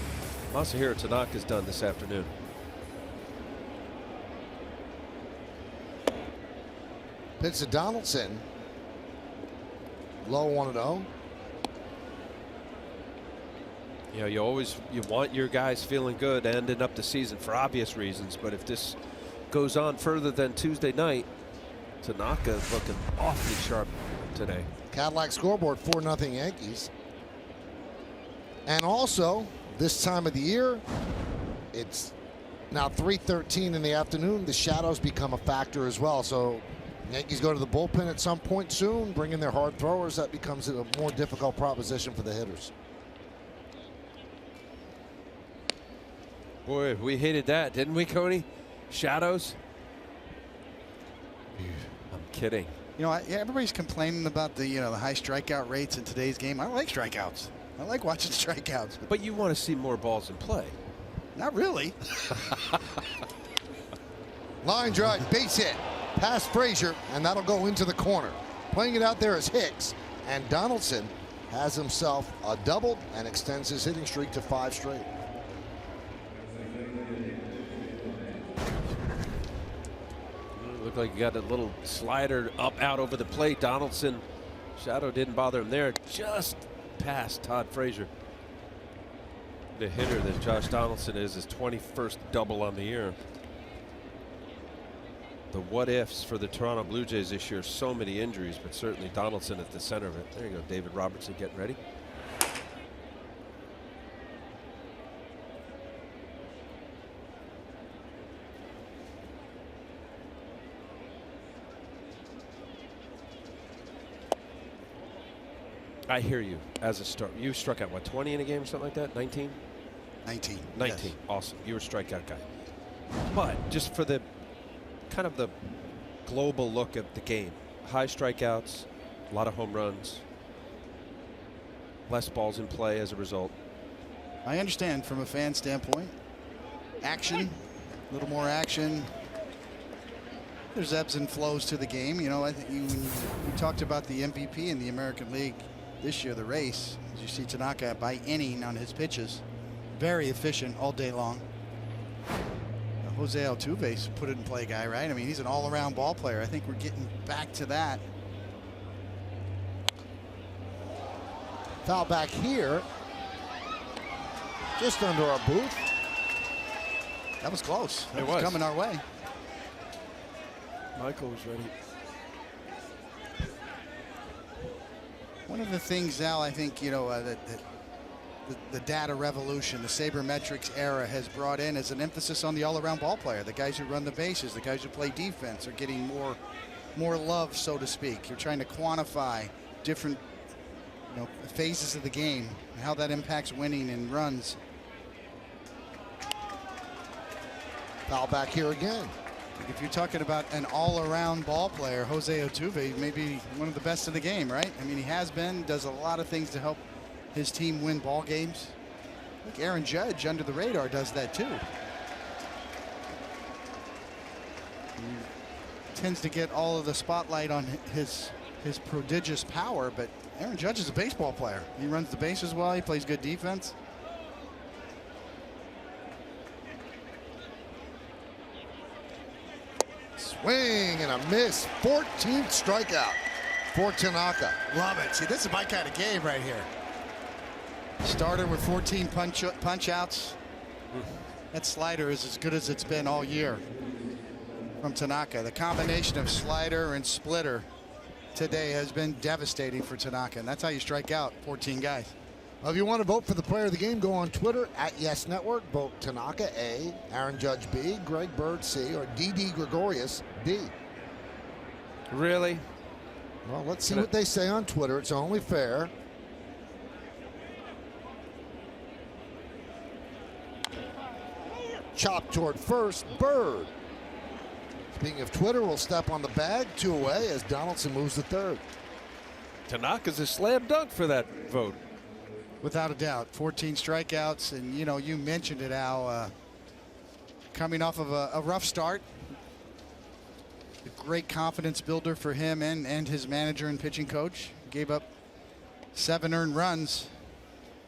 [SPEAKER 5] Masahiro Tanaka's done this afternoon.
[SPEAKER 2] Pitch to Donaldson. Low 1-0.
[SPEAKER 5] You know, you want your guys feeling good ending up the season for obvious reasons, but if this goes on further than Tuesday night, Tanaka is looking awfully sharp today.
[SPEAKER 2] Cadillac scoreboard, 4-0 Yankees. And also, this time of the year, it's now 3:13 in the afternoon. The shadows become a factor as well. So Yankees go to the bullpen at some point soon, bring in their hard throwers. That becomes a more difficult proposition for the hitters.
[SPEAKER 5] Boy, we hated that, didn't we, Coney? Shadows? I'm kidding.
[SPEAKER 7] You know, everybody's complaining about the high strikeout rates in today's game. I like strikeouts. I like watching strikeouts.
[SPEAKER 5] But you want to see more balls in play.
[SPEAKER 7] Not really.
[SPEAKER 2] Line drive, base hit, past Frazier, and that'll go into the corner. Playing it out there is Hicks, and Donaldson has himself a double and extends his hitting streak to 5 straight.
[SPEAKER 5] Looked like he got a little slider up out over the plate. Donaldson, shadow didn't bother him there. Just past Todd Frazier. The hitter that Josh Donaldson is his 21st double on the year. The what ifs for the Toronto Blue Jays this year, so many injuries, but certainly Donaldson at the center of it. There you go, David Robertson getting ready. I hear you. As a start, you struck out what, 20 in a game or something like that? 19?
[SPEAKER 7] 19.
[SPEAKER 5] 19. Yes. Awesome. You were a strikeout guy. But just for the kind of the global look at the game, high strikeouts, a lot of home runs, less balls in play as a result.
[SPEAKER 7] I understand from a fan standpoint. Action, a little more action. There's ebbs and flows to the game. You know, I think you talked about the MVP in the American League this year, the race. As you see Tanaka by inning on his pitches, very efficient all day long. Jose Altuve's put it in play guy, right? I mean, he's an all-around ball player. I think we're getting back to that.
[SPEAKER 2] Foul back here, just under our booth.
[SPEAKER 7] That was close. That
[SPEAKER 5] was
[SPEAKER 7] coming our way.
[SPEAKER 5] Michael was ready.
[SPEAKER 7] One of the things, Al, I think, you know, that the data revolution, the sabermetrics era has brought in is an emphasis on the all-around ball player. The guys who run the bases, the guys who play defense are getting more love, so to speak. You're trying to quantify different, you know, phases of the game and how that impacts winning and runs.
[SPEAKER 2] Foul back here again.
[SPEAKER 7] If you're talking about an all-around ball player, Jose Altuve may be one of the best in the game, right? I mean, he has been, does a lot of things to help his team win ball games. I think Aaron Judge, under the radar, does that too. He tends to get all of the spotlight on his prodigious power, but Aaron Judge is a baseball player. He runs the bases well, he plays good defense.
[SPEAKER 2] Swing and a miss. 14th strikeout for Tanaka.
[SPEAKER 7] Love it. See, this is my kind of game right here. Starter with 14 punch outs. That slider is as good as it's been all year from Tanaka. The combination of slider and splitter today has been devastating for Tanaka, and that's how you strike out 14 guys.
[SPEAKER 2] Well, if you want to vote for the player of the game, go on Twitter at Yes Network. Vote Tanaka A, Aaron Judge B, Greg Bird C, or D.D. Gregorius D.
[SPEAKER 5] Really?
[SPEAKER 2] Well, let's see what they say on Twitter. It's only fair. Chop toward first, Bird. Speaking of Twitter, we'll step on the bag, 2 away as Donaldson moves to third.
[SPEAKER 5] Tanaka's a slam dunk for that vote.
[SPEAKER 7] Without a doubt, 14 strikeouts, and you mentioned it, Al. Coming off of a rough start, a great confidence builder for him and his manager and pitching coach. Gave up 7 earned runs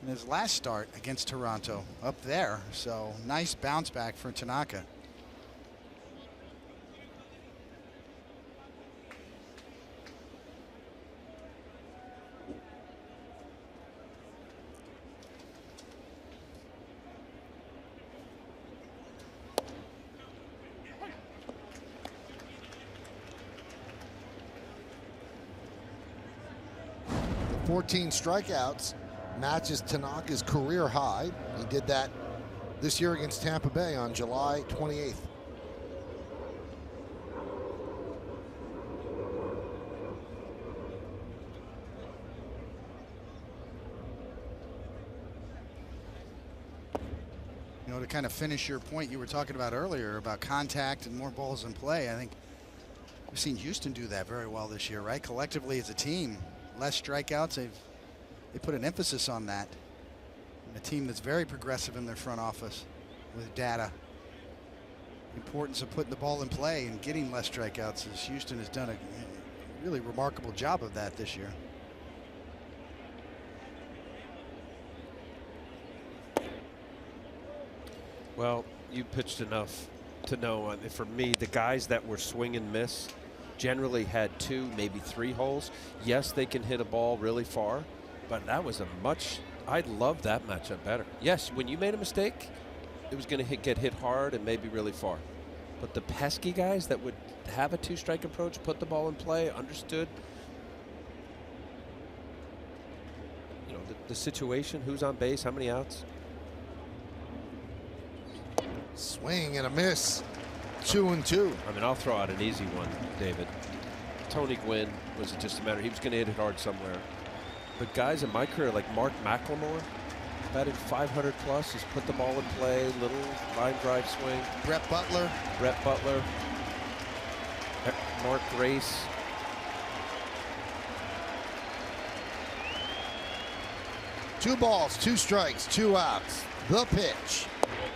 [SPEAKER 7] in his last start against Toronto up there. So nice bounce back for Tanaka.
[SPEAKER 2] The 14 strikeouts matches Tanaka's career high. He did that this year against Tampa Bay on July 28th.
[SPEAKER 7] To kind of finish your point you were talking about earlier about contact and more balls in play, I think we've seen Houston do that very well this year, right? Collectively as a team, less strikeouts. They put an emphasis on that. And a team that's very progressive in their front office with data. The importance of putting the ball in play and getting less strikeouts, as Houston has done a really remarkable job of that this year.
[SPEAKER 5] Well, you pitched enough to know. For me, the guys that were swing and miss generally had 2, maybe 3 holes. Yes, they can hit a ball really far, but that was I love that matchup better. Yes, when you made a mistake, it was going to get hit hard and maybe really far. But the pesky guys that would have a 2-strike approach, put the ball in play, understood, the situation, who's on base, how many outs.
[SPEAKER 2] Swing and a miss. 2-2.
[SPEAKER 5] I mean, I'll throw out an easy one, David. Tony Gwynn was just a matter. He was going to hit it hard somewhere. But guys in my career, like Mark McLemore, batted 500 plus, has put the ball in play, little line drive swing.
[SPEAKER 7] Brett Butler.
[SPEAKER 5] Mark Grace.
[SPEAKER 2] Two balls, 2 strikes, 2 outs. The pitch.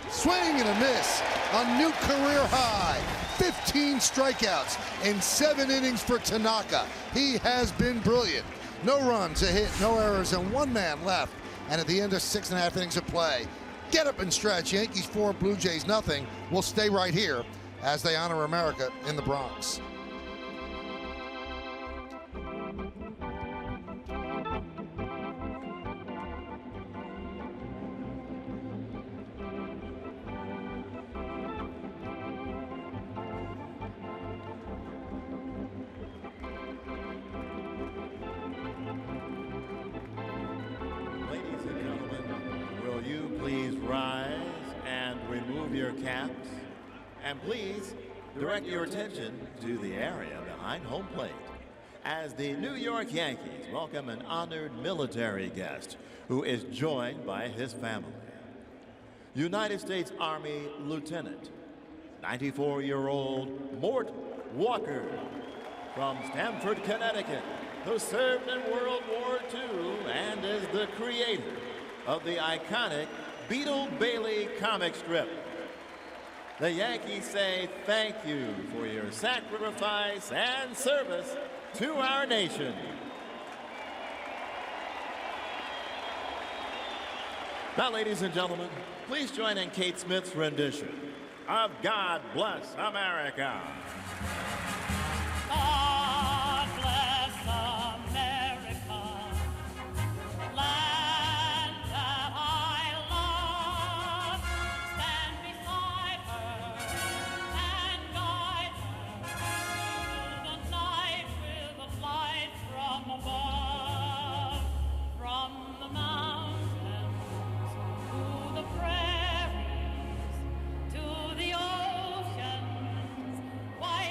[SPEAKER 2] Swing and a miss. A new career high. 15 strikeouts in 7 innings for Tanaka. He has been brilliant. No runs, a hit, no errors, and 1 man left. And at the end of 6.5 innings of play, get up and stretch. Yankees 4, Blue Jays nothing. We'll stay right here as they honor America in the Bronx.
[SPEAKER 8] Caps, and please direct your attention to the area behind home plate as the New York Yankees welcome an honored military guest who is joined by his family. United States Army Lieutenant, 94-year-old Mort Walker from Stamford, Connecticut, who served in World War II and is the creator of the iconic Beetle Bailey comic strip. The Yankees say thank you for your sacrifice and service to our nation. Now, ladies and gentlemen, please join in Kate Smith's rendition of God Bless America.
[SPEAKER 9] God bless America, land that I love. Stand beside her and guide her through the night with a light from above. From the mountains to the prairies to the oceans, wide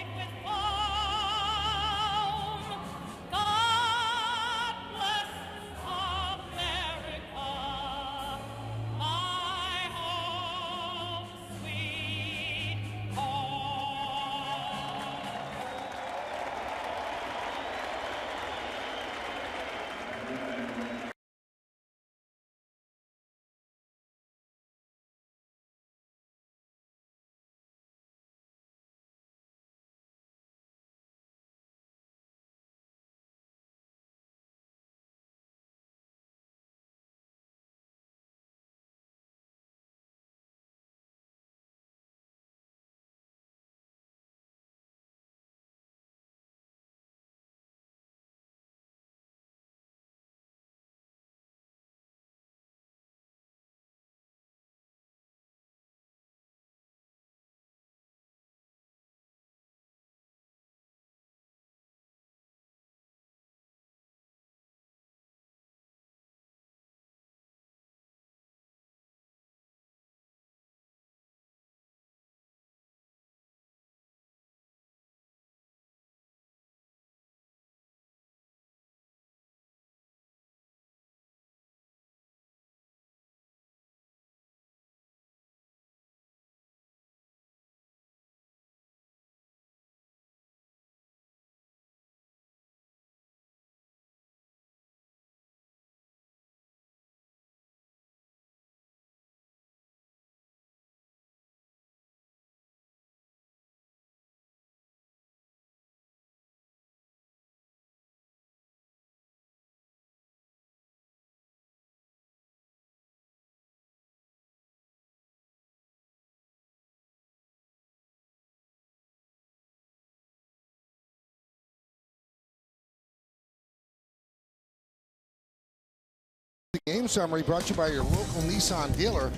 [SPEAKER 2] Game summary brought to you by your local Nissan dealer.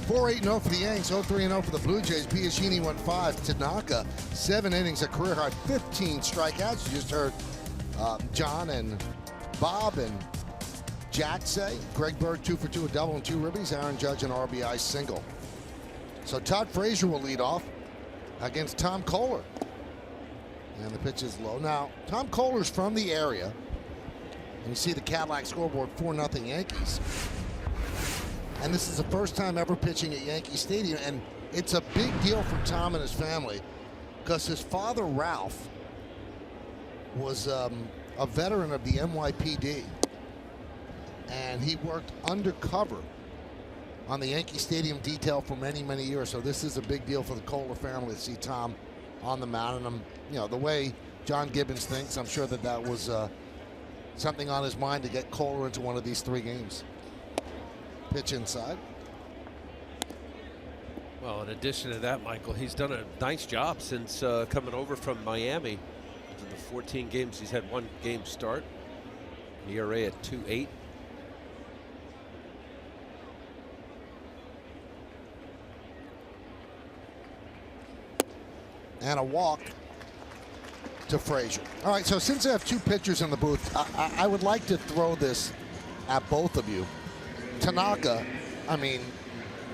[SPEAKER 2] 4-8-0 for the Yanks, 0-3-0 for the Blue Jays. Biagini went 5. Tanaka, 7 innings, a career high, 15 strikeouts. You just heard John and Bob and Jack say. Greg Bird 2 for 2, a double and 2 ribbies. Aaron Judge an RBI single. So Todd Frazier will lead off against Tom Kohler. And the pitch is low. Now, Tom Kohler's from the area. And you see the Cadillac scoreboard, 4-0 Yankees. And this is the first time ever pitching at Yankee Stadium. And it's a big deal for Tom and his family because his father, Ralph, was a veteran of the NYPD. And he worked undercover on the Yankee Stadium detail for many, many years. So this is a big deal for the Kohler family to see Tom on the mound. And the way John Gibbons thinks, I'm sure that was something on his mind to get Kohler into one of these 3 games. Pitch inside.
[SPEAKER 5] Well, in addition to that, Michael, he's done a nice job since coming over from Miami. In the 14 games, he's had 1 game start. ERA at 2.8.
[SPEAKER 2] And a walk to Frazier. All right, so since I have 2 pitchers in the booth, I would like to throw this at both of you. Tanaka, I mean,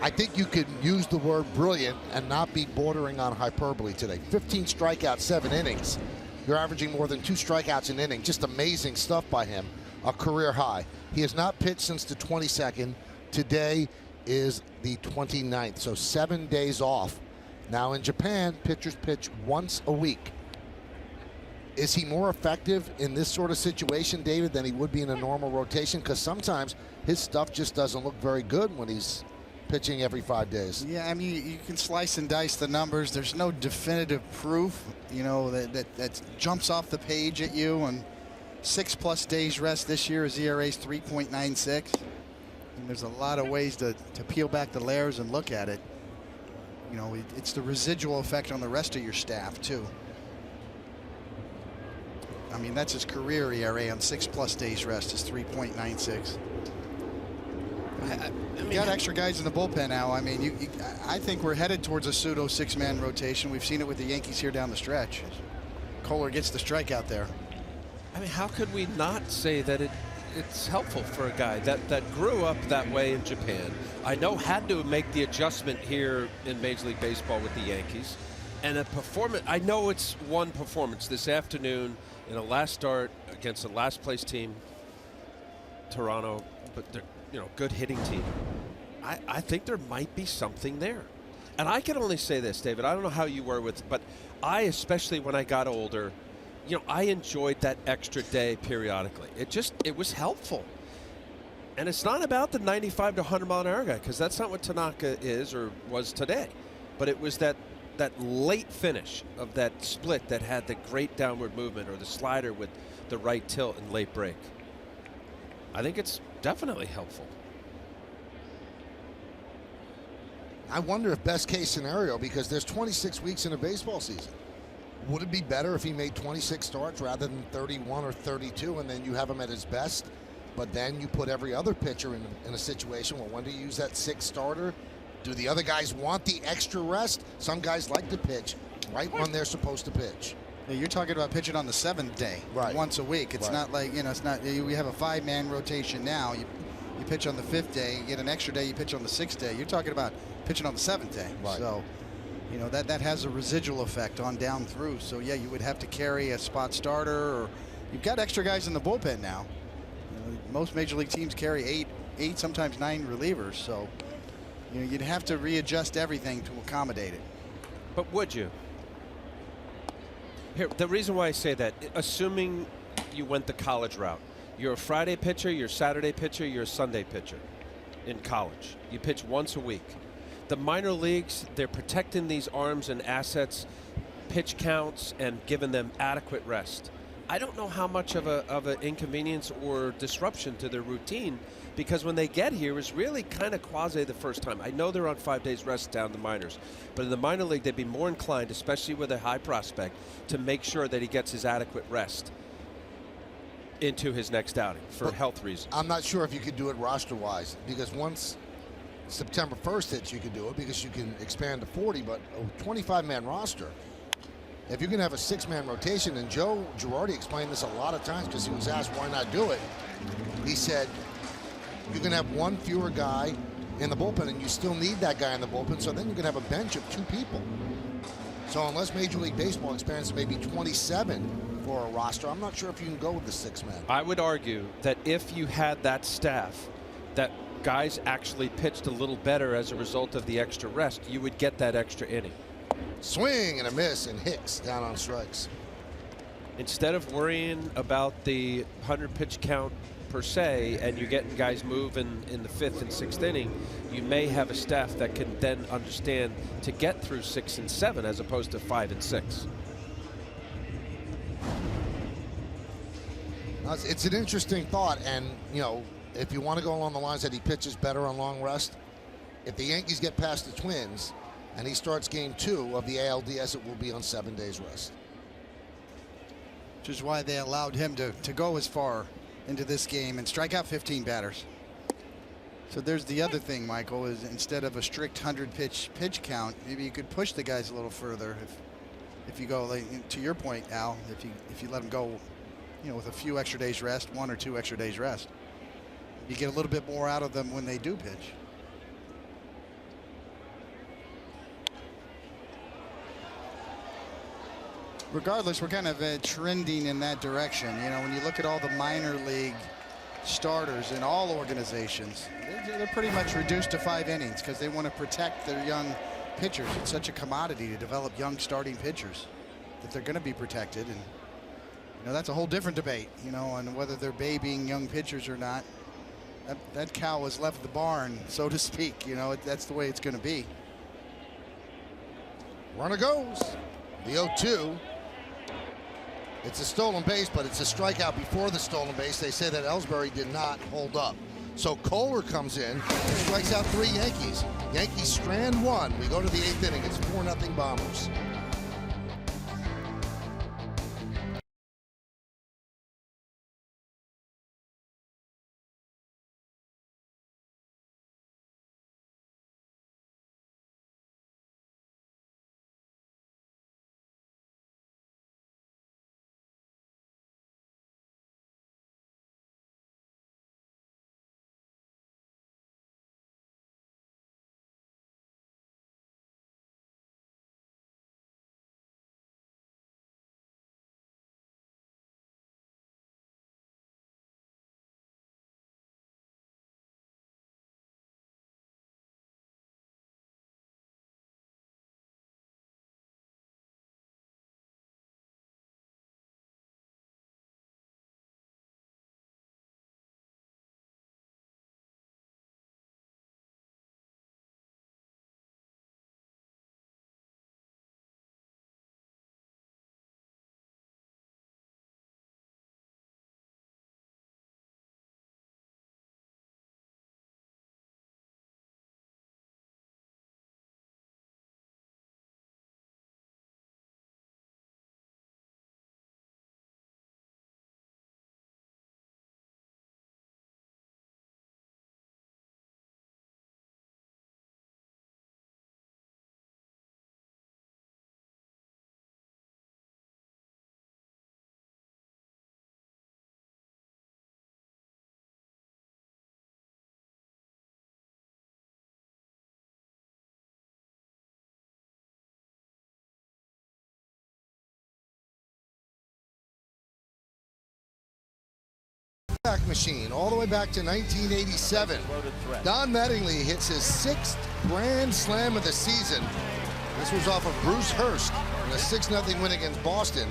[SPEAKER 2] I think you could use the word brilliant and not be bordering on hyperbole today. 15 strikeouts, 7 innings. You're averaging more than 2 strikeouts an inning. Just amazing stuff by him. A career high. He has not pitched since the 22nd. Today is the 29th, so 7 days off. Now in Japan, pitchers pitch once a week. Is he more effective in this sort of situation, David, than he would be in a normal rotation? Because sometimes his stuff just doesn't look very good when he's pitching every 5 days.
[SPEAKER 7] Yeah, I mean, you can slice and dice the numbers. There's no definitive proof, that jumps off the page at you. And 6+ days rest this year, his ERA is 3.96. And there's a lot of ways to peel back the layers and look at it. It's the residual effect on the rest of your staff, too. I mean, that's his career ERA on 6+ days rest is 3.96. You got extra guys in the bullpen now. I mean, I think we're headed towards a pseudo 6-man rotation. We've seen it with the Yankees here down the stretch. Kohler gets the strikeout there.
[SPEAKER 5] I mean, how could we not say that it's helpful for a guy that grew up that way in Japan? I know had to make the adjustment here in Major League Baseball with the Yankees. And a performance, I know it's one performance this afternoon in a last start against the last place team, Toronto, but they're, good hitting team. I think there might be something there. And I can only say this, David, I don't know how you were but I, especially when I got older, I enjoyed that extra day periodically. It was helpful. And it's not about the 95 to 100 mile an hour guy, because that's not what Tanaka is or was today. But it was that late finish of that split that had the great downward movement, or the slider with the right tilt and late break. I think it's definitely helpful.
[SPEAKER 2] I wonder if best case scenario, because there's 26 weeks in a baseball season. Would it be better if he made 26 starts rather than 31 or 32, and then you have him at his best? But then you put every other pitcher in a situation where when do you use that 6th starter? Do the other guys want the extra rest? Some guys like to pitch right when they're supposed to pitch.
[SPEAKER 7] Yeah, you're talking about pitching on the 7th day,
[SPEAKER 2] right, once
[SPEAKER 7] a week. It's not like, it's not, we have a 5-man rotation now. You pitch on the 5th day, you get an extra day, you pitch on the 6th day. You're talking about pitching on the 7th day.
[SPEAKER 2] Right.
[SPEAKER 7] So, that has a residual effect on down through. So, yeah, you would have to carry a spot starter, or you've got extra guys in the bullpen now. Most major league teams carry 8, sometimes 9 relievers. So, you'd have to readjust everything to accommodate it.
[SPEAKER 5] But would you? Here, the reason why I say that, assuming you went the college route, you're a Friday pitcher, you're a Saturday pitcher, you're a Sunday pitcher in college. You pitch once a week. The minor leagues, they're protecting these arms and assets, pitch counts, and giving them adequate rest. I don't know how much of an inconvenience or disruption to their routine, because when they get here, it's really kind of quasi the first time. I know they're on 5 days rest down the minors, but in the minor league, they'd be more inclined, especially with a high prospect, to make sure that he gets his adequate rest. into his next outing for health reasons.
[SPEAKER 2] I'm not sure if you could do it roster-wise, because once September 1st hits, you can do it because you can expand to 40, but a 25-man roster, if you can have a 6-man rotation, and Joe Girardi explained this a lot of times because he was asked why not do it. He said you can have one fewer guy in the bullpen, and you still need that guy in the bullpen, so then you can have a bench of 2 people. So unless Major League Baseball expands to maybe 27 for a roster, I'm not sure if you can go with the 6-man.
[SPEAKER 5] I would argue that if you had that staff, that guys actually pitched a little better as a result of the extra rest, you would get that extra inning.
[SPEAKER 2] Swing and a miss, and Hicks down on strikes.
[SPEAKER 5] Instead of worrying about the 100 pitch count per se, and you're getting guys moving in the 5th and 6th inning, you may have a staff that can then understand to get through 6 and 7 as opposed to 5 and 6.
[SPEAKER 2] It's an interesting thought, and you know, if you want to go along the lines that he pitches better on long rest, if the Yankees get past the Twins and he starts game 2 of the ALDS, it will be on 7 days rest.
[SPEAKER 7] Which is why they allowed him to go as far into this game and strike out 15 batters. So there's the other thing, Michael, is instead of a strict 100 pitch count, maybe you could push the guys a little further if you go, like, to your point, Al, if you let them go, you know, with a few extra days rest, 1 or 2 extra days rest, you get a little bit more out of them when they do pitch. Regardless, we're kind of trending in that direction. You know, when you look at all the minor league starters in all organizations, they're pretty much reduced to 5 innings because they want to protect their young pitchers. It's such a commodity to develop young starting pitchers that they're going to be protected. And, you know, that's a whole different debate, you know, on whether they're babying young pitchers or not. That cow has left the barn, so to speak. You know, that's the way it's going to be.
[SPEAKER 2] Runner goes. The 0-2. It's a stolen base, but it's a strikeout before the stolen base. They say that Ellsbury did not hold up. So Kohler comes in, strikes out 3 Yankees. Yankees strand 1. We go to the 8th inning. It's 4-0 Bombers. Machine all the way back to 1987. Don Mattingly hits his 6th grand slam of the season. This was off of Bruce Hurst in a 6-0 win against Boston,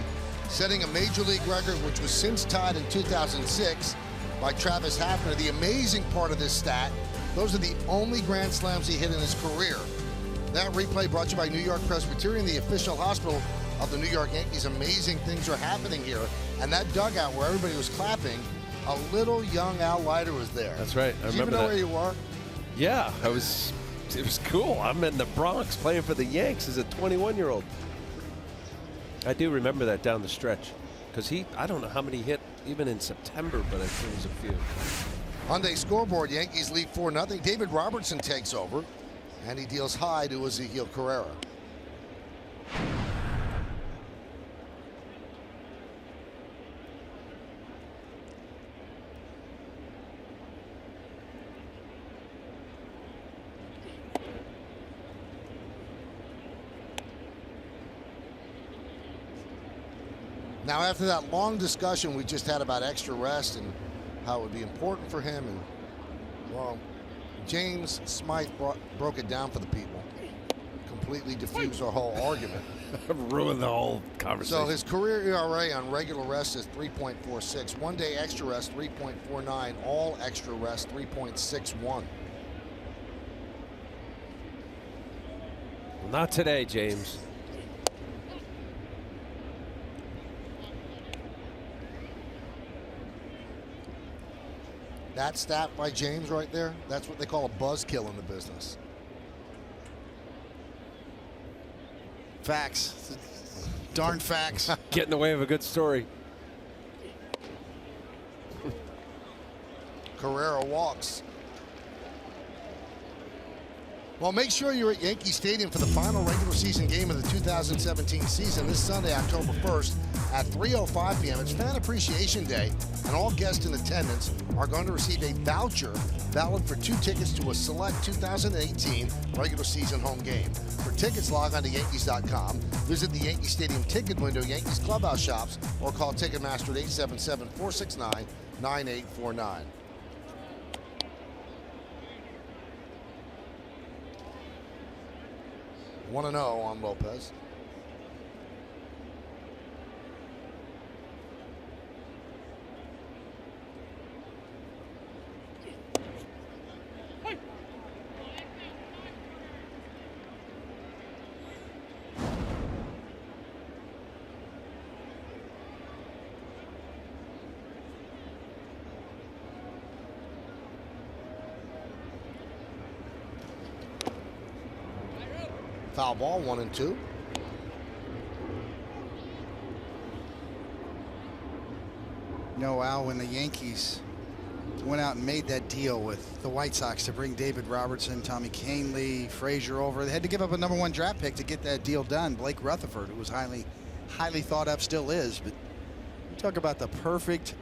[SPEAKER 2] setting a major league record which was since tied in 2006 by Travis Hafner. The amazing part of this stat, those are the only grand slams he hit in his career. That replay brought to you by New York Presbyterian, the official hospital of the New York Yankees. Amazing things are happening here. And that dugout where everybody was clapping, a little young Al Leiter was there.
[SPEAKER 5] That's right. I remember that.
[SPEAKER 2] Did you even know where you were?
[SPEAKER 5] Yeah, it was cool. I'm in the Bronx playing for the Yanks as a 21-year-old. I do remember that down the stretch. because I don't know how many hit even in September, but I think it was a few.
[SPEAKER 2] Monday scoreboard, Yankees lead 4-0. David Robertson takes over, and he deals high to Ezequiel Carrera. Now, after that long discussion we just had about extra rest and how it would be important for him, and well, James Smythe broke it down for the people, completely diffused our whole argument.
[SPEAKER 5] Ruined the whole conversation.
[SPEAKER 2] So his career ERA on regular rest is 3.46. 1 day extra rest, 3.49. All extra rest, 3.61.
[SPEAKER 5] Not today, James.
[SPEAKER 2] That stat by James right there, that's what they call a buzzkill in the business.
[SPEAKER 7] Facts. Darn facts.
[SPEAKER 5] Get in the way of a good story.
[SPEAKER 2] Carrera walks. Well, make sure you're at Yankee Stadium for the final regular season game of the 2017 season this Sunday, October 1st at 3:05 p.m. It's Fan Appreciation Day, and all guests in attendance are going to receive a voucher valid for 2 tickets to a select 2018 regular season home game. For tickets, log on to Yankees.com, visit the Yankee Stadium ticket window, Yankees clubhouse shops, or call Ticketmaster at 877-469-9849. One and 0 on Lopez. Foul ball, 1-2.
[SPEAKER 7] No, Al, when the Yankees went out and made that deal with the White Sox to bring David Robertson, Tommy Kahnle, Frazier over, they had to give up a #1 draft pick to get that deal done. Blake Rutherford, who was highly thought of, still is. But you talk about the perfect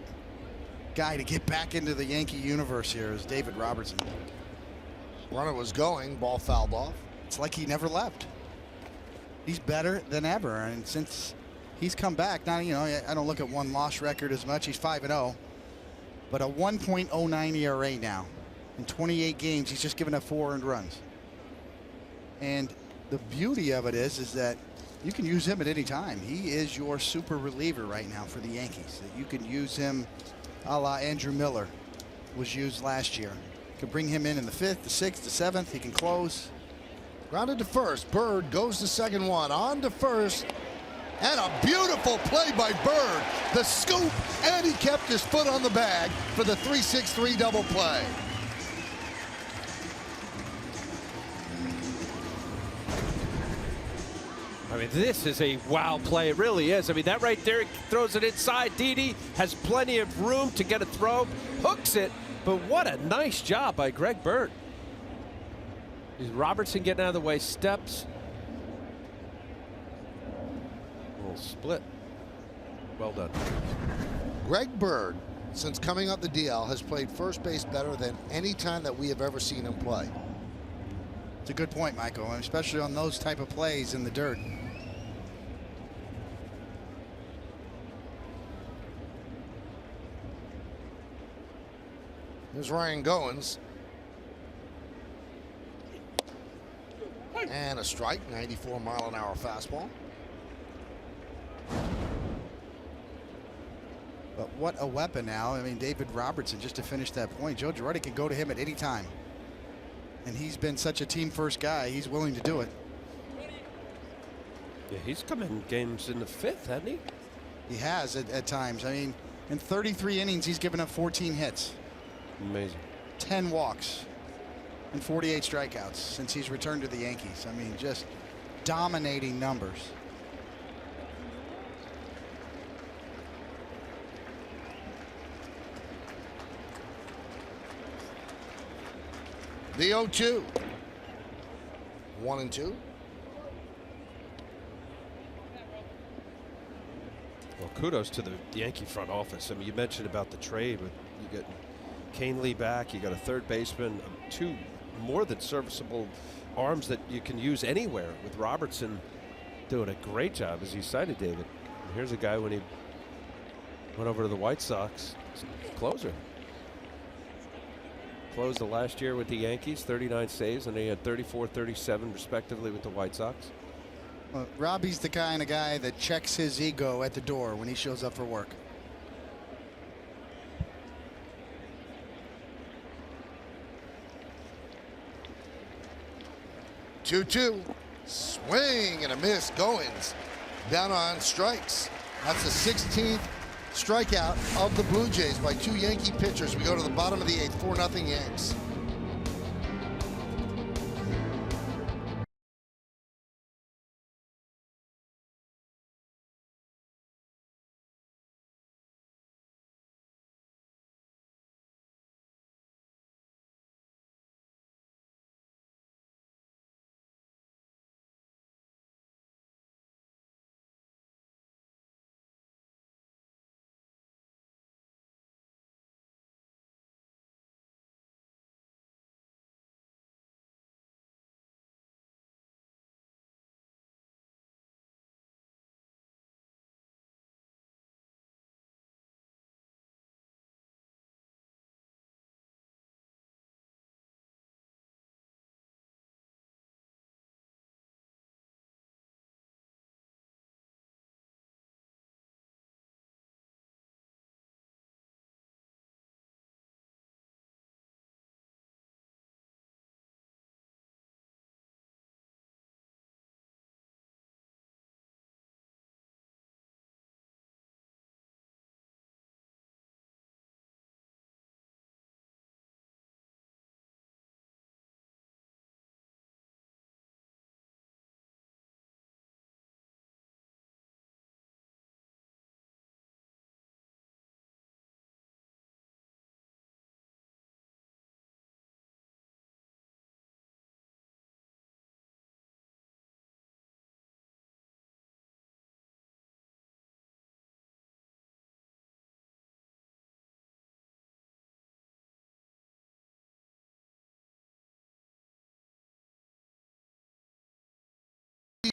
[SPEAKER 7] guy to get back into the Yankee universe here is David Robertson.
[SPEAKER 2] Runner was going, ball fouled off.
[SPEAKER 7] It's like he never left. He's better than ever, and since he's come back, now, you know, I don't look at one-loss record as much. He's 5-0, but a 1.09 ERA now. In 28 games, he's just given up 4 earned runs. And the beauty of it is that you can use him at any time. He is your super reliever right now for the Yankees. That you can use him a la Andrew Miller was used last year. You can bring him in the 5th, the 6th, the 7th. He can close.
[SPEAKER 2] Grounded to first. Bird goes to second one. On to first. And a beautiful play by Bird. The scoop, and he kept his foot on the bag for the 3-6-3 double play.
[SPEAKER 5] I mean, this is a wow play. It really is. I mean, that right there, throws it inside. Didi has plenty of room to get a throw. Hooks it. But what a nice job by Greg Bird. Robertson getting out of the way, steps. A little split. Well done.
[SPEAKER 2] Greg Bird, since coming up the DL, has played first base better than any time that we have ever seen him play.
[SPEAKER 7] It's a good point, Michael, especially on those type of plays in the dirt.
[SPEAKER 2] Here's Ryan Goins. And a strike, 94-mile-an-hour fastball.
[SPEAKER 7] But what a weapon now. I mean, David Robertson, just to finish that point, Joe Girardi can go to him at any time. And he's been such a team-first guy, he's willing to do it.
[SPEAKER 5] Yeah, he's come in games in the 5th, hasn't he?
[SPEAKER 7] He has at times. I mean, in 33 innings, he's given up 14 hits.
[SPEAKER 5] Amazing.
[SPEAKER 7] 10 walks. And 48 strikeouts since he's returned to the Yankees. I mean, just dominating numbers.
[SPEAKER 2] The 0-2. 1-2.
[SPEAKER 5] Well, kudos to the Yankee front office. I mean, you mentioned about the trade with you get Canely back. You got a third baseman, two more than serviceable arms that you can use anywhere. With Robertson doing a great job, as you cited, David. And here's a guy when he went over to the White Sox, closer. Closed the last year with the Yankees, 39 saves, and he had 34, 37 respectively with the White Sox.
[SPEAKER 7] Well, Robbie's the kind of guy that checks his ego at the door when he shows up for work.
[SPEAKER 2] Two. Swing and a miss. Goins down on strikes. That's the 16th strikeout of the Blue Jays by two Yankee pitchers. We go to the bottom of the 8th, 4-0 Yanks.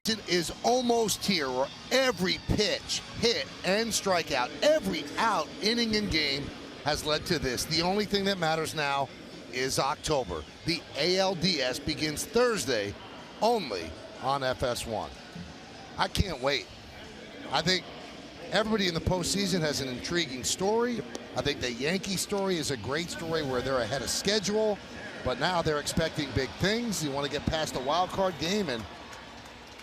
[SPEAKER 2] Season is almost here, where every pitch, hit, and strikeout, every out, inning, and game has led to this. The only thing that matters now is October. The ALDS begins Thursday only on FS1. I can't wait. I think everybody in the postseason has an intriguing story. I think the Yankee story is a great story where they're ahead of schedule, but now they're expecting big things. You want to get past the wild card game and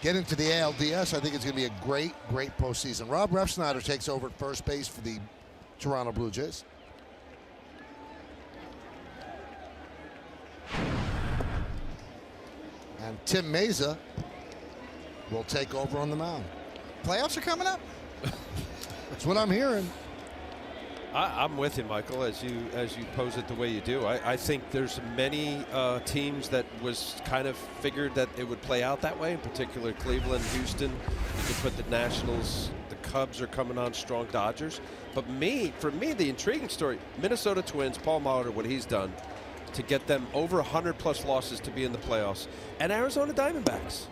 [SPEAKER 2] get into the ALDS. I think it's going to be a great, great postseason. Rob Refsnyder takes over at first base for the Toronto Blue Jays. And Tim Meza will take over on the mound.
[SPEAKER 7] Playoffs are coming up.
[SPEAKER 2] That's what I'm hearing.
[SPEAKER 5] I'm with you, Michael, as you pose it the way you do. I think there's many teams that was kind of figured that it would play out that way, in particular Cleveland, Houston. You could put the Nationals, the Cubs are coming on strong, Dodgers. But for me, the intriguing story, Minnesota Twins, Paul Molitor, what he's done to get them over 100+ losses to be in the playoffs, and Arizona Diamondbacks,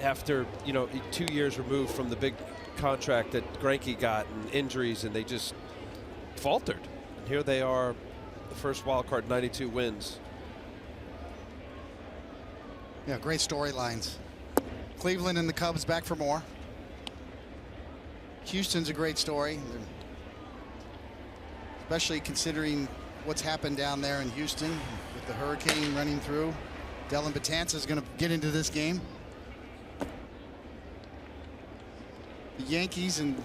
[SPEAKER 5] after 2 years removed from the big contract that Greinke got and injuries, and they just faltered. And here they are, the first wild card, 92 wins.
[SPEAKER 7] Yeah, great storylines. Cleveland and the Cubs back for more. Houston's a great story, especially considering what's happened down there in Houston with the hurricane running through. Dellin Betances is going to get into this game. The Yankees and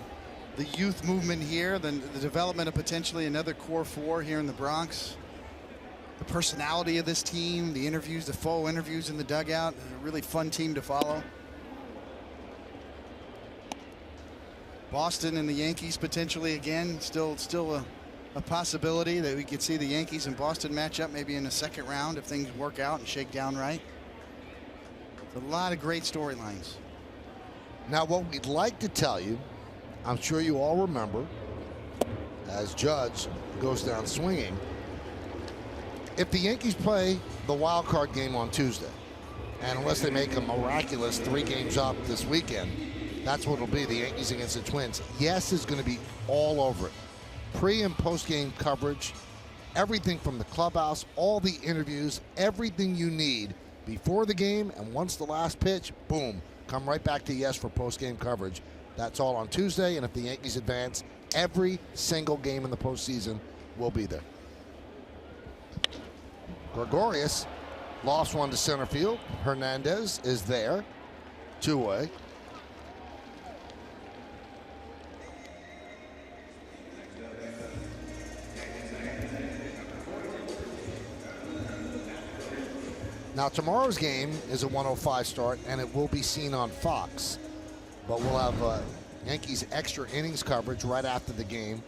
[SPEAKER 7] the youth movement here, then the development of potentially another core four here in the Bronx. The personality of this team, the interviews, the faux interviews in the dugout, a really fun team to follow. Boston and the Yankees potentially again, still a a possibility that we could see the Yankees and Boston match up maybe in the second round if things work out and shake down right. It's a lot of great storylines.
[SPEAKER 2] Now, what we'd like to tell you, I'm sure you all remember, as Judge goes down swinging, if the Yankees play the wild card game on Tuesday, and unless they make a miraculous 3 games up this weekend, that's what it'll be, the Yankees against the Twins. Yes is going to be all over it. Pre and post game coverage, everything from the clubhouse, all the interviews, everything you need before the game, and once the last pitch, boom, come right back to Yes for post game coverage. That's all on Tuesday, and if the Yankees advance, every single game in the postseason will be there. Gregorius lofts one to center field. Hernandez is there, 2-way. Now, tomorrow's game is a 1:05 start, and it will be seen on Fox. But we'll have Yankees extra innings coverage right after the game.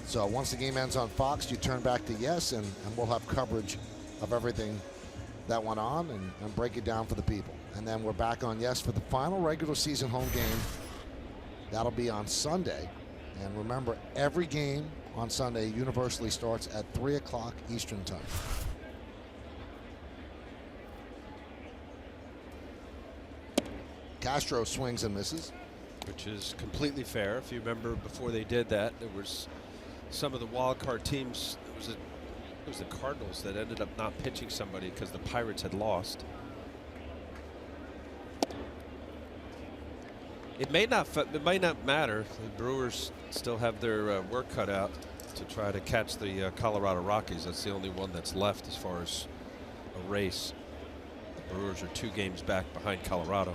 [SPEAKER 2] So once the game ends on Fox, you turn back to Yes, and we'll have coverage of everything that went on and break it down for the people. And then we're back on Yes for the final regular season home game. That'll be on Sunday. And remember, every game on Sunday universally starts at 3 o'clock Eastern time. Castro swings and misses.
[SPEAKER 5] Which is completely fair. If you remember, before they did that, there was some of the wild card teams. It was the Cardinals that ended up not pitching somebody because the Pirates had lost. It may not matter. The Brewers still have their work cut out to try to catch the Colorado Rockies. That's the only one that's left as far as a race. The Brewers are 2 games back behind Colorado.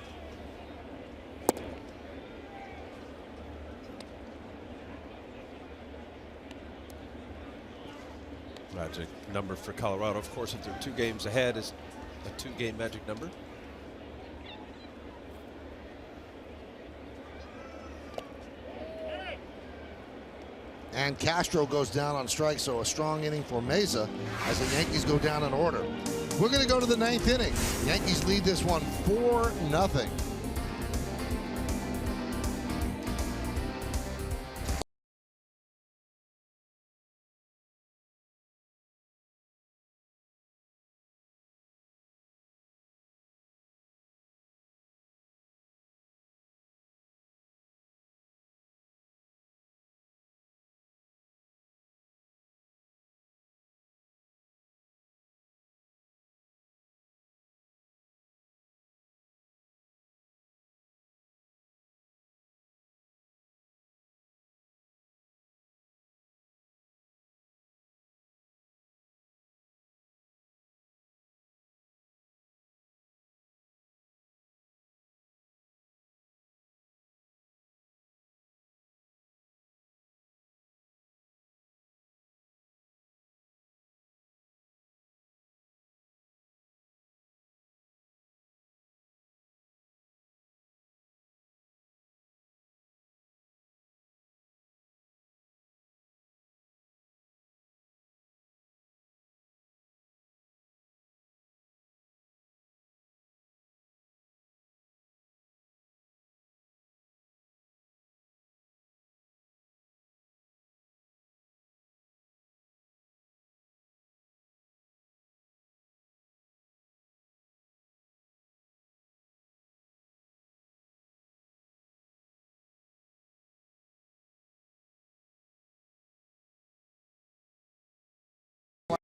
[SPEAKER 5] Magic number for Colorado, of course, if they're 2 games ahead, is a 2-game magic number.
[SPEAKER 2] And Castro goes down on strike, so a strong inning for Meza as the Yankees go down in order. We're going to go to the 9th inning. Yankees lead this one 4-0.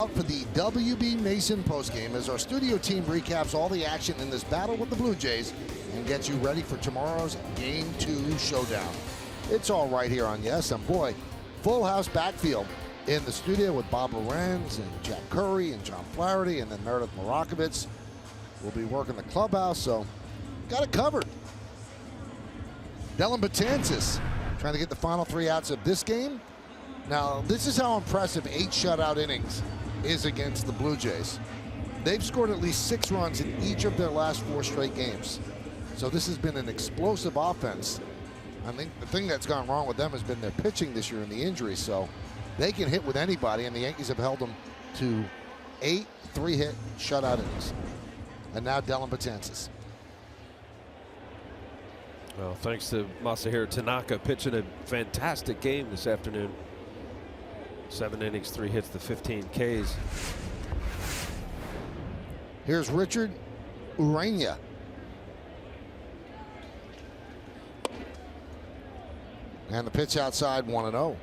[SPEAKER 2] Out for the WB Mason postgame as our studio team recaps all the action in this battle with the Blue Jays and gets you ready for tomorrow's Game 2 showdown. It's all right here on Yes, and boy, full house backfield in the studio with Bob Lorenz and Jack Curry and John Flaherty, and then Meredith Marakovitz will be working the clubhouse, so got it covered. Dylan Betances trying to get the final 3 outs of this game. Now, this is how impressive 8 shutout innings is against the Blue Jays. They've scored at least 6 runs in each of their last 4 straight games. So this has been an explosive offense. I think the thing that's gone wrong with them has been their pitching this year and the injuries. So They can hit with anybody, and the Yankees have held them to 8 3-hit shutout innings. And now Dellin Betances.
[SPEAKER 5] Well, thanks to Masahiro Tanaka pitching a fantastic game this afternoon. 7 innings, 3 hits, the 15 Ks.
[SPEAKER 2] Here's Richard Urania. And the pitch outside, 1-0.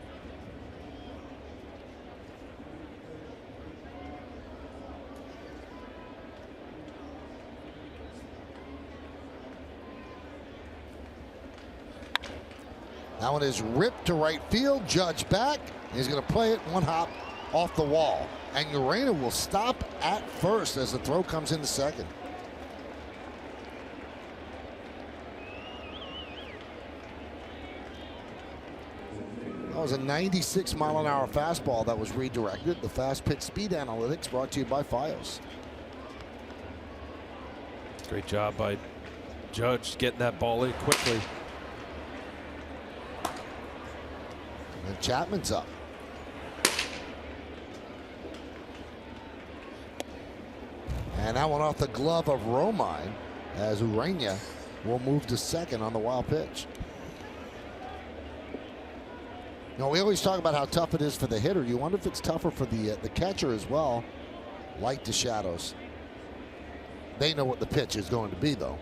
[SPEAKER 2] That one is ripped to right field. Judge back. He's going to play it one hop off the wall. And Urena will stop at first as the throw comes into second. That was a 96-mile-an-hour fastball that was redirected. The fast pitch speed analytics brought to you by Fios.
[SPEAKER 5] Great job by Judge getting that ball in quickly.
[SPEAKER 2] And Chapman's up. And that one off the glove of Romine as Urena will move to second on the wild pitch. You know, we always talk about how tough it is for the hitter. You wonder if it's tougher for the catcher as well. Light to shadows. They know what the pitch is going to be, though.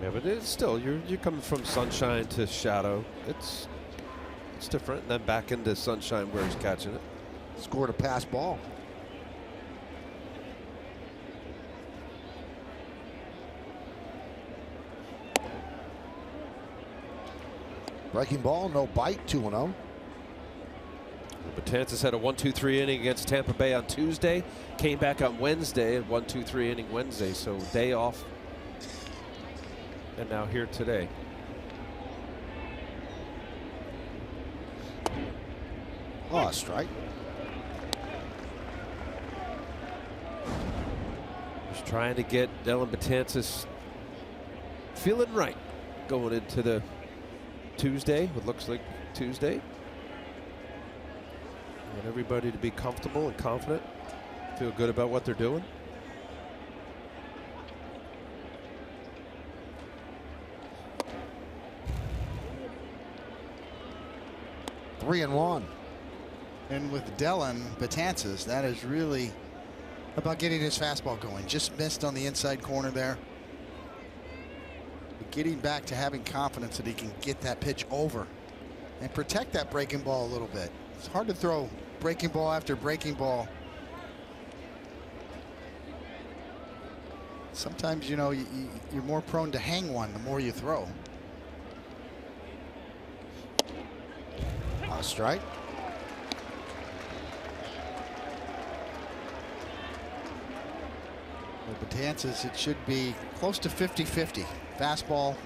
[SPEAKER 5] Yeah, but it's still you're coming from sunshine to shadow. It's different. And then back into sunshine where he's catching it.
[SPEAKER 2] Scored a pass ball. Breaking ball, no bite, 2-0.
[SPEAKER 5] Betances had a 1-2-3 inning against Tampa Bay on Tuesday. Came back on Wednesday at 1-2-3 inning Wednesday. So day off. And now here today.
[SPEAKER 2] Oh, strike.
[SPEAKER 5] Just trying to get Dellin Betances feeling right going into the Tuesday, what looks like Tuesday. I want everybody to be comfortable and confident, feel good about what they're doing.
[SPEAKER 2] Three and one.
[SPEAKER 7] And with Dellin Betances, that is really about getting his fastball going. Just missed on the inside corner there. But getting back to having confidence that he can get that pitch over and protect that breaking ball a little bit. It's hard to throw breaking ball after breaking ball. Sometimes, you know, you're more prone to hang one the more you throw.
[SPEAKER 2] Strike.
[SPEAKER 7] With Betances, it should be close to 50-50. Fastball,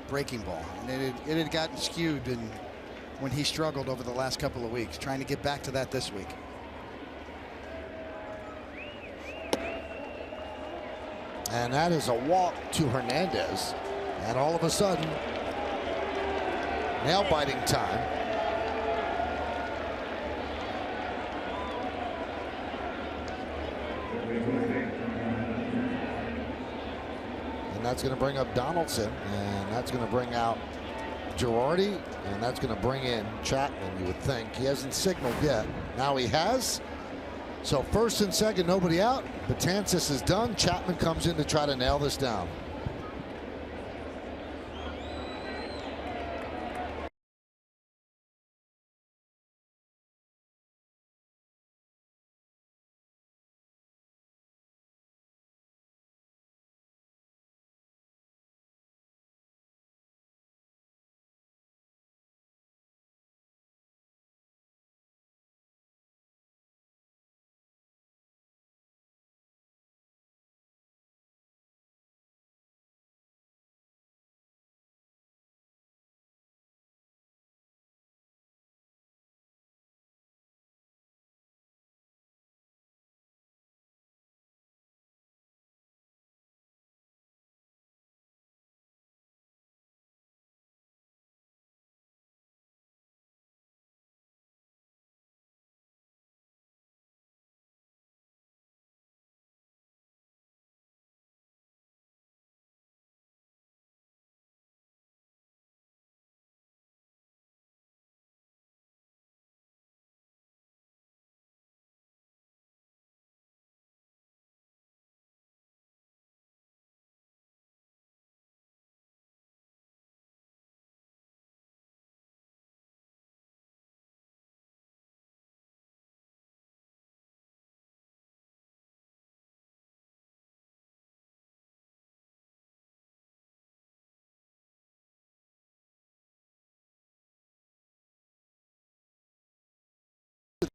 [SPEAKER 7] breaking ball. And it had gotten skewed when he struggled over the last couple of weeks. Trying to get back to that this week.
[SPEAKER 2] And that is a walk to Hernandez. And all of a sudden, nail-biting time. And that's going to bring up Donaldson, and that's going to bring out Girardi, and that's going to bring in Chapman, you would think. He hasn't signaled yet. Now he has. So first and second, nobody out. Betances is done. Chapman comes in to try to nail this down.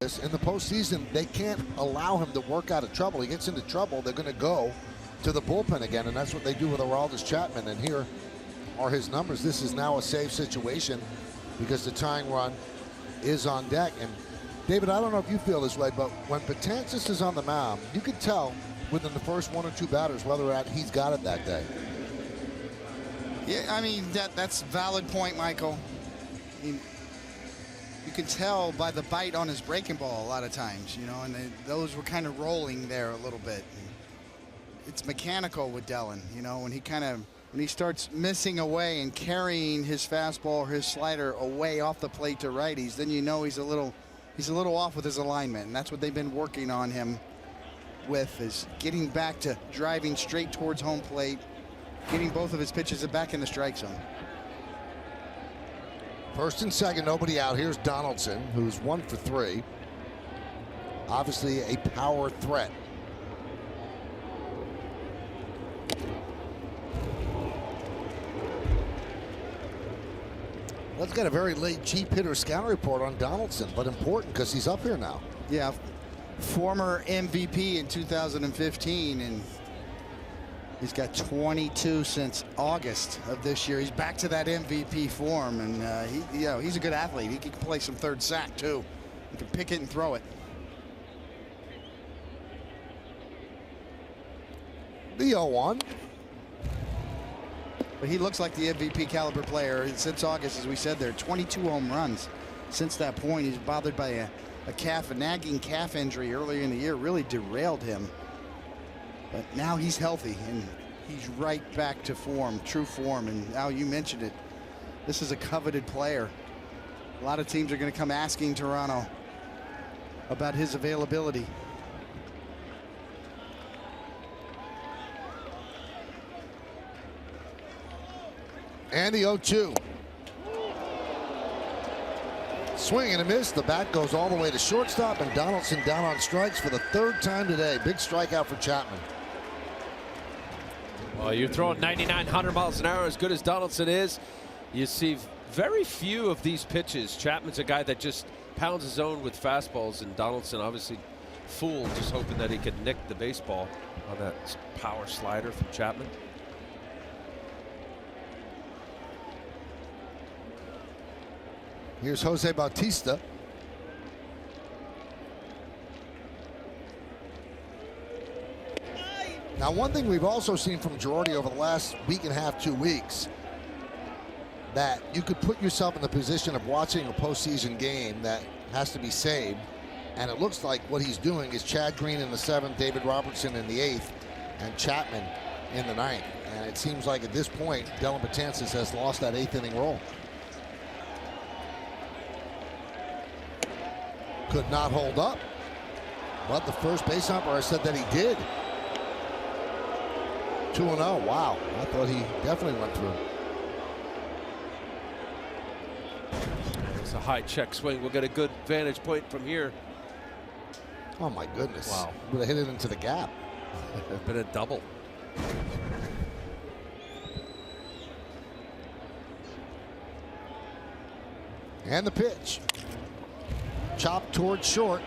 [SPEAKER 2] this. In the postseason, they can't allow him to work out of trouble. He gets into trouble, they're going to go to the bullpen again, and that's what they do with Aroldis Chapman. And here are his numbers. This is now a safe situation because the tying run is on deck. And David, I don't know if you feel this way, but when Betances is on the mound, you can tell within the first 1 or 2 batters whether or not he's got it that day.
[SPEAKER 7] Yeah, I mean, that's a valid point, Michael. I mean, you can tell by the bite on his breaking ball a lot of times, you know, and those were kind of rolling there a little bit. It's mechanical with Dellin, you know, when he starts missing away and carrying his fastball or his slider away off the plate to righties, then you know he's a little off with his alignment, and that's what they've been working on him with, is getting back to driving straight towards home plate, getting both of his pitches back in the strike zone.
[SPEAKER 2] First and second, nobody out. Here's Donaldson, who's 1 for 3. Obviously a power threat. Let's get a very late cheap hitter scout report on Donaldson, but important because he's up here now.
[SPEAKER 7] Yeah, former MVP in 2015, and he's got 22 since August of this year. He's back to that MVP form, and he's a good athlete. He can play some third sack too. He can pick it and throw it.
[SPEAKER 2] The 0-1.
[SPEAKER 7] But he looks like the MVP caliber player since August, as we said there. 22 home runs since that point. He's bothered by a nagging calf injury earlier in the year. Really derailed him. But now he's healthy, and he's right back to form, true form. And Al, you mentioned it. This is a coveted player. A lot of teams are going to come asking Toronto about his availability.
[SPEAKER 2] And the 0-2. Swing and a miss. The bat goes all the way to shortstop, and Donaldson down on strikes for the 3rd time today. Big strikeout for Chapman.
[SPEAKER 5] Well, you're throwing 99, 100 miles an hour, as good as Donaldson is. You see very few of these pitches. Chapman's a guy that just pounds his own with fastballs, and Donaldson obviously fooled, just hoping that he could nick the baseball on that power slider from Chapman.
[SPEAKER 2] Here's Jose Bautista. Now, one thing we've also seen from Girardi over the last week and a half, 2 weeks, that you could put yourself in the position of watching a postseason game that has to be saved, and it looks like what he's doing is Chad Green in the 7th, David Robertson in the 8th, and Chapman in the 9th. And it seems like at this point, Dellin Betances has lost that 8th inning role. Could not hold up, but the first base umpire said that he did. 2-0. Wow, I thought he definitely went through.
[SPEAKER 5] It's a high check swing. We'll get a good vantage point from here.
[SPEAKER 2] Oh my goodness!
[SPEAKER 5] Wow,
[SPEAKER 2] would have hit it into the gap.
[SPEAKER 5] Been a double.
[SPEAKER 2] And the pitch. Chopped towards short.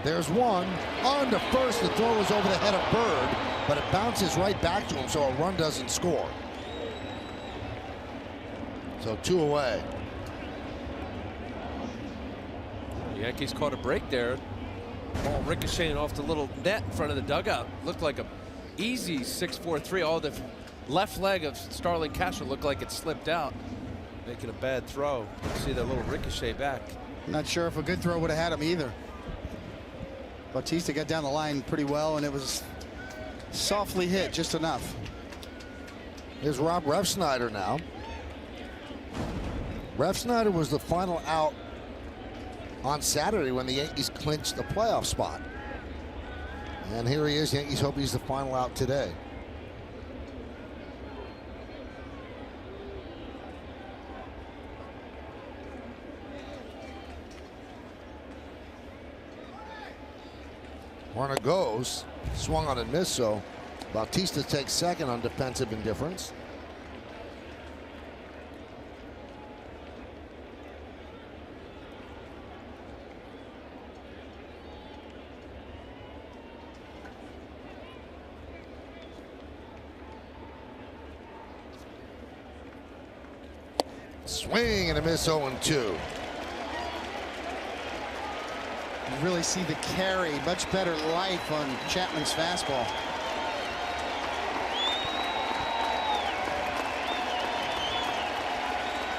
[SPEAKER 2] There's one. On to first. The throw was over the head of Bird, but it bounces right back to him, so a run doesn't score. So 2 away.
[SPEAKER 5] The Yankees caught a break there. Ball ricocheting off the little net in front of the dugout. Looked like a easy 6-4-3. Oh, the left leg of Starlin Castro looked like it slipped out, making a bad throw. See that little ricochet back.
[SPEAKER 7] Not sure if a good throw would have had him either. Bautista got down the line pretty well, and it was softly hit just enough.
[SPEAKER 2] Here's Rob Refsnyder now. Refsnyder was the final out on Saturday when the Yankees clinched the playoff spot. And here he is. Yankees hope he's the final out today. Runner goes, swung on and missed, so Bautista takes second on defensive indifference. Swing and a miss, 0-2.
[SPEAKER 7] You really see the carry, much better life on Chapman's fastball.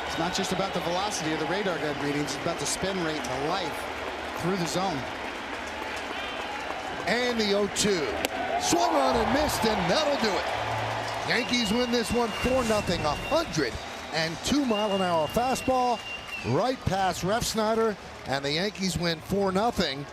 [SPEAKER 7] It's not just about the velocity of the radar gun readings, it's about the spin rate and the life through the zone.
[SPEAKER 2] And the 0-2. Swung on and missed, and that'll do it. Yankees win this one 4-0. 102-mile-an-hour fastball right past Refsnyder, and the Yankees win 4-0.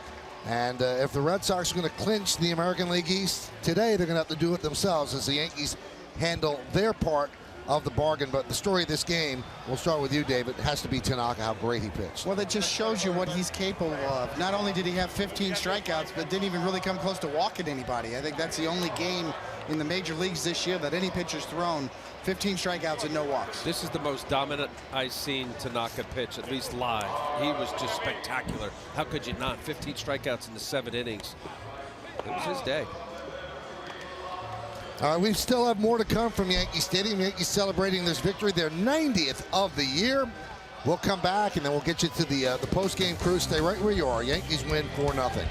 [SPEAKER 2] And if the Red Sox are going to clinch the American League East today, they're going to have to do it themselves as the Yankees handle their part of the bargain. But the story of this game, we'll start with you, David, has to be Tanaka, how great he pitched.
[SPEAKER 7] Well, that just shows you what he's capable of. Not only did he have 15 strikeouts, but didn't even really come close to walking anybody. I think that's the only game in the major leagues this year that any pitcher's thrown 15 strikeouts and no walks.
[SPEAKER 5] This is the most dominant I've seen Tanaka pitch, at least live. He was just spectacular. How could you not? 15 strikeouts in the 7 innings. It was his day.
[SPEAKER 2] We still have more to come from Yankee Stadium. Yankees celebrating this victory, their 90th of the year. We'll come back, and then we'll get you to the post-game crew. Stay right where you are. Yankees win 4-0.